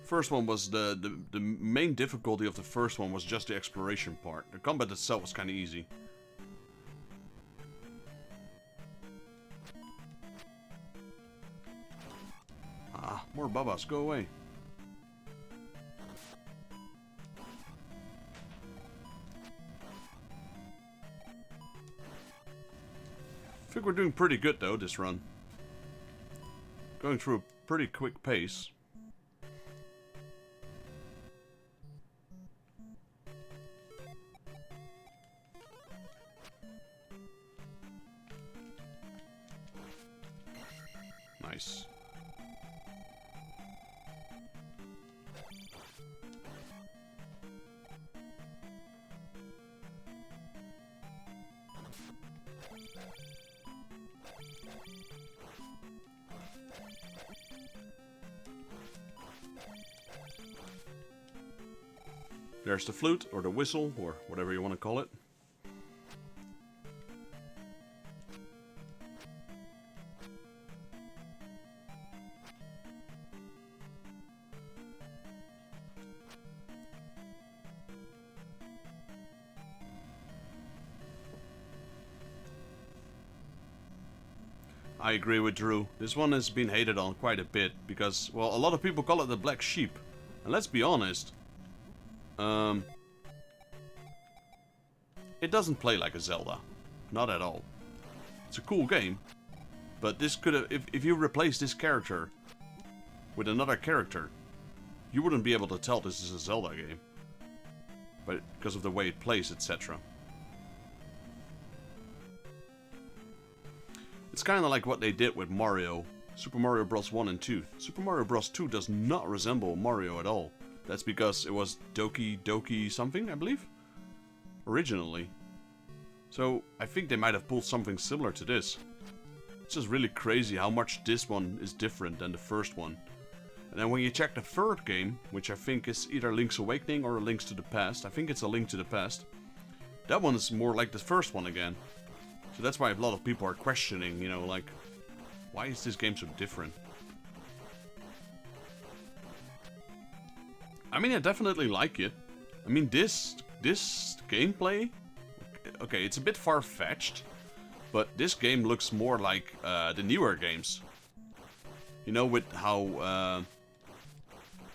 First one was the main difficulty of the first one was just the exploration part. The combat itself was kind of easy. Ah, more Babas, go away. I think we're doing pretty good though this run. going through a pretty quick pace. Nice. There's the flute, or the whistle, or whatever you want to call it. I agree with Drew. This one has been hated on quite a bit because, well, a lot of people call it the black sheep. And let's be honest, it doesn't play like a Zelda. Not at all. It's a cool game, but this could have, if you replace this character with another character, you wouldn't be able to tell this is a Zelda game. But because of the way it plays, etc. It's kind of like what they did with Mario, Super Mario Bros. 1 and 2. Super Mario Bros. 2 does not resemble Mario at all. That's because it was Doki Doki something, I believe, originally. So I think they might have pulled something similar to this. It's just really crazy how much this one is different than the first one. And then when you check the third game, which I think is either Link's Awakening or Link's to the Past, I think it's A Link to the Past, that one is more like the first one again. So that's why a lot of people are questioning, you know, like, why is this game so different? I mean, I definitely like it. I mean, this gameplay, okay, it's a bit far-fetched, but this game looks more like the newer games. You know, with how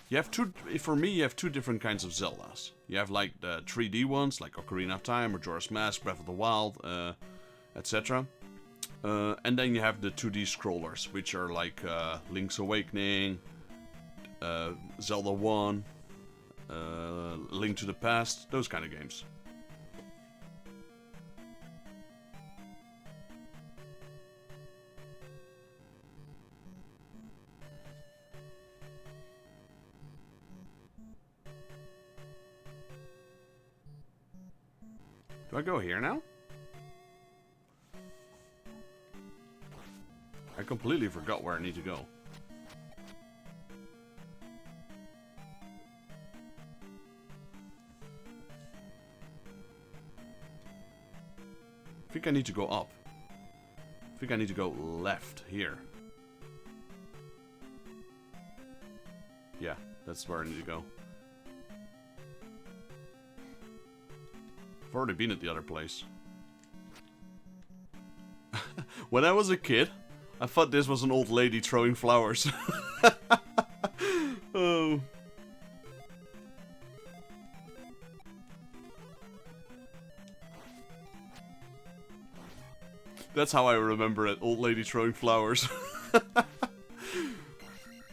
you have for me, you have two different kinds of Zeldas. You have like the 3D ones, like Ocarina of Time, Majora's Mask, Breath of the Wild, etc. And then you have the 2D scrollers, which are like Link's Awakening, Zelda 1, Link to the Past, those kind of games. Do I go here now? I completely forgot where I need to go. I think I need to go up. I think I need to go left here. Yeah, that's where I need to go. I've already been at the other place. When I was a kid, I thought this was an old lady throwing flowers. Oh. That's how I remember it, old lady throwing flowers.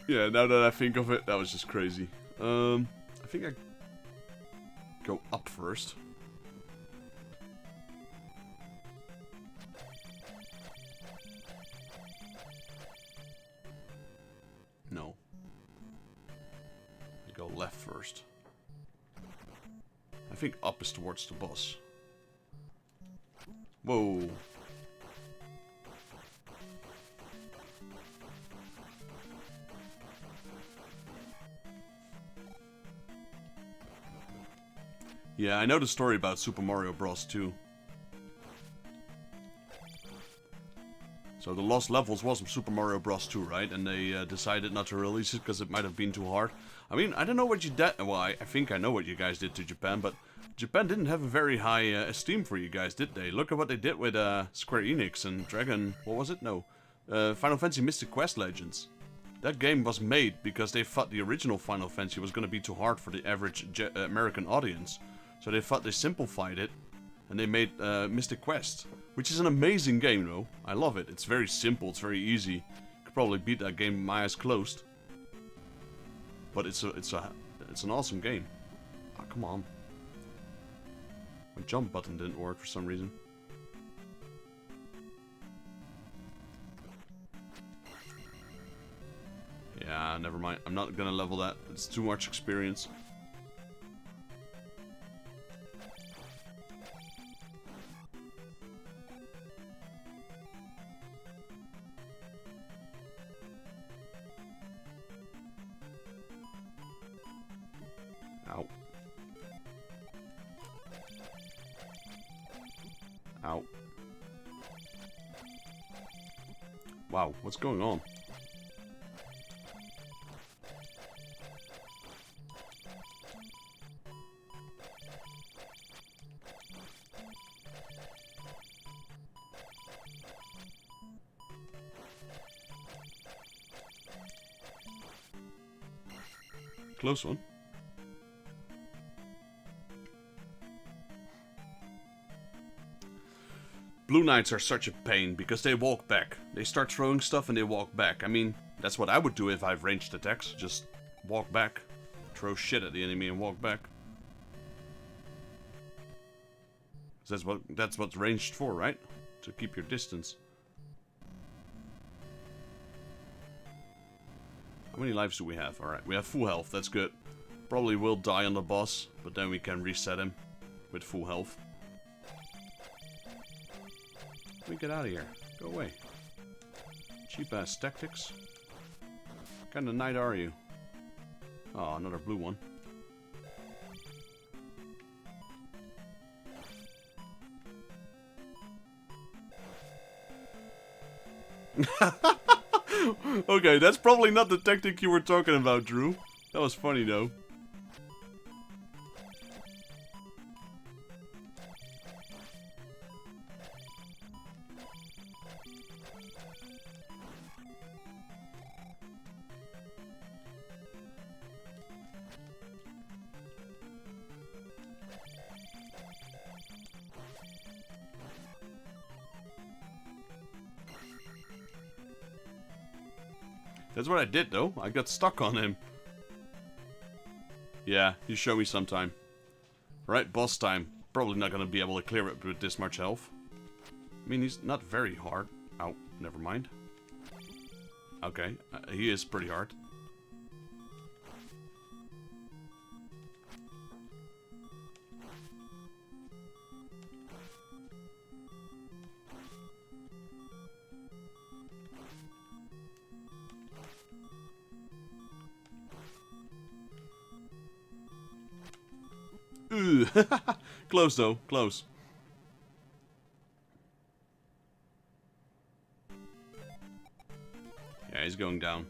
Yeah, now that I think of it, that was just crazy. I think I go up first. No. I go left first. I think up is towards the boss. Whoa. Yeah, I know the story about Super Mario Bros. 2. So the Lost Levels was Super Mario Bros. 2, right? And they decided not to release it because it might have been too hard. I mean, I don't know what you did. Well, I think I know what you guys did to Japan, but Japan didn't have a very high esteem for you guys, did they? Look at what they did with Square Enix and Dragon... What was it? No. Final Fantasy Mystic Quest Legends. That game was made because they thought the original Final Fantasy was going to be too hard for the average American audience. So they thought they simplified it, and they made Mystic Quest, which is an amazing game, though. I love it. It's very simple. It's very easy. You could probably beat that game with my eyes closed. But it's an awesome game. Oh, come on. My jump button didn't work for some reason. Yeah, never mind. I'm not gonna level that. It's too much experience. Ow. Ow. Wow, what's going on? Close one. Blue Knights are such a pain because they walk back. They start throwing stuff and they walk back. I mean, that's what I would do if I have ranged attacks. Just walk back, throw shit at the enemy and walk back. That's what's ranged for, right? To keep your distance. How many lives do we have? Alright, we have full health, that's good. Probably will die on the boss, but then we can reset him with full health. Let me get out of here. Go away. Cheap ass tactics. What kind of knight are you? Oh, another blue one. Okay, that's probably not the tactic you were talking about, Drew. That was funny, though. That's what I did, though. I got stuck on him. Yeah, you show me sometime. Right, boss time. Probably not gonna be able to clear it with this much health. I mean, he's not very hard. Oh, never mind. Okay, he is pretty hard. Ooh. Close though, close. Yeah, he's going down.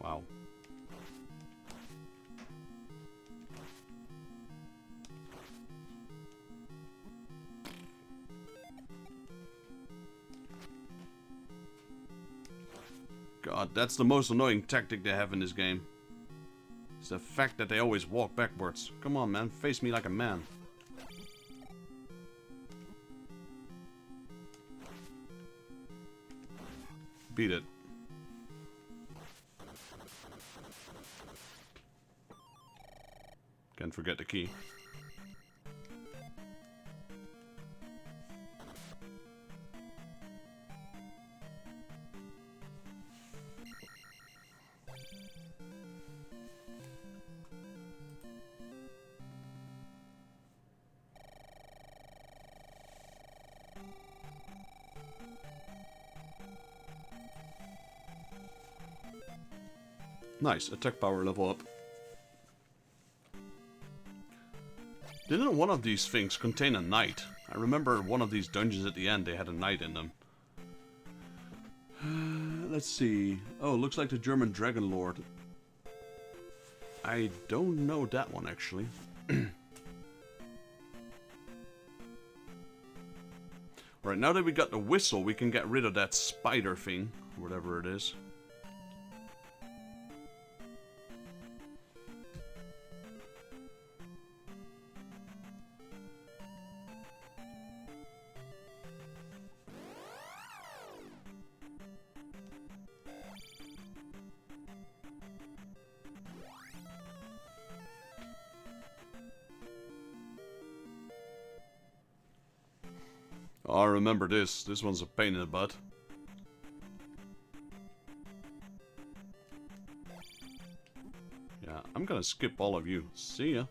Wow. God, that's the most annoying tactic they have in this game. It's the fact that they always walk backwards. Come on, man. Face me like a man. Beat it. Can't forget the key. Nice, attack power level up. Didn't one of these things contain a knight? I remember one of these dungeons at the end, they had a knight in them. Let's see. Oh, looks like the German Dragon Lord. I don't know that one, actually. Right, now that we got the whistle, we can get rid of that spider thing, whatever it is. Oh, I remember this. This one's a pain in the butt. Yeah, I'm gonna skip all of you. See ya.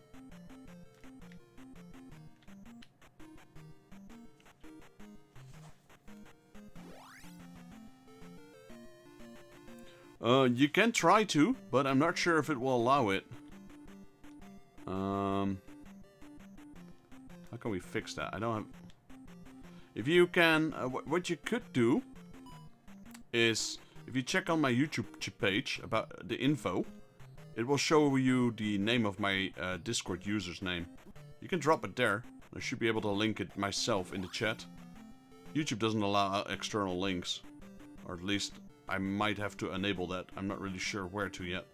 You can try to, but I'm not sure if it will allow it. How can we fix that? I don't have... If you can... what you could do is... If you check on my YouTube page about the info, it will show you the name of my Discord user's name. You can drop it there. I should be able to link it myself in the chat. YouTube doesn't allow external links. Or at least... I might have to enable that. I'm not really sure where to yet.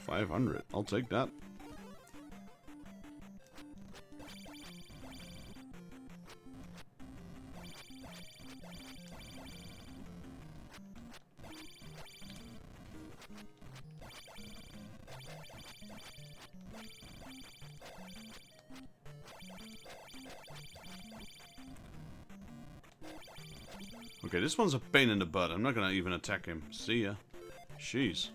$500. I'll take that. Okay, this one's a pain in the butt. I'm not gonna even attack him. See ya. Jeez.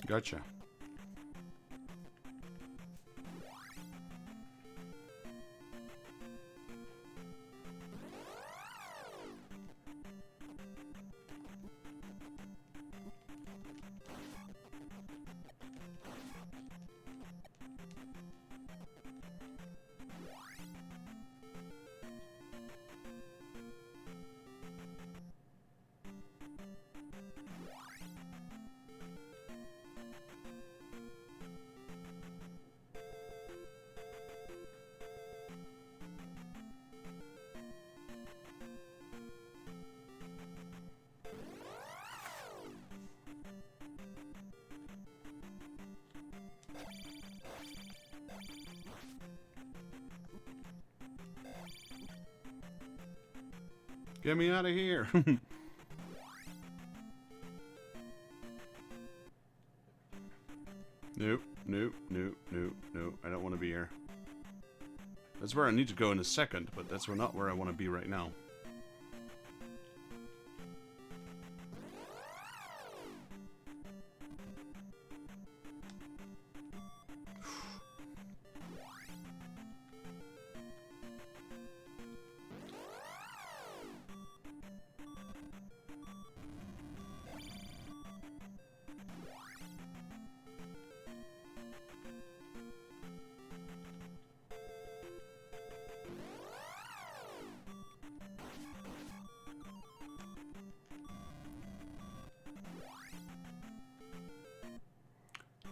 Gotcha. Get me out of here. Nope, nope, nope, nope, nope. I don't want to be here. That's where I need to go in a second, but that's not where I want to be right now.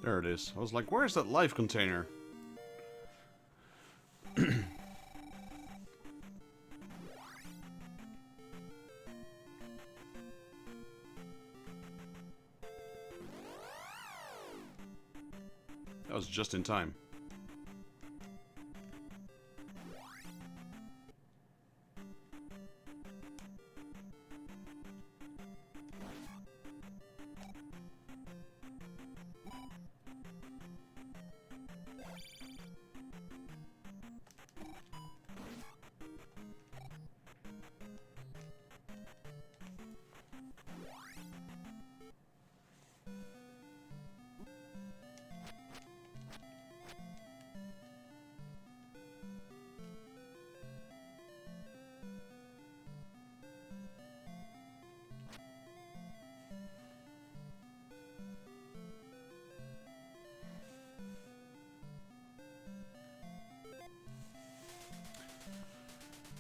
There it is. I was like, where's that life container? That was just in time.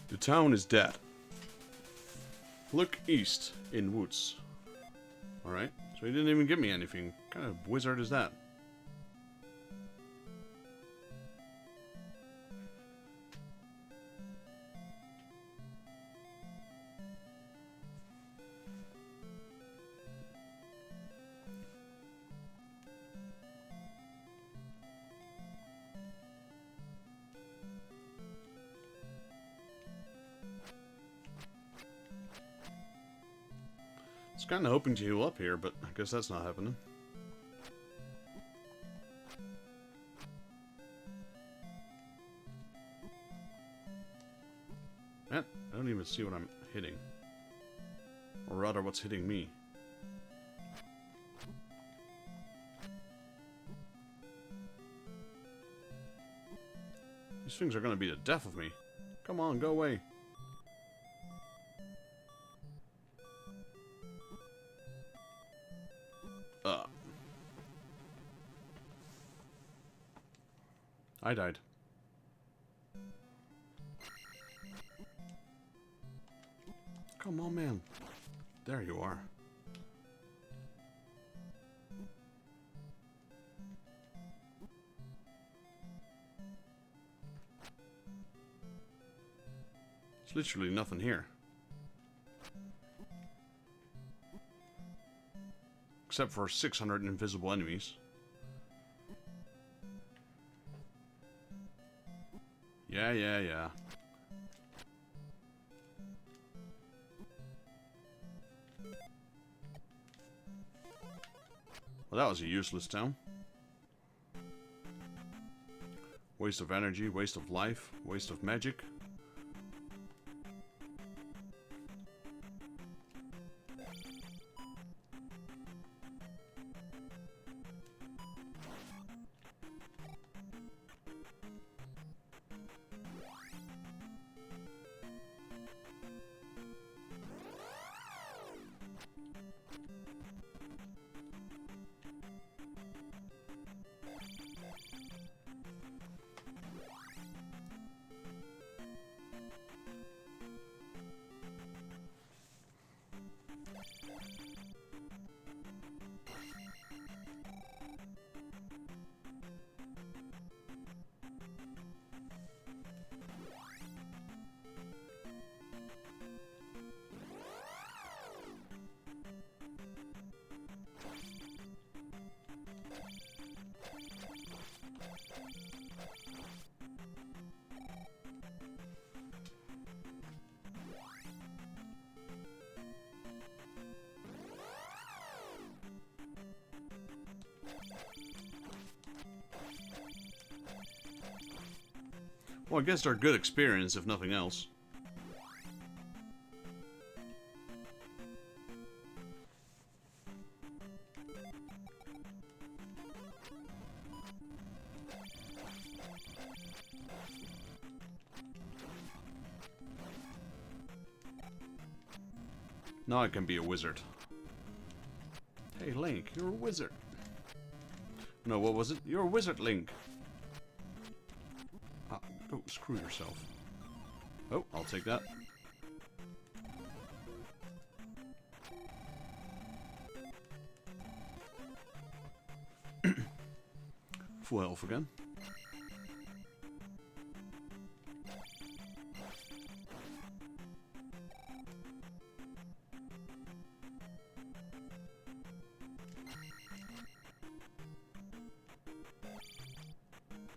The town is dead. Look east in woods. Alright, so he didn't even give me anything. What kind of wizard is that? I was kind of hoping to heal up here, but I guess that's not happening. Man, I don't even see what I'm hitting. Or rather, what's hitting me. These things are going to be the death of me. Come on, go away. I died. Come on, man. There you are. There's literally nothing here. Except for 600 invisible enemies. Yeah. Well, that was a useless town. Waste of energy, waste of life, waste of magic. Well, I guess they're good experience, if nothing else. Now I can be a wizard. Hey, Link, you're a wizard. No, what was it? You're a wizard, Link. Oh, screw yourself. Oh, I'll take that. Full health again.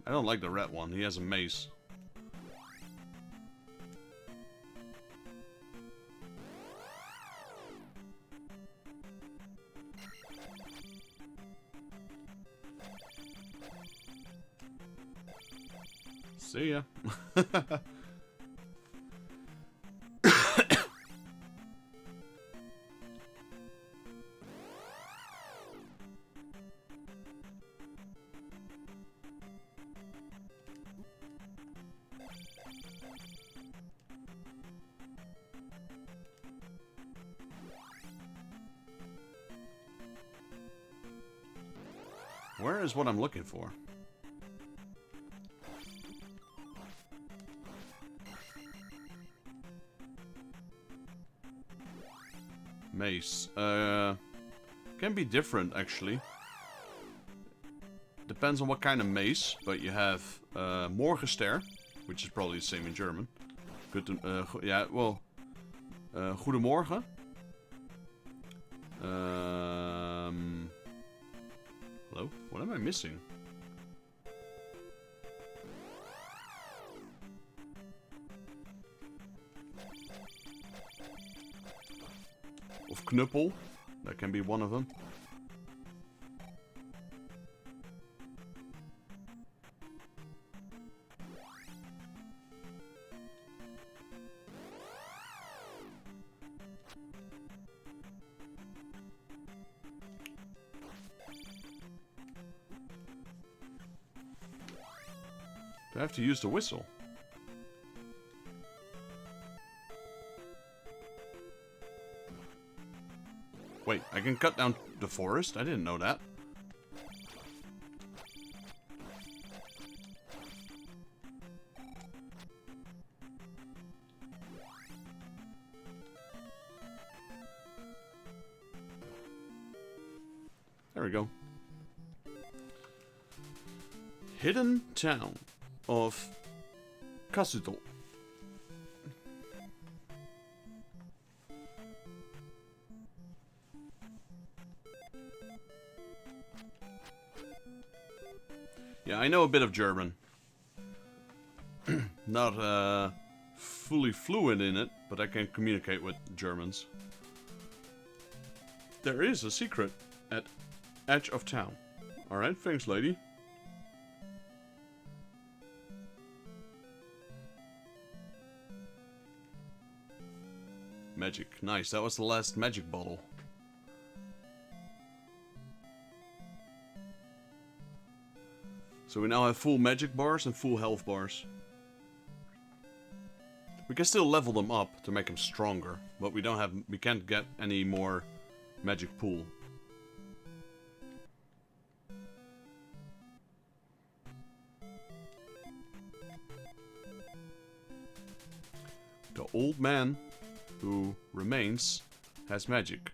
I don't like the red one. He has a mace. See ya. Where is what I'm looking for? Mace. Can be different, actually. Depends on what kind of mace, but you have Morgenster, which is probably the same in German. Good to, yeah, well, Goedemorgen. Hello? What am I missing? Of Knuppel. That can be one of them. Do I have to use the whistle? Wait, I can cut down the forest? I didn't know that. There we go. Hidden town of Kasuto. Yeah, I know a bit of German. Not fully fluent in it, but I can communicate with Germans. There is a secret at edge of town. Alright, thanks, lady. Magic. Nice, that was the last magic bottle. So we now have full magic bars and full health bars. We can still level them up to make them stronger, but we can't get any more magic pool. The old man who remains has magic.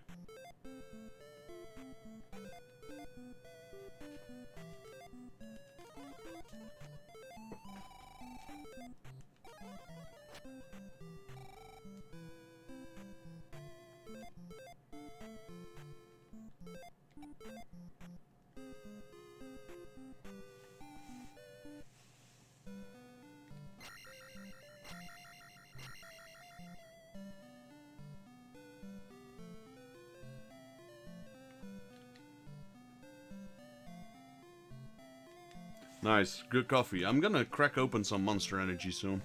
Nice, good coffee. I'm gonna crack open some Monster Energy soon.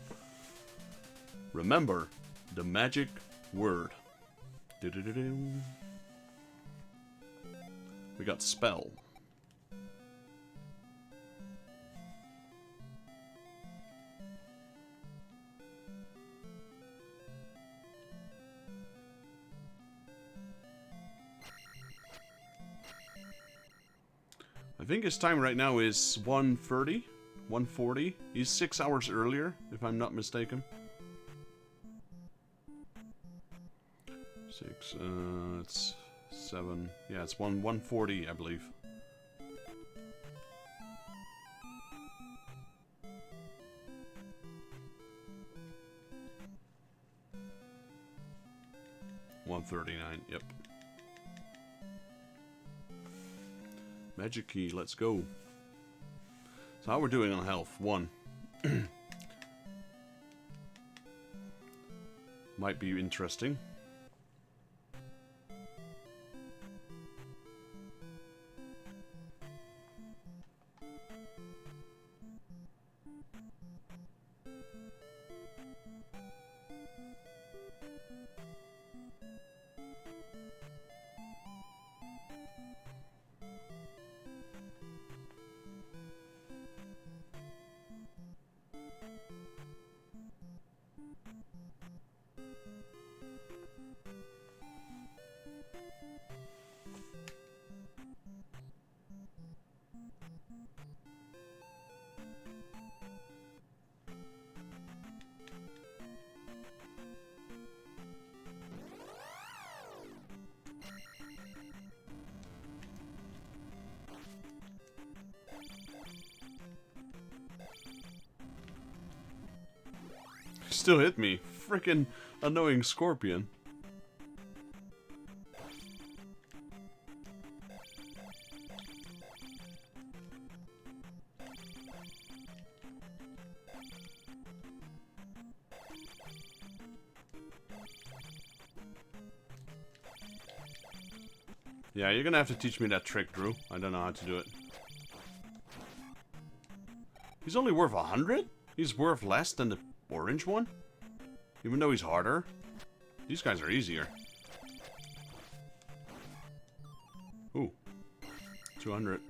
Remember the magic word. Do-do-do-do. We got spell. I think his time right now is 1:30, 1:40. He's 6 hours earlier, if I'm not mistaken. 6, it's 7. Yeah, it's 1:40, I believe. $1:39. Yep. Magic key. Let's go. So how we're doing on health? 1. Might be interesting. Still hit me. Frickin' annoying scorpion. Yeah, you're gonna have to teach me that trick, Drew. I don't know how to do it. He's only worth 100? He's worth less than the orange one? Even though he's harder? These guys are easier. Ooh. 200.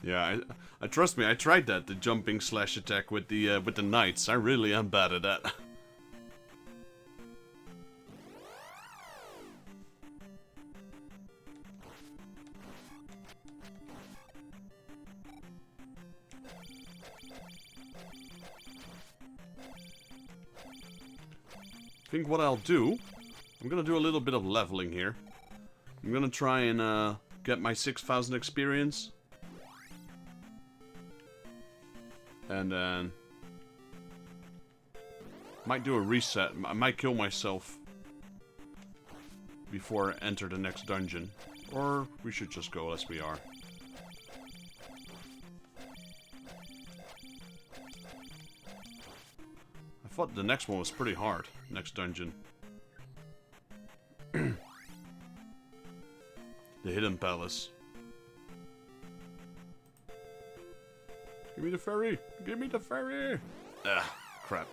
Yeah, I trust me. I tried that, the jumping slash attack with the knights. I really am bad at that. I think what I'll do, I'm gonna do a little bit of leveling here. I'm gonna try and get my 6,000 experience. And then might do a reset. I might kill myself before I enter the next dungeon. Or we should just go as we are. I thought the next one was pretty hard. Next dungeon. The Hidden Palace. Give me the ferry! Give me the ferry! Ah, crap.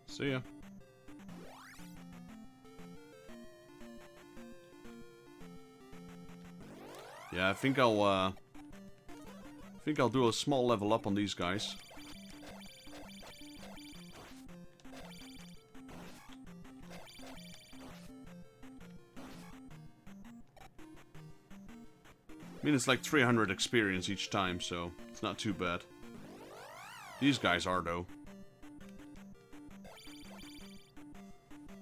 See ya. Yeah, I think I'll do a small level up on these guys. I mean, it's like 300 experience each time, so it's not too bad. These guys are, though.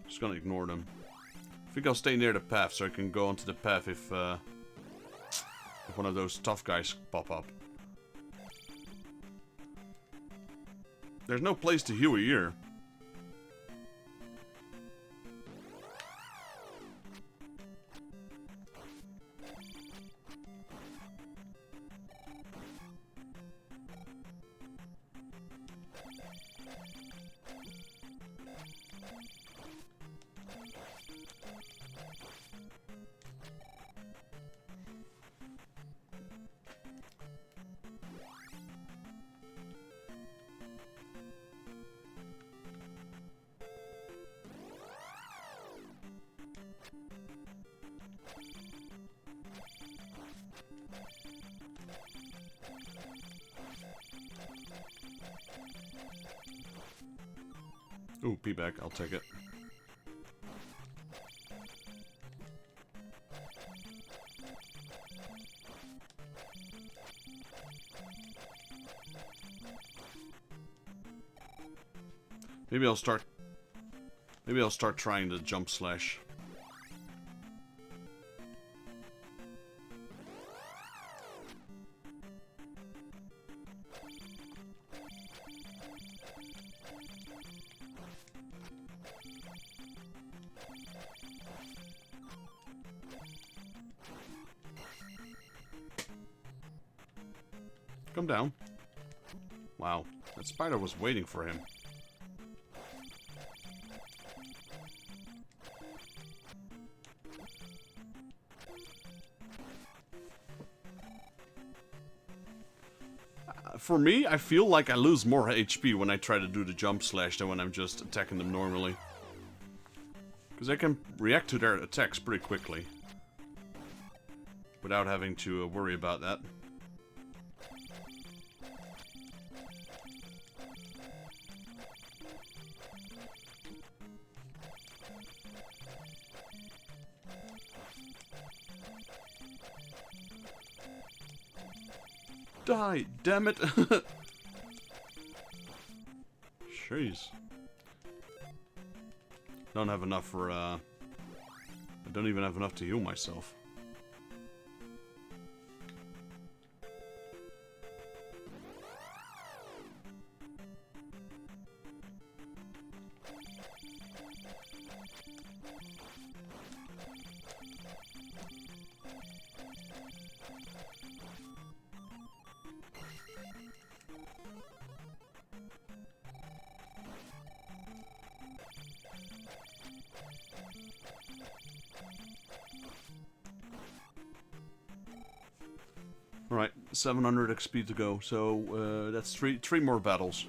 Just gonna ignore them. I think I'll stay near the path so I can go onto the path if one of those tough guys pop up. There's no place to heal here. Ooh, P-back, I'll take it. Maybe I'll start trying the jump slash. Come down. Wow, that spider was waiting for him. For me, I feel like I lose more HP when I try to do the jump slash than when I'm just attacking them normally. Because I can react to their attacks pretty quickly. Without having to worry about that. Die, damn it! Jeez. Don't have enough for, I don't even have enough to heal myself. Alright, 700 XP to go, so that's three more battles.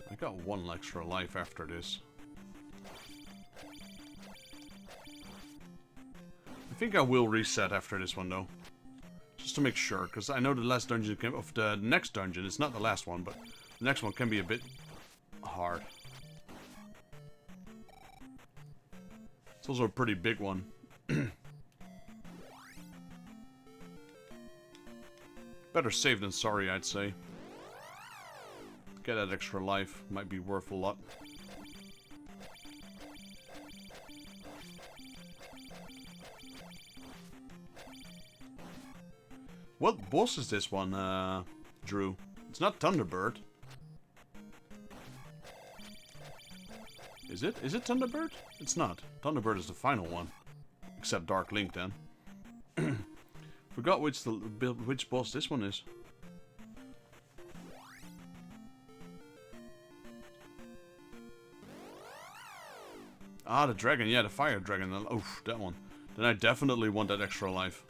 I got one extra life after this. I think I will reset after this one though. Just to make sure, because I know the last dungeon of the next dungeon, it's not the last one, but the next one can be a bit hard. It's also a pretty big one. Better safe than sorry, I'd say. Get that extra life. Might be worth a lot. What boss is this one, Drew? It's not Thunderbird. Is it? Is it Thunderbird? It's not. Thunderbird is the final one. Except Dark Link, then. Forgot which boss this one is. Ah, the dragon. Yeah, the fire dragon. Oof, that one. Then I definitely want that extra life.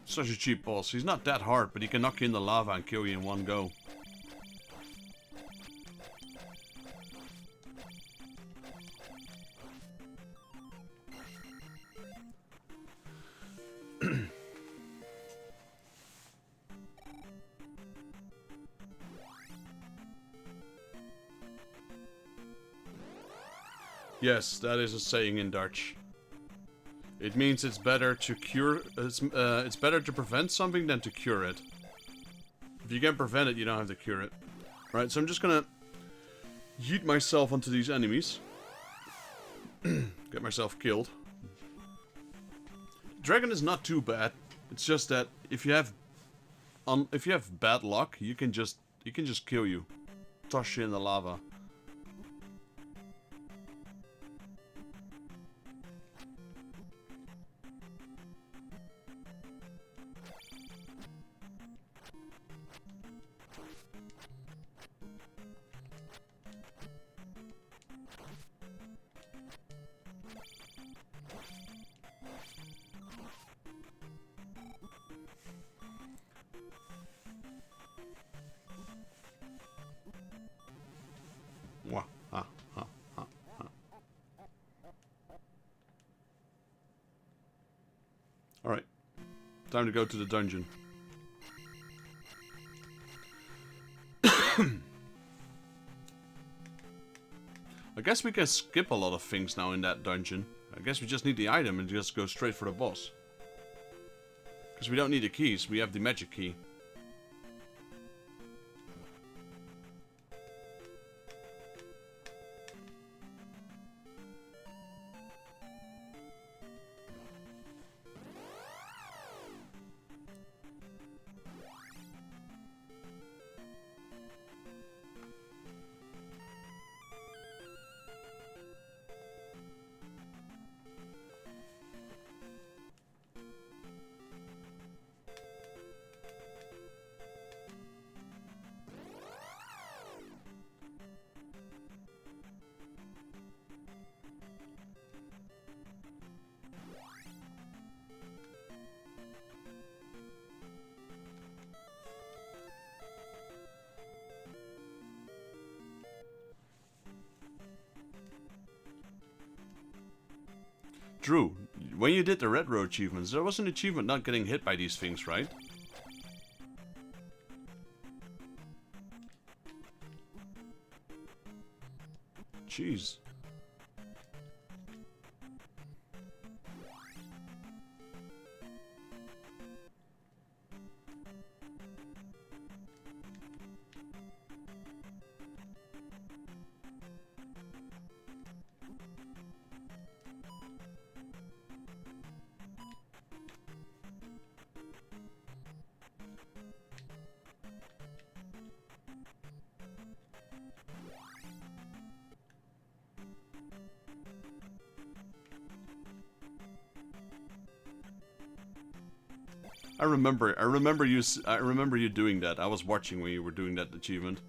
Such a cheap boss. He's not that hard, but he can knock you in the lava and kill you in one go. Yes, that is a saying in Dutch. It means it's better to cure. It's better to prevent something than to cure it. If you can prevent it, you don't have to cure it. Right, so I'm just gonna yeet myself onto these enemies. Get myself killed. Dragon is not too bad. It's just that if you have bad luck, he can just kill you, toss you in the lava. Wah, ha, ha, ha, ha. Alright. Time to go to the dungeon. I guess we can skip a lot of things now in that dungeon. I guess we just need the item and just go straight for the boss. Because we don't need the keys, we have the magic key. Drew, when you did the retro achievements, there was an achievement not getting hit by these things, right? Jeez. I remember you doing that. I was watching when you were doing that achievement.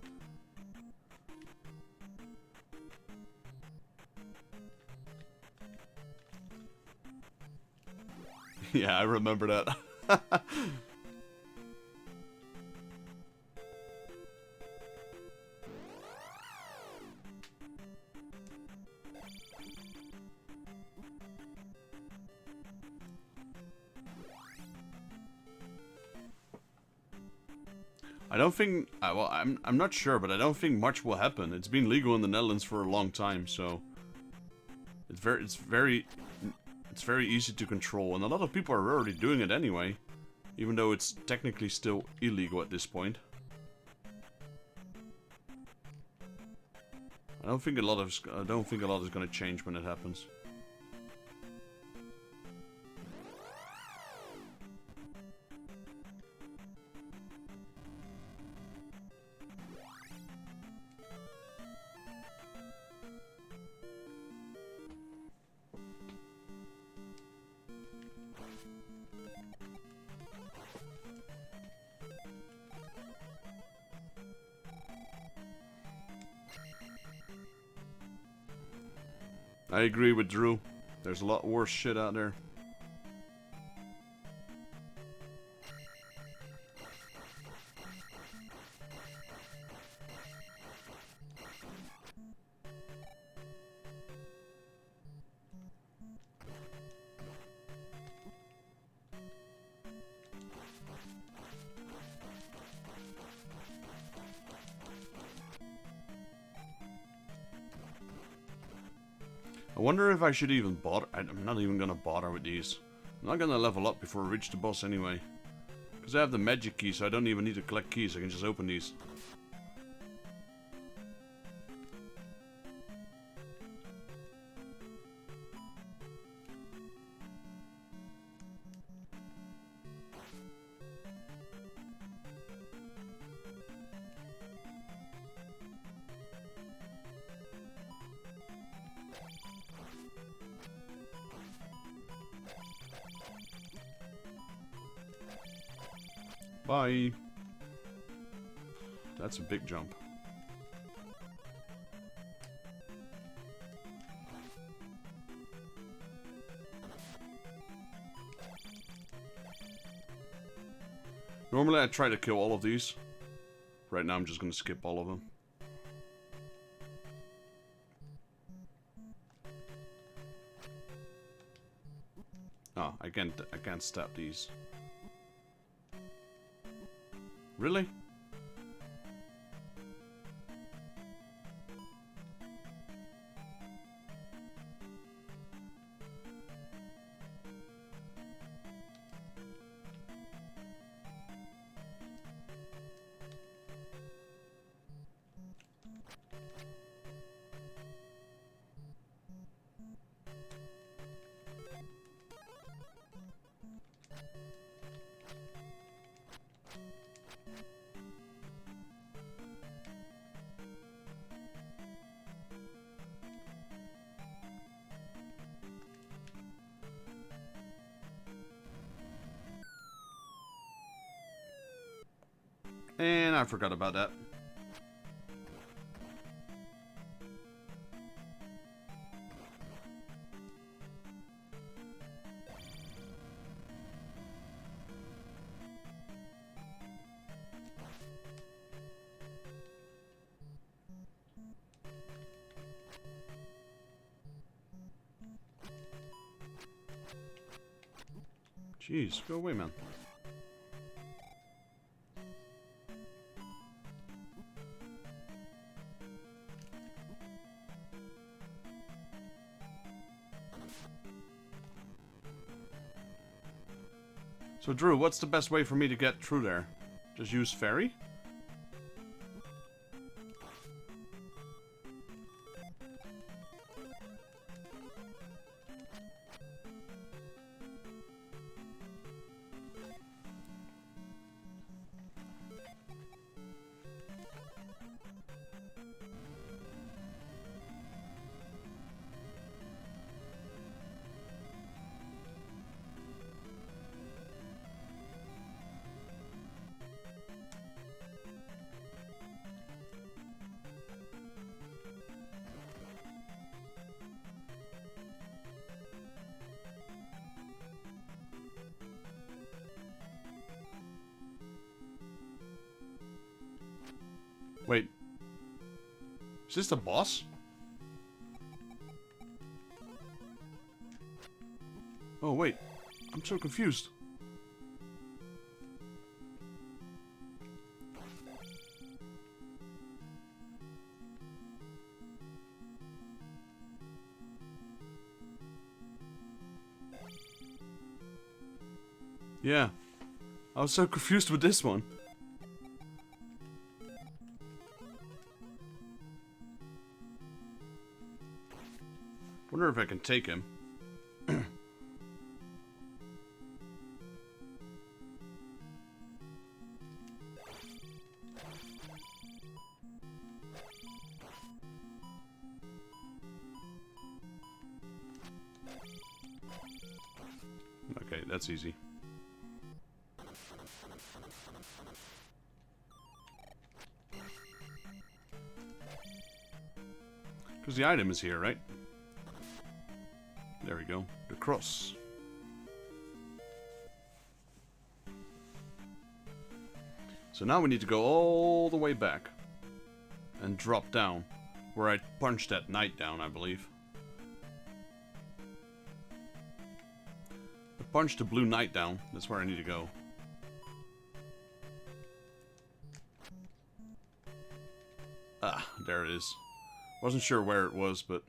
Yeah, I remember that. I don't think. Well, I'm not sure, but I don't think much will happen. It's been legal in the Netherlands for a long time, so it's very easy to control, and a lot of people are already doing it anyway, even though it's technically still illegal at this point. I don't think a lot is going to change when it happens. I agree with Drew. There's a lot worse shit out there. I wonder if I should even bother. I'm not even gonna bother with these. I'm not gonna level up before I reach the boss anyway. Because I have the magic key, so I don't even need to collect keys. I can just open these. Bye. That's a big jump. Normally I try to kill all of these. Right now I'm just gonna skip all of them. Oh, I can't stab these. Really? And I forgot about that. Jeez, go away, man. So Drew, what's the best way for me to get through there? Just use ferry? Wait. Is this the boss? Oh, wait. I'm so confused. Yeah. I was so confused with this one. Wonder if I can take him. Okay, that's easy. Because the item is here, right? There we go. The cross. So now we need to go all the way back. And drop down. Where I punched that knight down, I believe. I punched the blue knight down. That's where I need to go. Ah, there it is. Wasn't sure where it was, but...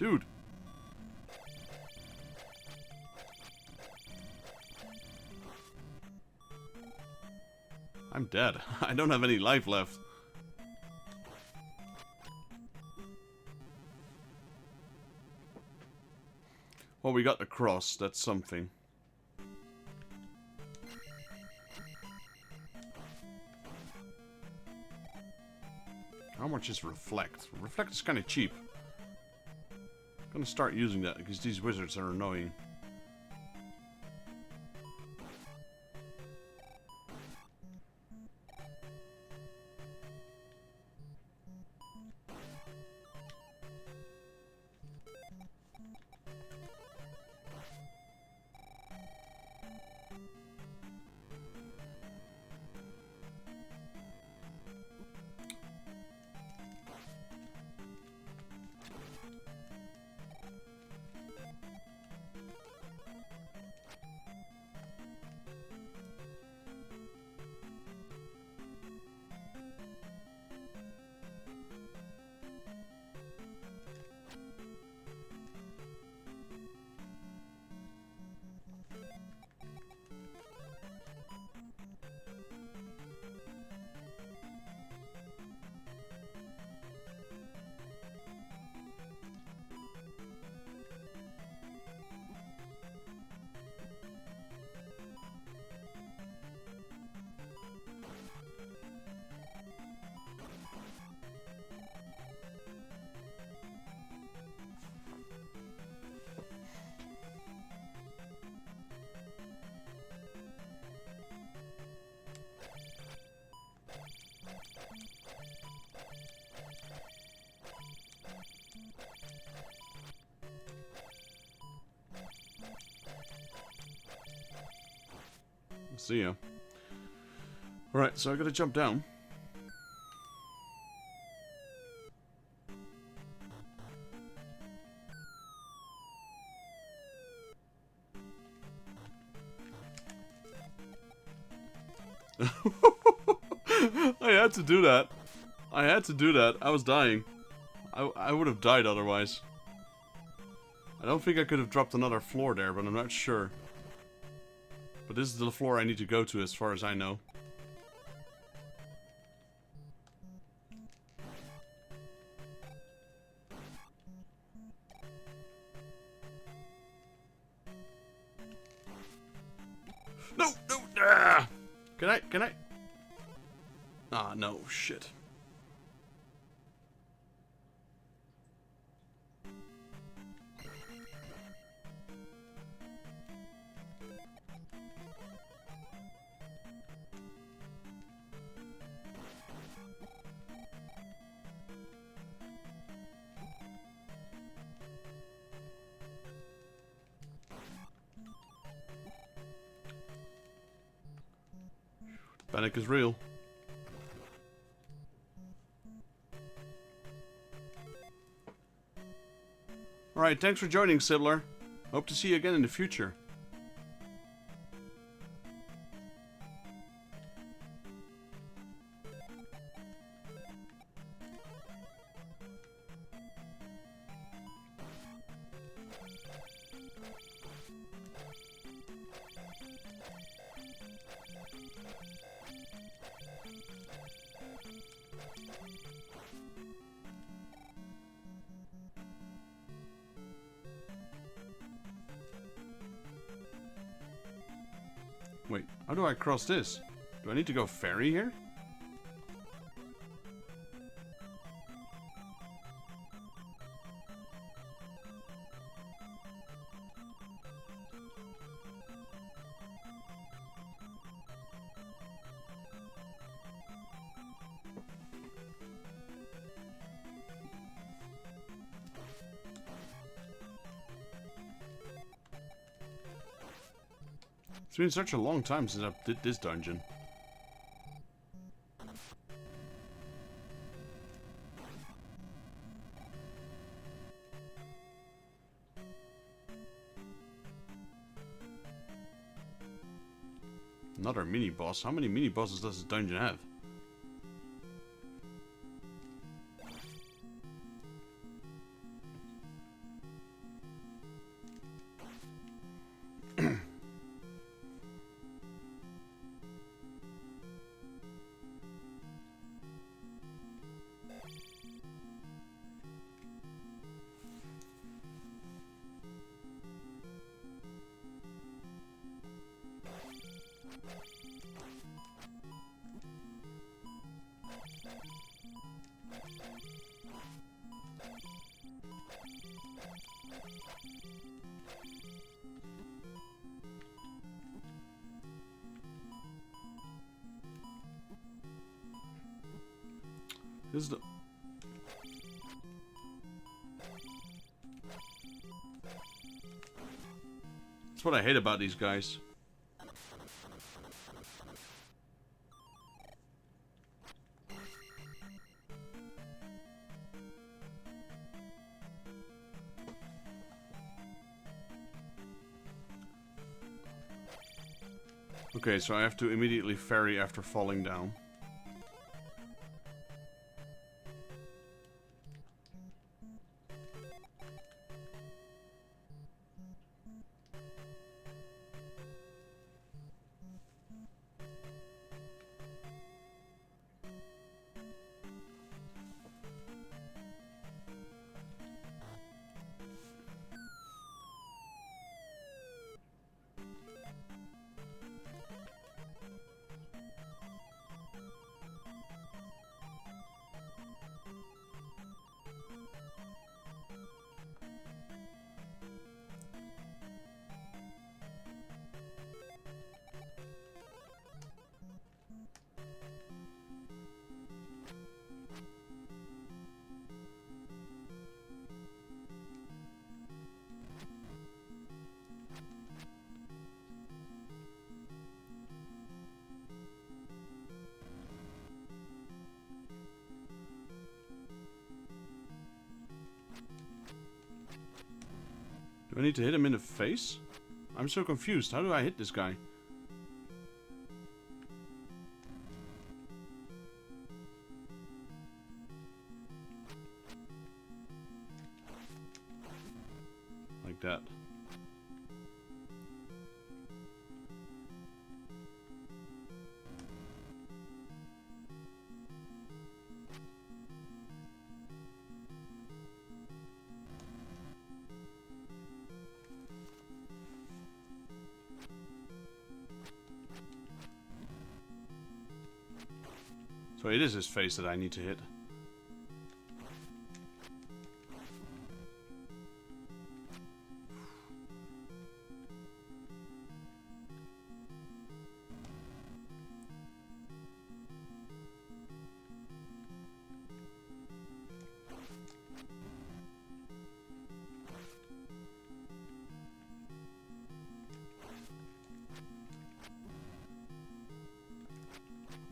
Dude. I'm dead. I don't have any life left. Well, we got the cross. That's something. How much is reflect? Reflect is kind of cheap. I'm gonna start using that because these wizards are annoying. See ya. Alright, so I gotta jump down. I had to do that. I had to do that. I was dying. I would have died otherwise. I don't think I could have dropped another floor there, but I'm not sure. But this is the floor I need to go to as far as I know. No, no, ah! Can I? Ah, no, shit. Panic is real. Alright, thanks for joining, Sibbler. Hope to see you again in the future. Wait, how do I cross this? Do I need to go ferry here? It's been such a long time since I did this dungeon. Another mini-boss. How many mini-bosses does this dungeon have? This is the... That's what I hate about these guys. Okay, so I have to immediately ferry after falling down. Do I need to hit him in the face? I'm so confused. How do I hit this guy? Like that. So it is his face that I need to hit.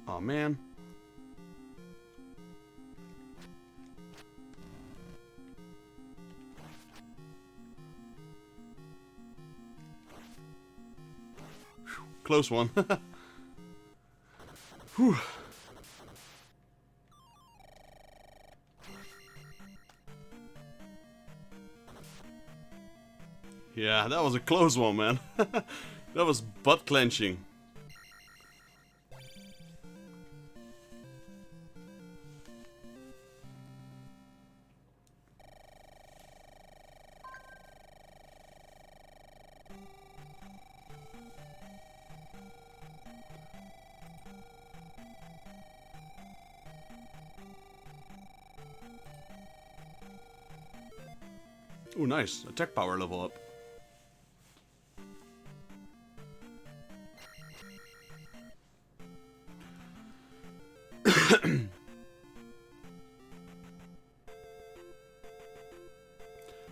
Oh man. Close one. Whew. Yeah, that was a close one, man. That was butt clenching. Ooh, nice. Attack power level up.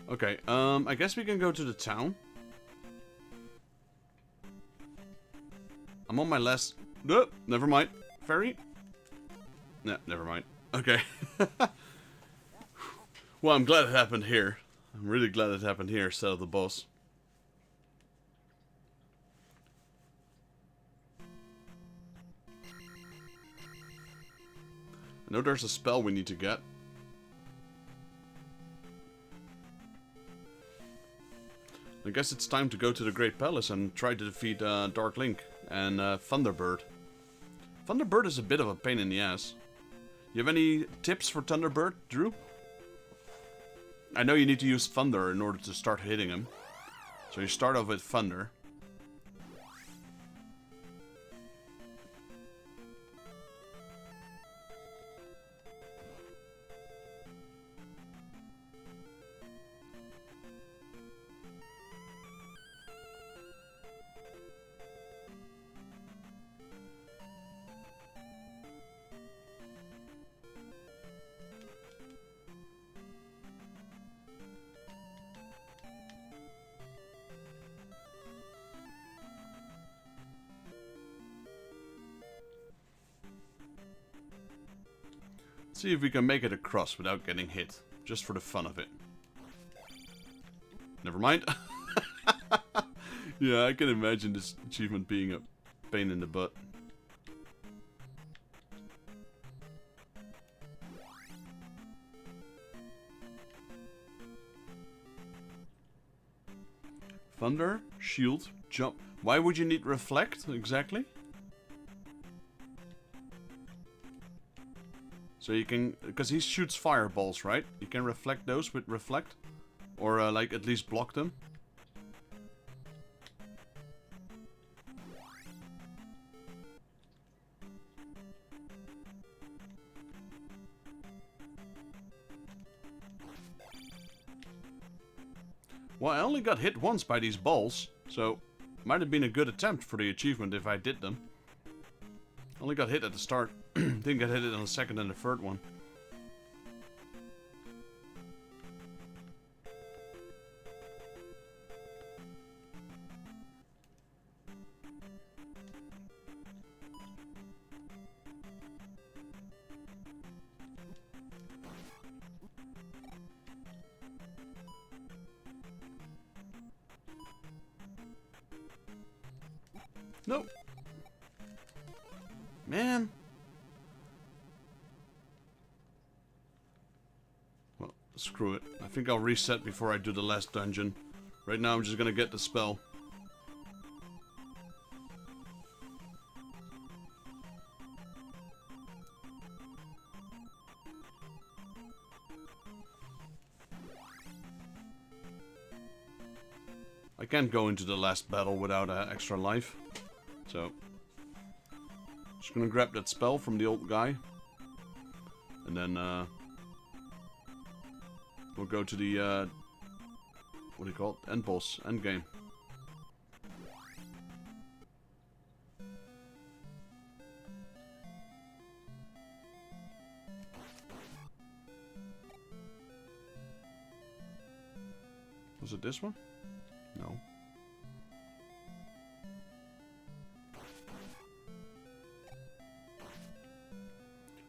Okay, I guess we can go to the town. I'm on my last... No, never mind. Ferry? No, never mind. Okay. Well, I'm glad it happened here. I'm really glad it happened here instead of the boss. I know there's a spell we need to get. I guess it's time to go to the Great Palace and try to defeat Dark Link and Thunderbird. Thunderbird is a bit of a pain in the ass. You have any tips for Thunderbird, Drew? I know you need to use Thunder in order to start hitting him. So you start off with Thunder. See if we can make it across without getting hit. Just for the fun of it. Never mind. Yeah, I can imagine this achievement being a pain in the butt. Thunder, shield, jump. Why would you need reflect exactly? So you can, because he shoots fireballs, right? You can reflect those with reflect, or like at least block them. Well, I only got hit once by these balls, so might have been a good attempt for the achievement if I did them. Only got hit at the start, didn't get hit on the second and the third one. Nope. Man. Well, screw it. I think I'll reset before I do the last dungeon. Right now I'm just gonna get the spell. I can't go into the last battle without extra life. So, just gonna grab that spell from the old guy, and then we'll go to the what do you call it? End boss, end game. Was it this one? No.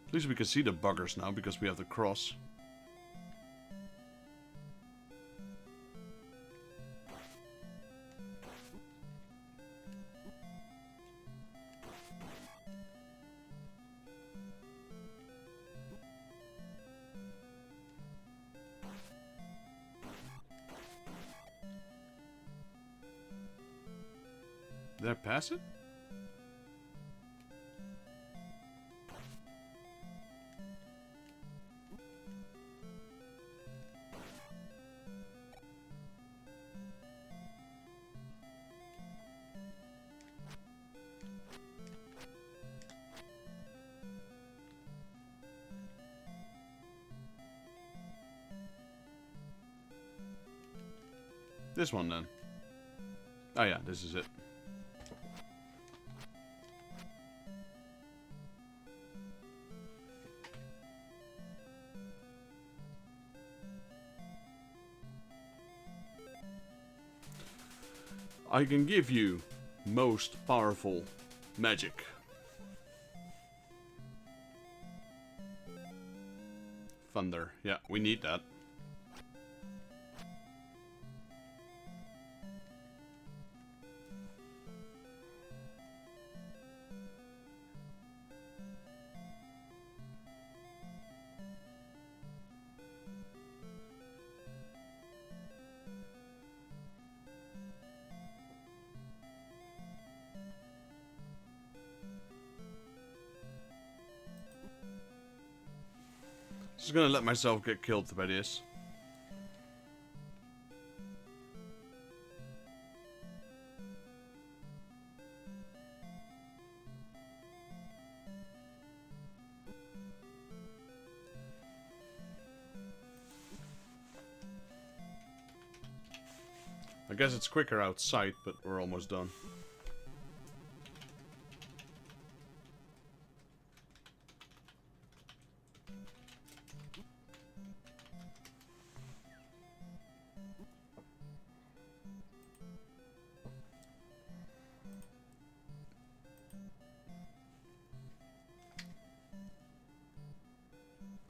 At least we can see the buggers now because we have the cross. Did I pass it? This one then. Oh yeah, this is it. I can give you most powerful magic. Thunder. Yeah, we need that. Just gonna let myself get killed by this. I guess it's quicker outside, but we're almost done.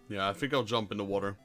Yeah, I think I'll jump in the water.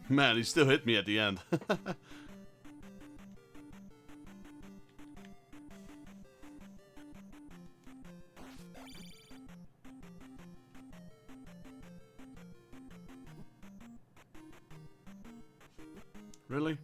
Man, he still hit me at the end. Really?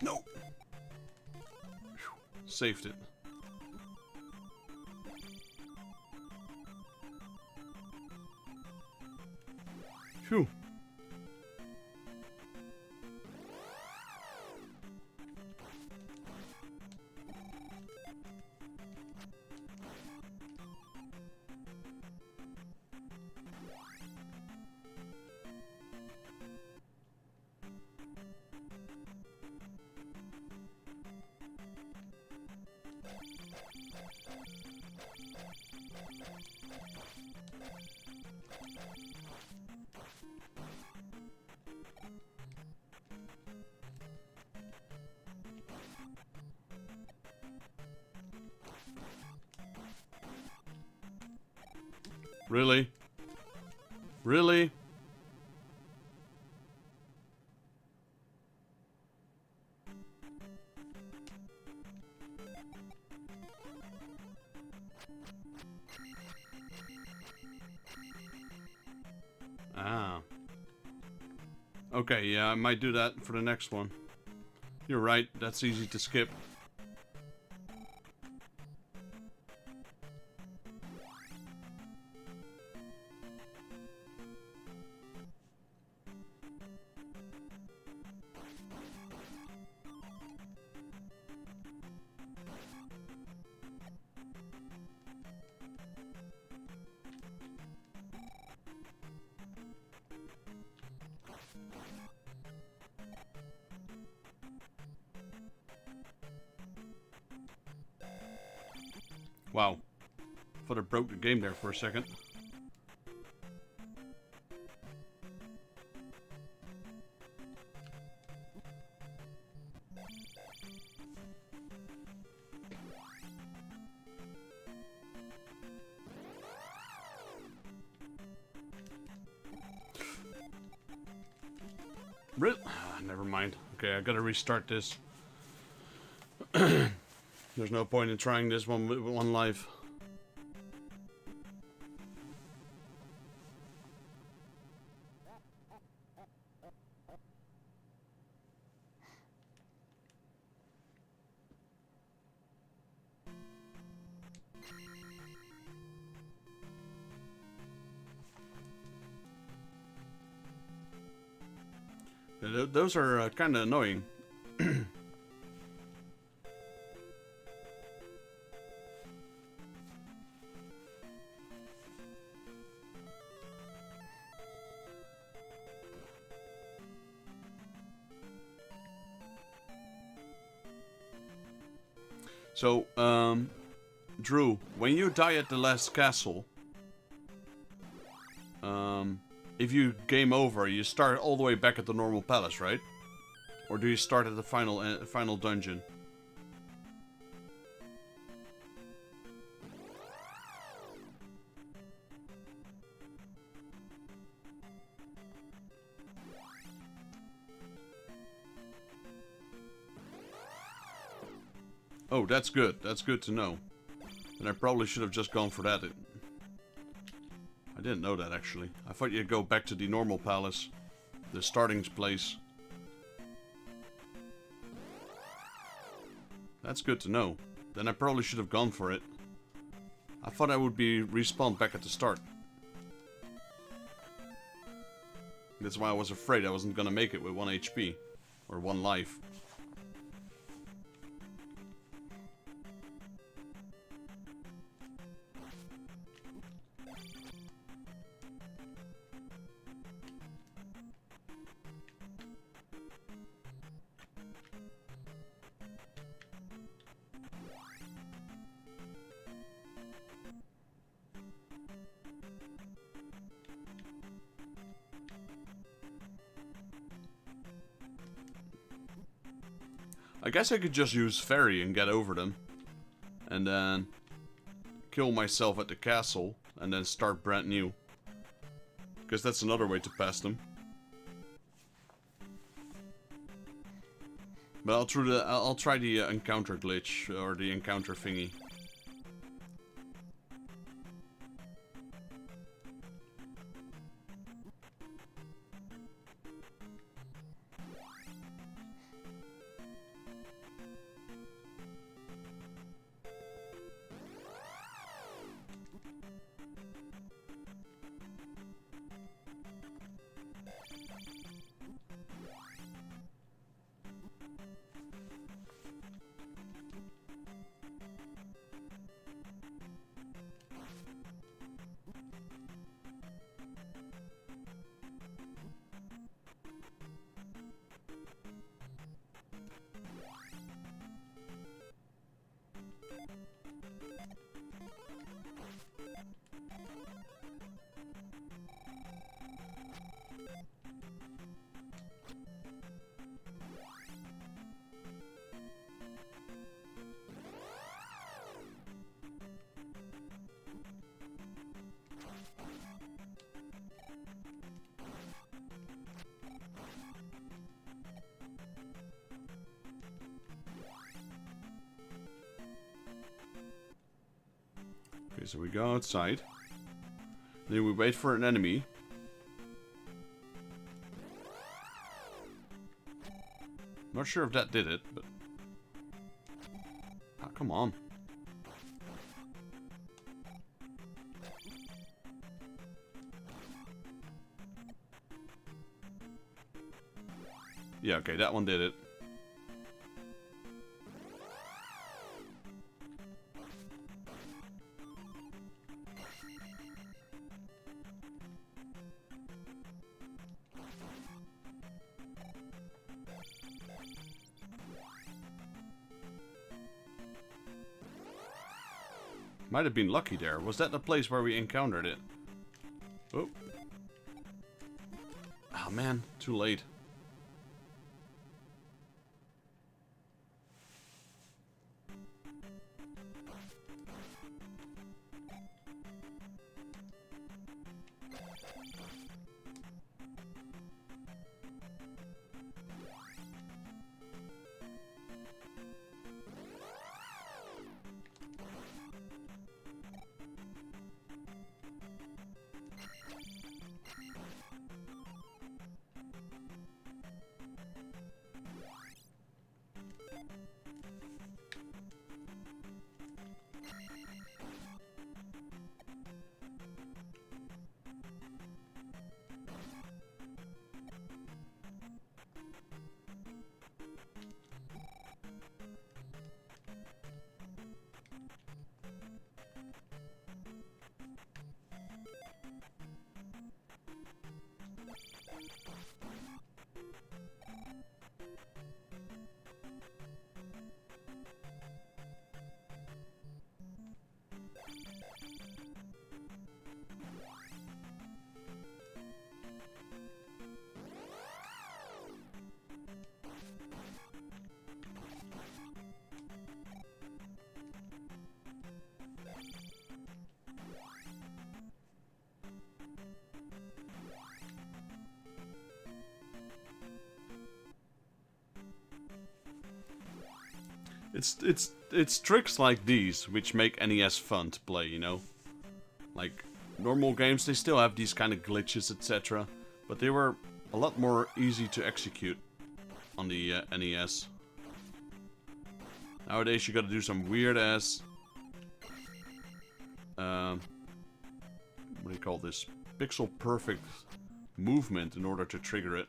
No. Saved it. Phew. Really? Really? Ah. Okay, yeah, I might do that for the next one. You're right, that's easy to skip. Wow. Thought I broke the game there for a second. Never mind. Okay, I gotta restart this. There's no point in trying this one with one life. Those are kind of annoying. So, Drew, when you die at the last castle, if you game over, you start all the way back at the normal palace, right? Or do you start at the final dungeon? Oh, that's good. That's good to know. And I probably should have just gone for that. I didn't know that, actually. I thought you'd go back to the normal palace. The starting place. That's good to know. Then I probably should have gone for it. I thought I would be respawned back at the start. That's why I was afraid I wasn't gonna make it with 1 HP. Or 1 life. I guess I could just use Fairy and get over them. And then kill myself at the castle and then start brand new. Because that's another way to pass them. But I'll try the encounter glitch or the encounter thingy. Okay, so we go outside. Then we wait for an enemy. Not sure if that did it, but... Ah, come on. Yeah, okay, that one did it. Might have been lucky there. Was that the place where we encountered it? Oh. Oh man, too late. It's tricks like these which make NES fun to play, you know? Like, normal games, they still have these kind of glitches, etc. But they were a lot more easy to execute on the NES. Nowadays you gotta do some weird ass... what do you call this? Pixel perfect movement in order to trigger it.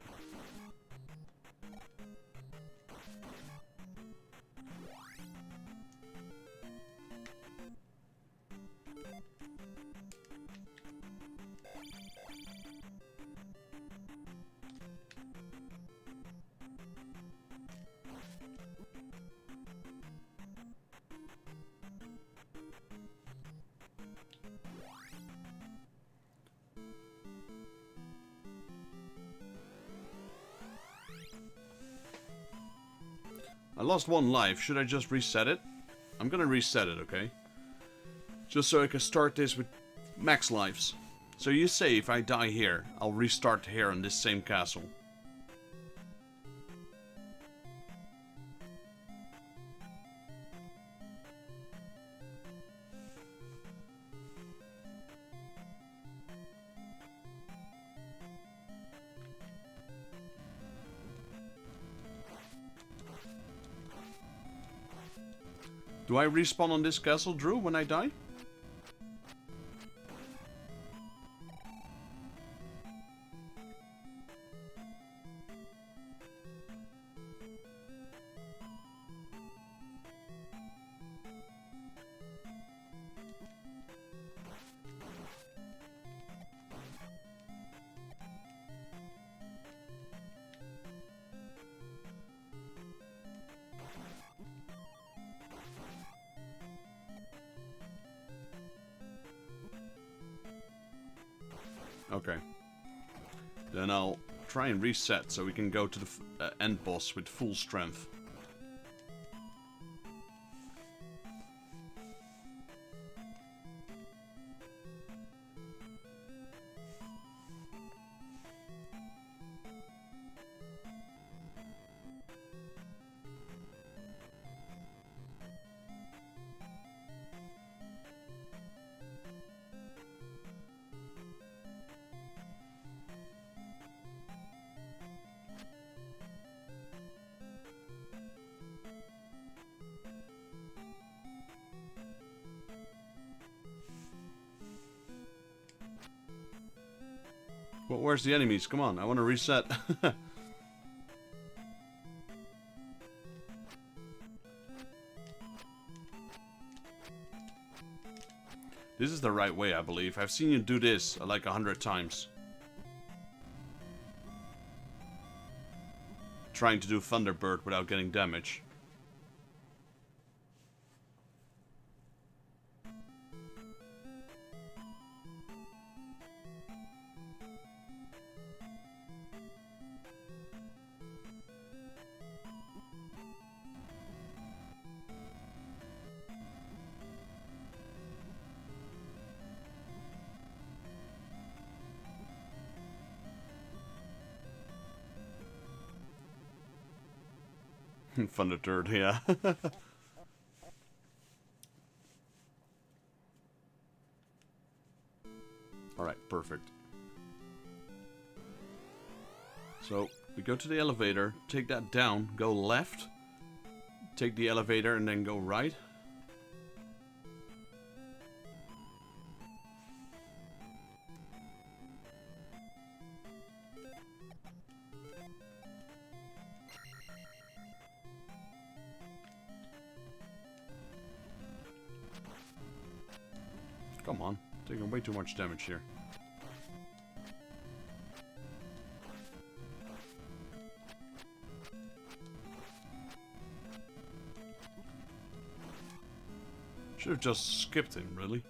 I lost one life. Should I just reset it? I'm gonna reset it, okay? Just so I can start this with max lives. So you say if I die here, I'll restart here in this same castle. Do I respawn on this castle, Drew, when I die? Okay. Then I'll try and reset so we can go to the end boss with full strength. Well, where's the enemies? Come on, I want to reset. This is the right way, I believe. I've seen you do this like 100 times. Trying to do Thunderbird without getting damage. Thunder Turd, yeah. Alright, perfect. So, we go to the elevator, take that down, go left, take the elevator and then go right. Come on, taking way too much damage here. Should have just skipped him, really.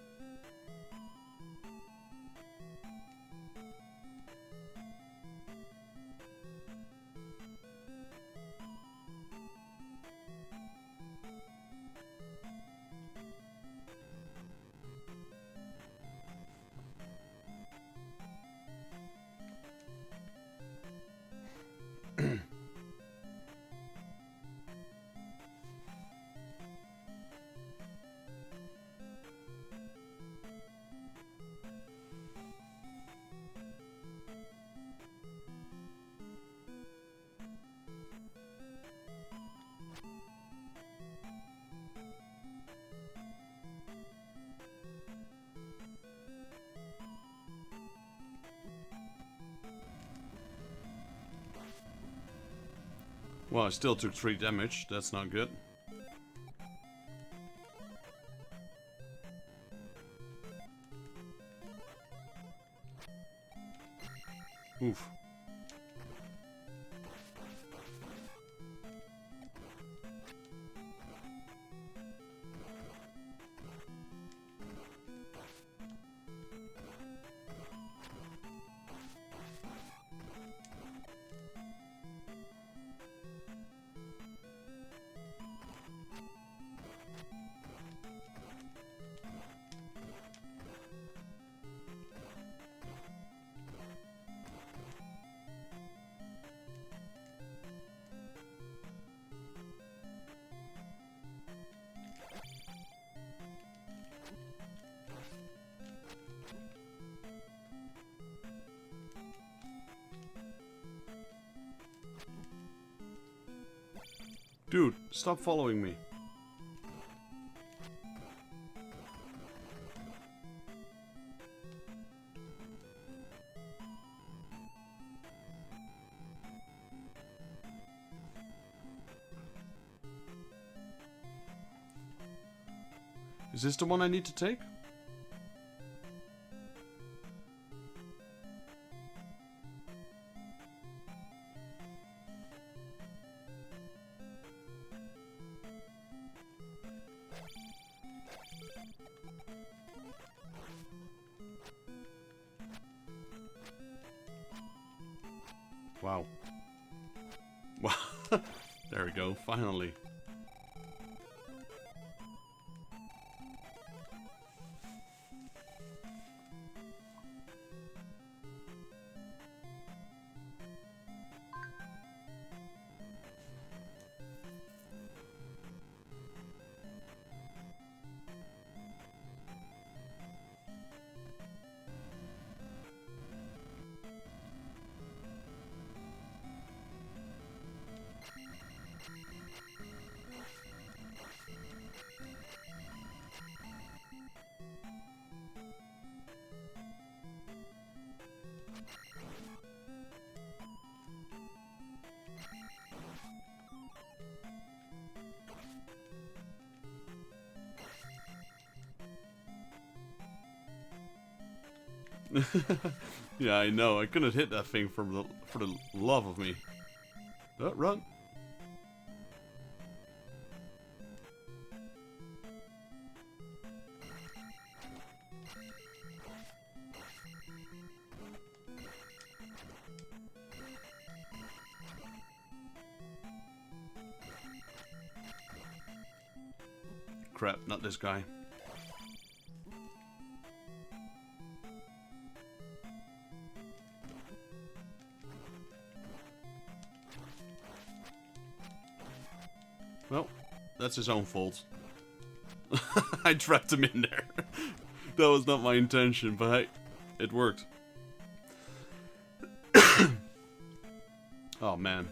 Well, I still took 3 damage. That's not good. Oof. Dude, stop following me. Is this the one I need to take? Wow. Wow. There we go, finally. Yeah, I know. I couldn't hit that thing for the love of me. Run. Crap, not this guy. Well, that's his own fault. I trapped him in there. That was not my intention, but hey, it worked. Oh man.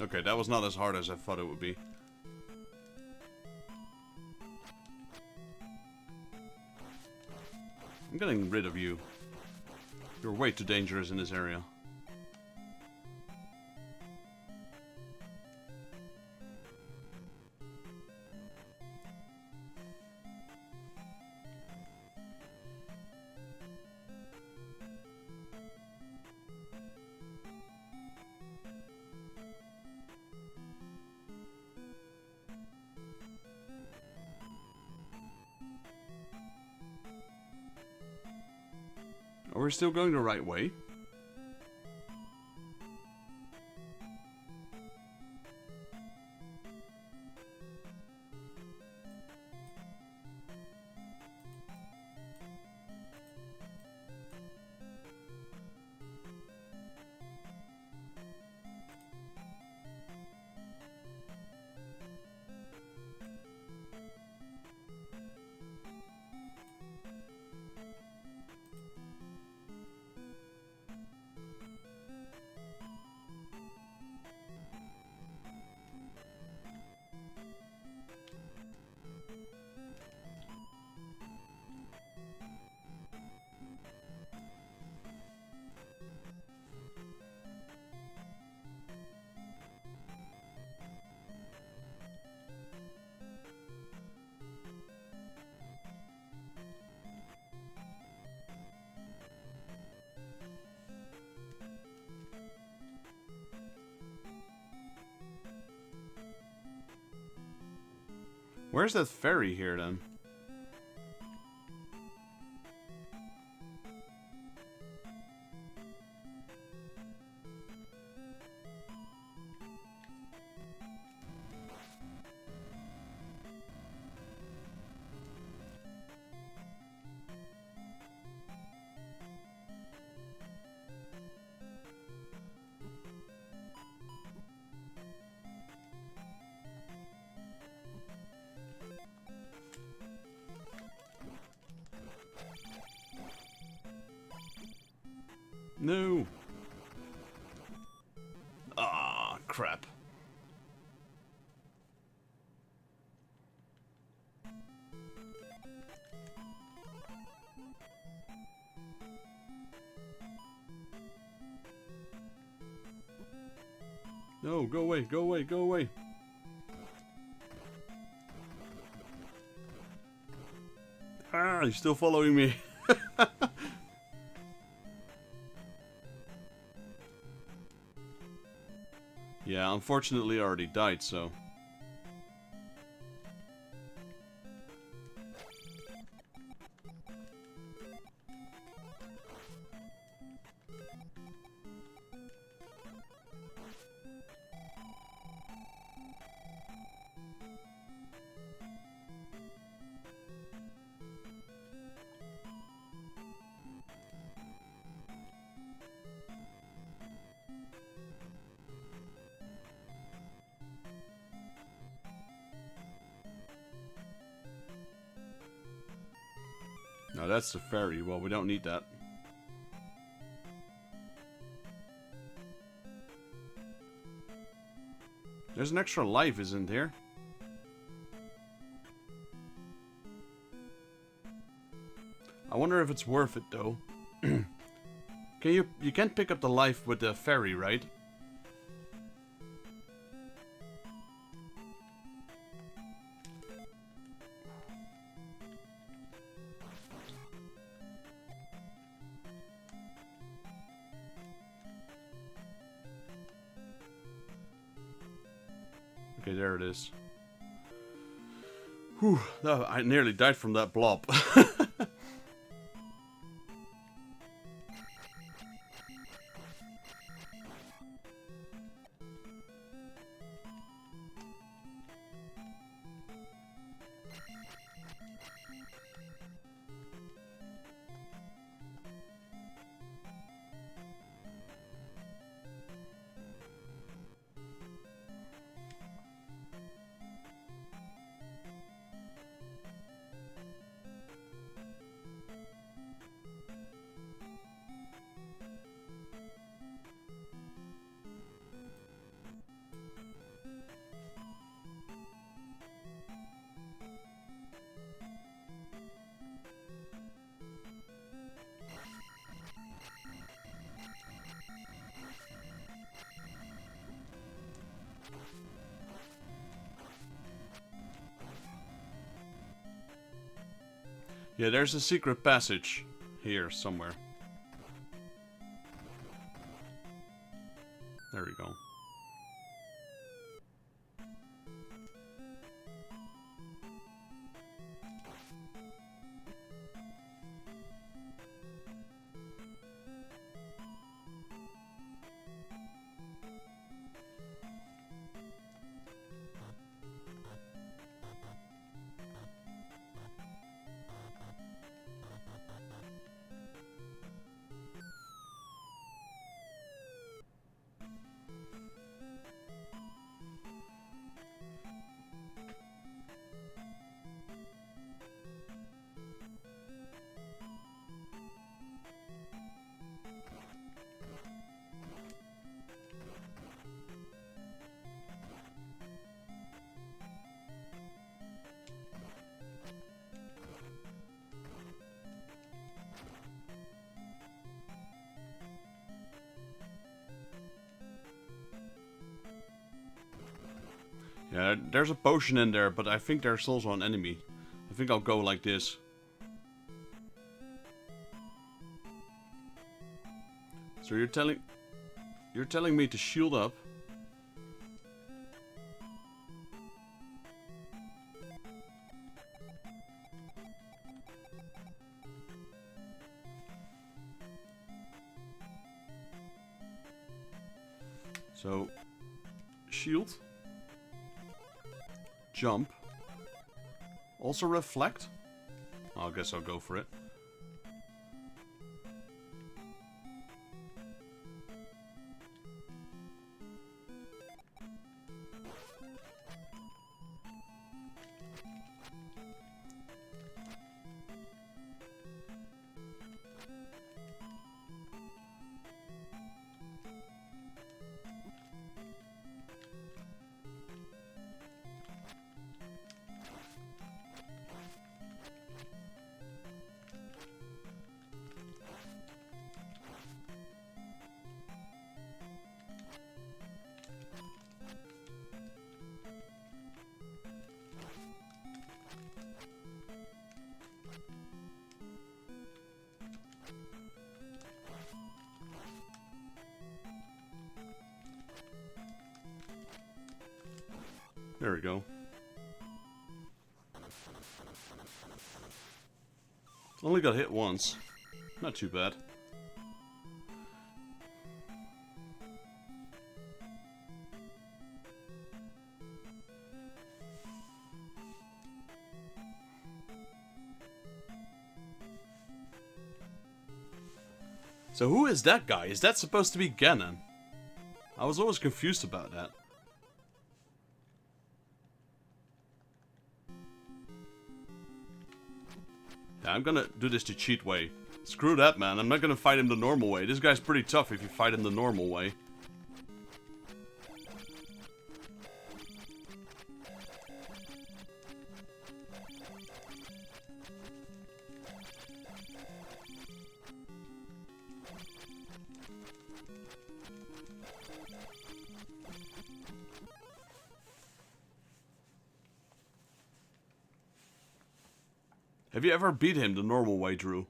Okay, that was not as hard as I thought it would be. I'm getting rid of you. You're way too dangerous in this area. Are we still going the right way? Where's that ferry here then? No. Ah, crap. No, go away, go away, go away. Ah, he's still following me. Yeah, unfortunately I already died, so... No, that's the ferry. Well, we don't need that. There's an extra life, isn't there? I wonder if it's worth it, though. You can't pick up the life with the ferry, right? Okay, there it is. Whew, I nearly died from that blob. Yeah, there's a secret passage here somewhere. There we go. Yeah, there's a potion in there, but I think there's also an enemy. I think I'll go like this. So you're telling me to shield up. So shield. Jump. Also reflect. I guess I'll go for it. There we go. Only got hit once. Not too bad. So who is that guy? Is that supposed to be Ganon? I was always confused about that. Yeah, I'm gonna do this the cheat way. Screw that, man. I'm not gonna fight him the normal way. This guy's pretty tough if you fight him the normal way. Have you ever beat him the normal way, Drew?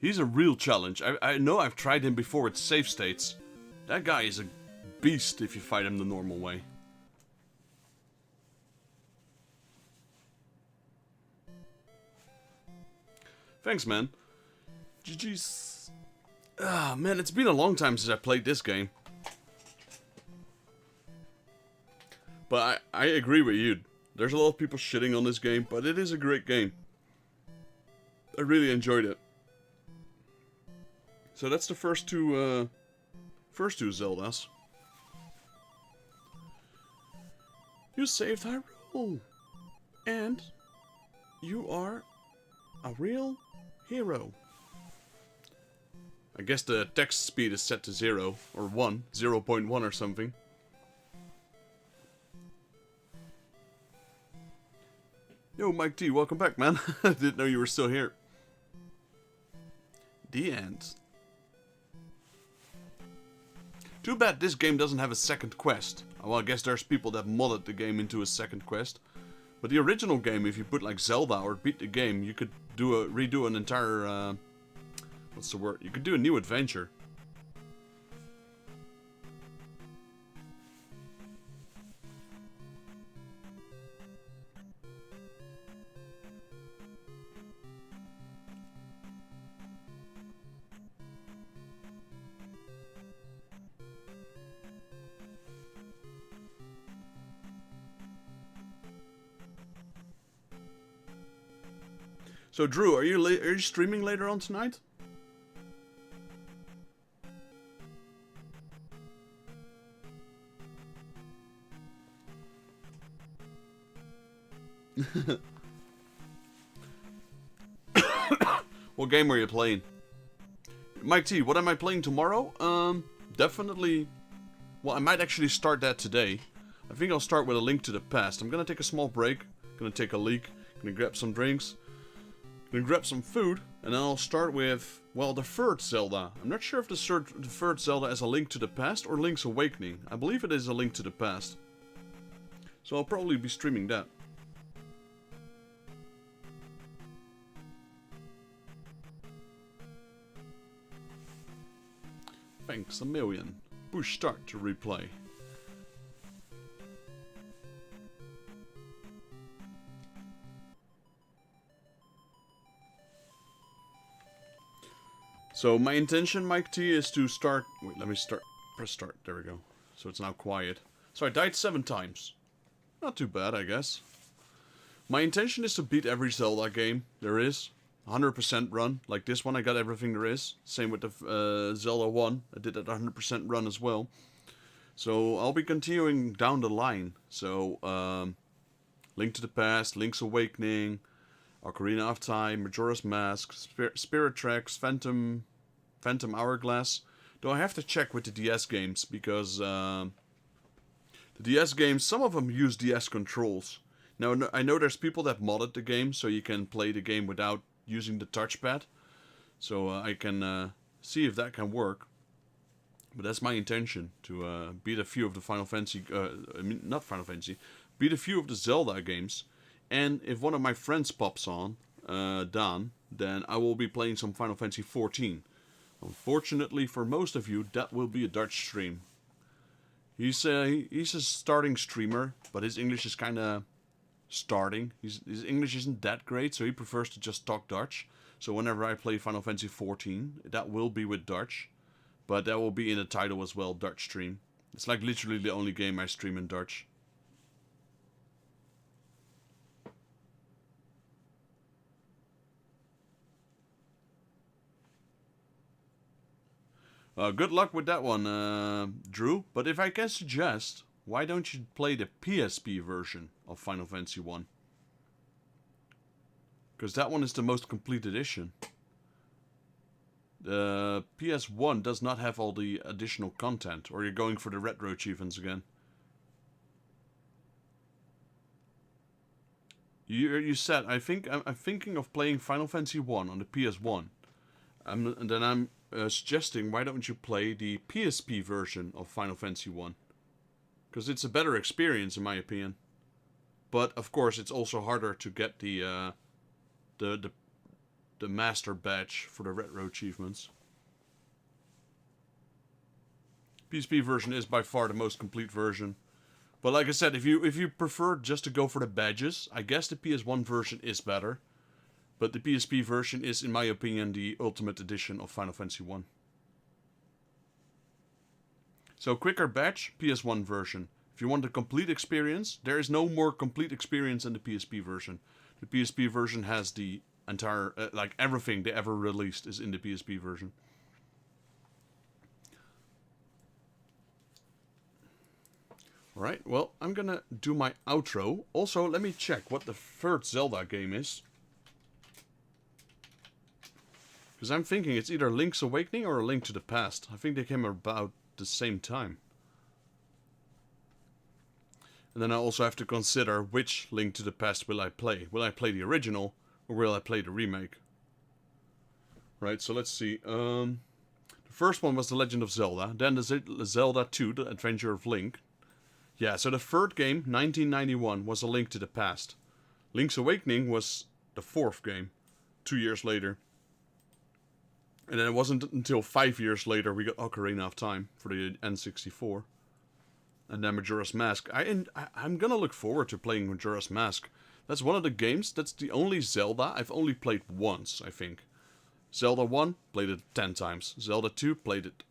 He's a real challenge. I know I've tried him before at save states. That guy is a beast if you fight him the normal way. Thanks, man. GG's. Ah, man, it's been a long time since I played this game. But I agree with you. There's a lot of people shitting on this game, but it is a great game. I really enjoyed it. So that's the first two Zeldas. You saved Hyrule, and you are a real hero. I guess the text speed is set to 0 or 1, 0.1 or something. Yo, Mike T, welcome back, man. I didn't know you were still here. The end. Too bad this game doesn't have a second quest. Well, I guess there's people that modded the game into a second quest. But the original game, if you put like Zelda or beat the game, you could redo an entire, what's the word? You could do a new adventure. So Drew, are you streaming later on tonight? What game are you playing? Mike T, what am I playing tomorrow? Definitely. Well, I might actually start that today. I think I'll start with A Link to the Past. I'm gonna take a small break. Gonna take a leak. Gonna grab some drinks. Gonna grab some food, and then I'll start with, well, the third Zelda. I'm not sure if the third Zelda is A Link to the Past or Link's Awakening. I believe it is A Link to the Past. So I'll probably be streaming that. Thanks a million. Push start to replay. So my intention, Mike T, is to start... Wait, let me start. Press start. There we go. So it's now quiet. So I died 7 times. Not too bad, I guess. My intention is to beat every Zelda game there is. 100% run. Like this one, I got everything there is. Same with the Zelda 1. I did that 100% run as well. So I'll be continuing down the line. So, Link to the Past, Link's Awakening... Ocarina of Time, Majora's Mask, Spirit Tracks, Phantom Hourglass. Though I have to check with the DS games, because the DS games, some of them use DS controls. Now, I know there's people that modded the game, so you can play the game without using the touchpad. So I can see if that can work. But that's my intention, to beat a few of the Final Fantasy... I mean, not Final Fantasy. Beat a few of the Zelda games. And if one of my friends pops on, Dan, then I will be playing some Final Fantasy XIV. Unfortunately for most of you, that will be a Dutch stream. He's a starting streamer, but his English is kind of starting. His English isn't that great, so he prefers to just talk Dutch. So whenever I play Final Fantasy XIV, that will be with Dutch. But that will be in the title as well, Dutch stream. It's like literally the only game I stream in Dutch. Good luck with that one, Drew. But if I can suggest, why don't you play the PSP version of Final Fantasy 1? Because that one is the most complete edition. The PS1 does not have all the additional content, or you're going for the retro achievements again. You said, I'm thinking of playing Final Fantasy 1 on the PS1. And then I'm suggesting, why don't you play the PSP version of Final Fantasy 1? Because it's a better experience, in my opinion. But of course, it's also harder to get the master badge for the retro achievements. PSP version is by far the most complete version. But like I said, if you prefer just to go for the badges, I guess the PS1 version is better. But the PSP version is, in my opinion, the ultimate edition of Final Fantasy 1. So quicker batch, PS1 version. If you want a complete experience, there is no more complete experience than the PSP version. The PSP version has the entire, like everything they ever released is in the PSP version. Alright, well, I'm gonna do my outro. Also, let me check what the third Zelda game is. Because I'm thinking it's either Link's Awakening or A Link to the Past. I think they came about the same time. And then I also have to consider which Link to the Past will I play. Will I play the original or will I play the remake? Right, so let's see. The first one was The Legend of Zelda. Then the Zelda II, The Adventure of Link. Yeah, so the third game, 1991, was A Link to the Past. Link's Awakening was the fourth game, 2 years later. And then it wasn't until 5 years later we got Ocarina of Time for the N64. And then Majora's Mask. I'm gonna look forward to playing Majora's Mask. That's one of the games, that's the only Zelda I've only played once, I think. Zelda 1, played it 10 times. Zelda 2, played it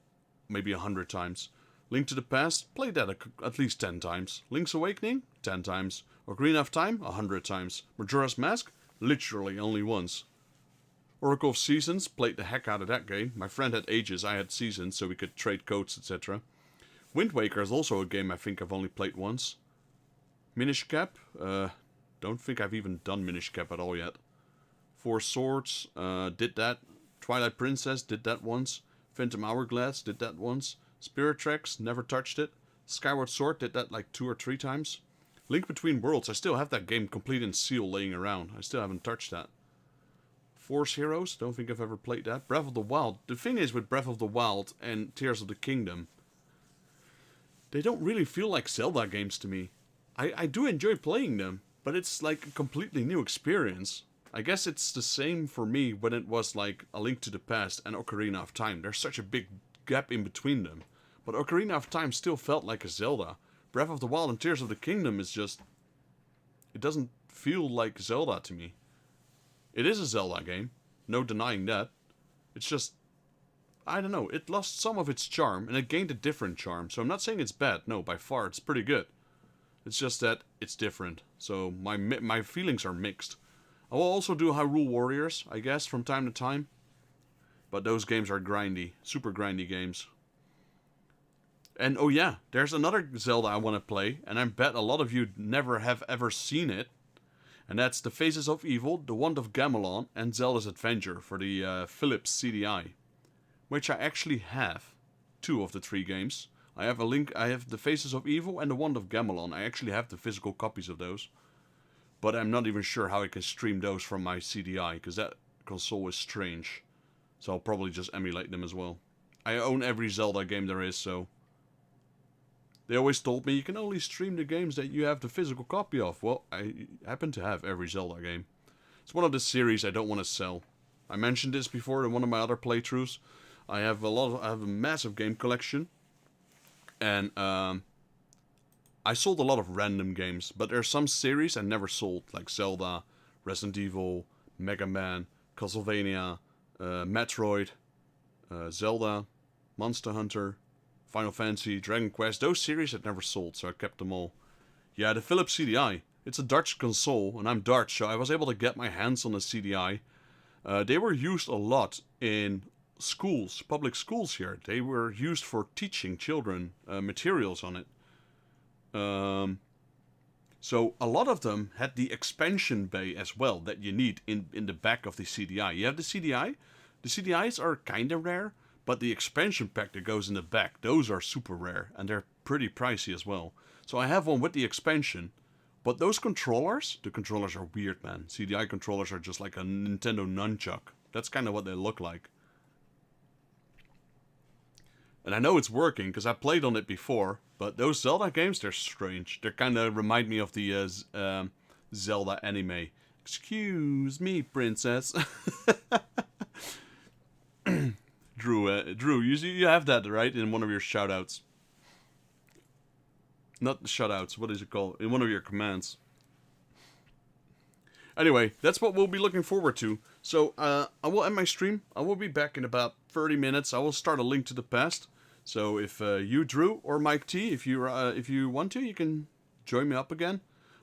maybe 100 times. Link to the Past, played that at least 10 times. Link's Awakening, 10 times. Ocarina of Time, 100 times. Majora's Mask, literally only once. Oracle of Seasons, played the heck out of that game. My friend had Ages, I had Seasons, so we could trade codes, etc. Wind Waker is also a game I think I've only played once. Minish Cap, don't think I've even done Minish Cap at all yet. Four Swords, did that. Twilight Princess, did that once. Phantom Hourglass, did that once. Spirit Tracks, never touched it. Skyward Sword, did that like 2 or 3 times. Link Between Worlds, I still have that game complete in seal laying around. I still haven't touched that. Force Heroes, don't think I've ever played that. Breath of the Wild, the thing is with Breath of the Wild and Tears of the Kingdom, they don't really feel like Zelda games to me. I do enjoy playing them, but it's like a completely new experience. I guess it's the same for me when it was like A Link to the Past and Ocarina of Time. There's such a big gap in between them. But Ocarina of Time still felt like a Zelda. Breath of the Wild and Tears of the Kingdom is just... it doesn't feel like Zelda to me. It is a Zelda game, no denying that. It's just... I don't know, it lost some of its charm and it gained a different charm. So I'm not saying it's bad, no, by far it's pretty good. It's just that it's different. So my feelings are mixed. I will also do Hyrule Warriors, I guess, from time to time. But those games are grindy, super grindy games. And oh yeah, there's another Zelda I want to play, and I bet a lot of you never have ever seen it. And that's The Faces of Evil, The Wand of Gamelon, and Zelda's Adventure for the Philips CDI. Which I actually have. 2 of the 3 games. I have The Faces of Evil and The Wand of Gamelon. I actually have the physical copies of those. But I'm not even sure how I can stream those from my CDI, because that console is strange. So I'll probably just emulate them as well. I own every Zelda game there is, so... They always told me you can only stream the games that you have the physical copy of. Well, I happen to have every Zelda game. It's one of the series I don't want to sell. I mentioned this before in one of my other playthroughs. I have a massive game collection. And I sold a lot of random games, but there are some series I never sold, like Zelda, Resident Evil, Mega Man, Castlevania, Metroid, Zelda, Monster Hunter, Final Fantasy, Dragon Quest. Those series I'd never sold, so I kept them all. Yeah, the Philips CDI. It's a Dutch console, and I'm Dutch, so I was able to get my hands on a CDI. They were used a lot in schools, public schools here. They were used for teaching children materials on it. So a lot of them had the expansion bay as well that you need in the back of the CDI. You have the CDI. The CDIs are kind of rare, but the expansion pack that goes in the back, those are super rare, and they're pretty pricey as well. So I have one with the expansion, but those controllers, the controllers are weird, man. CDI controllers are just like a Nintendo nunchuck. That's kind of what they look like. And I know it's working, because I played on it before, but those Zelda games, they're strange. They kind of remind me of the Zelda anime. Excuse me, princess. Drew, you have that, right? In one of your shoutouts. Not the shoutouts, what is it called? In one of your commands. Anyway, that's what we'll be looking forward to. So, I will end my stream. I will be back in about 30 minutes. I will start a Link to the Past. So, if you, Drew, or Mike T, if you want to, you can join me up again.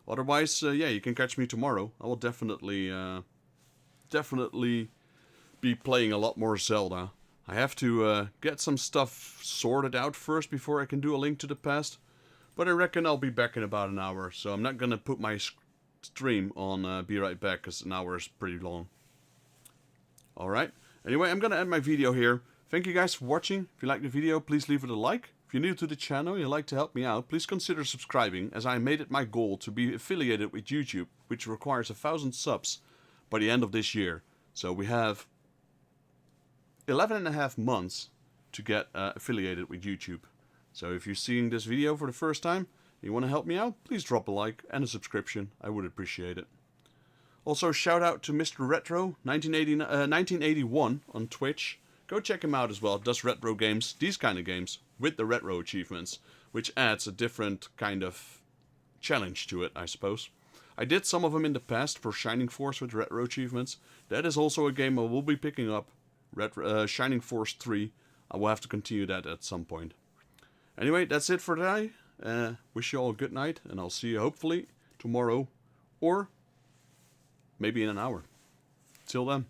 Otherwise, yeah, you can catch me tomorrow. I will definitely be playing a lot more Zelda. I have to get some stuff sorted out first before I can do a Link to the Past. But I reckon I'll be back in about an hour. So I'm not going to put my stream on Be Right Back, because an hour is pretty long. Alright. Anyway, I'm going to end my video here. Thank you guys for watching. If you liked the video, please leave it a like. If you're new to the channel and you'd like to help me out, please consider subscribing, as I made it my goal to be affiliated with YouTube, which requires 1,000 subs by the end of this year. So we have 11.5 months to get affiliated with YouTube. So if you're seeing this video for the first time and you want to help me out, please drop a like and a subscription. I would appreciate it. Also, shout out to Mr. Retro 1981 on Twitch. Go check him out as well. Does retro games, these kind of games, with the retro achievements, which adds a different kind of challenge to it, I suppose. I did some of them in the past for Shining Force with retro achievements. That is also a game I will be picking up. Shining Force 3. I will have to continue that at some point. Anyway, that's it for today. Wish you all a good night, and I'll see you hopefully tomorrow, or maybe in an hour. Till then.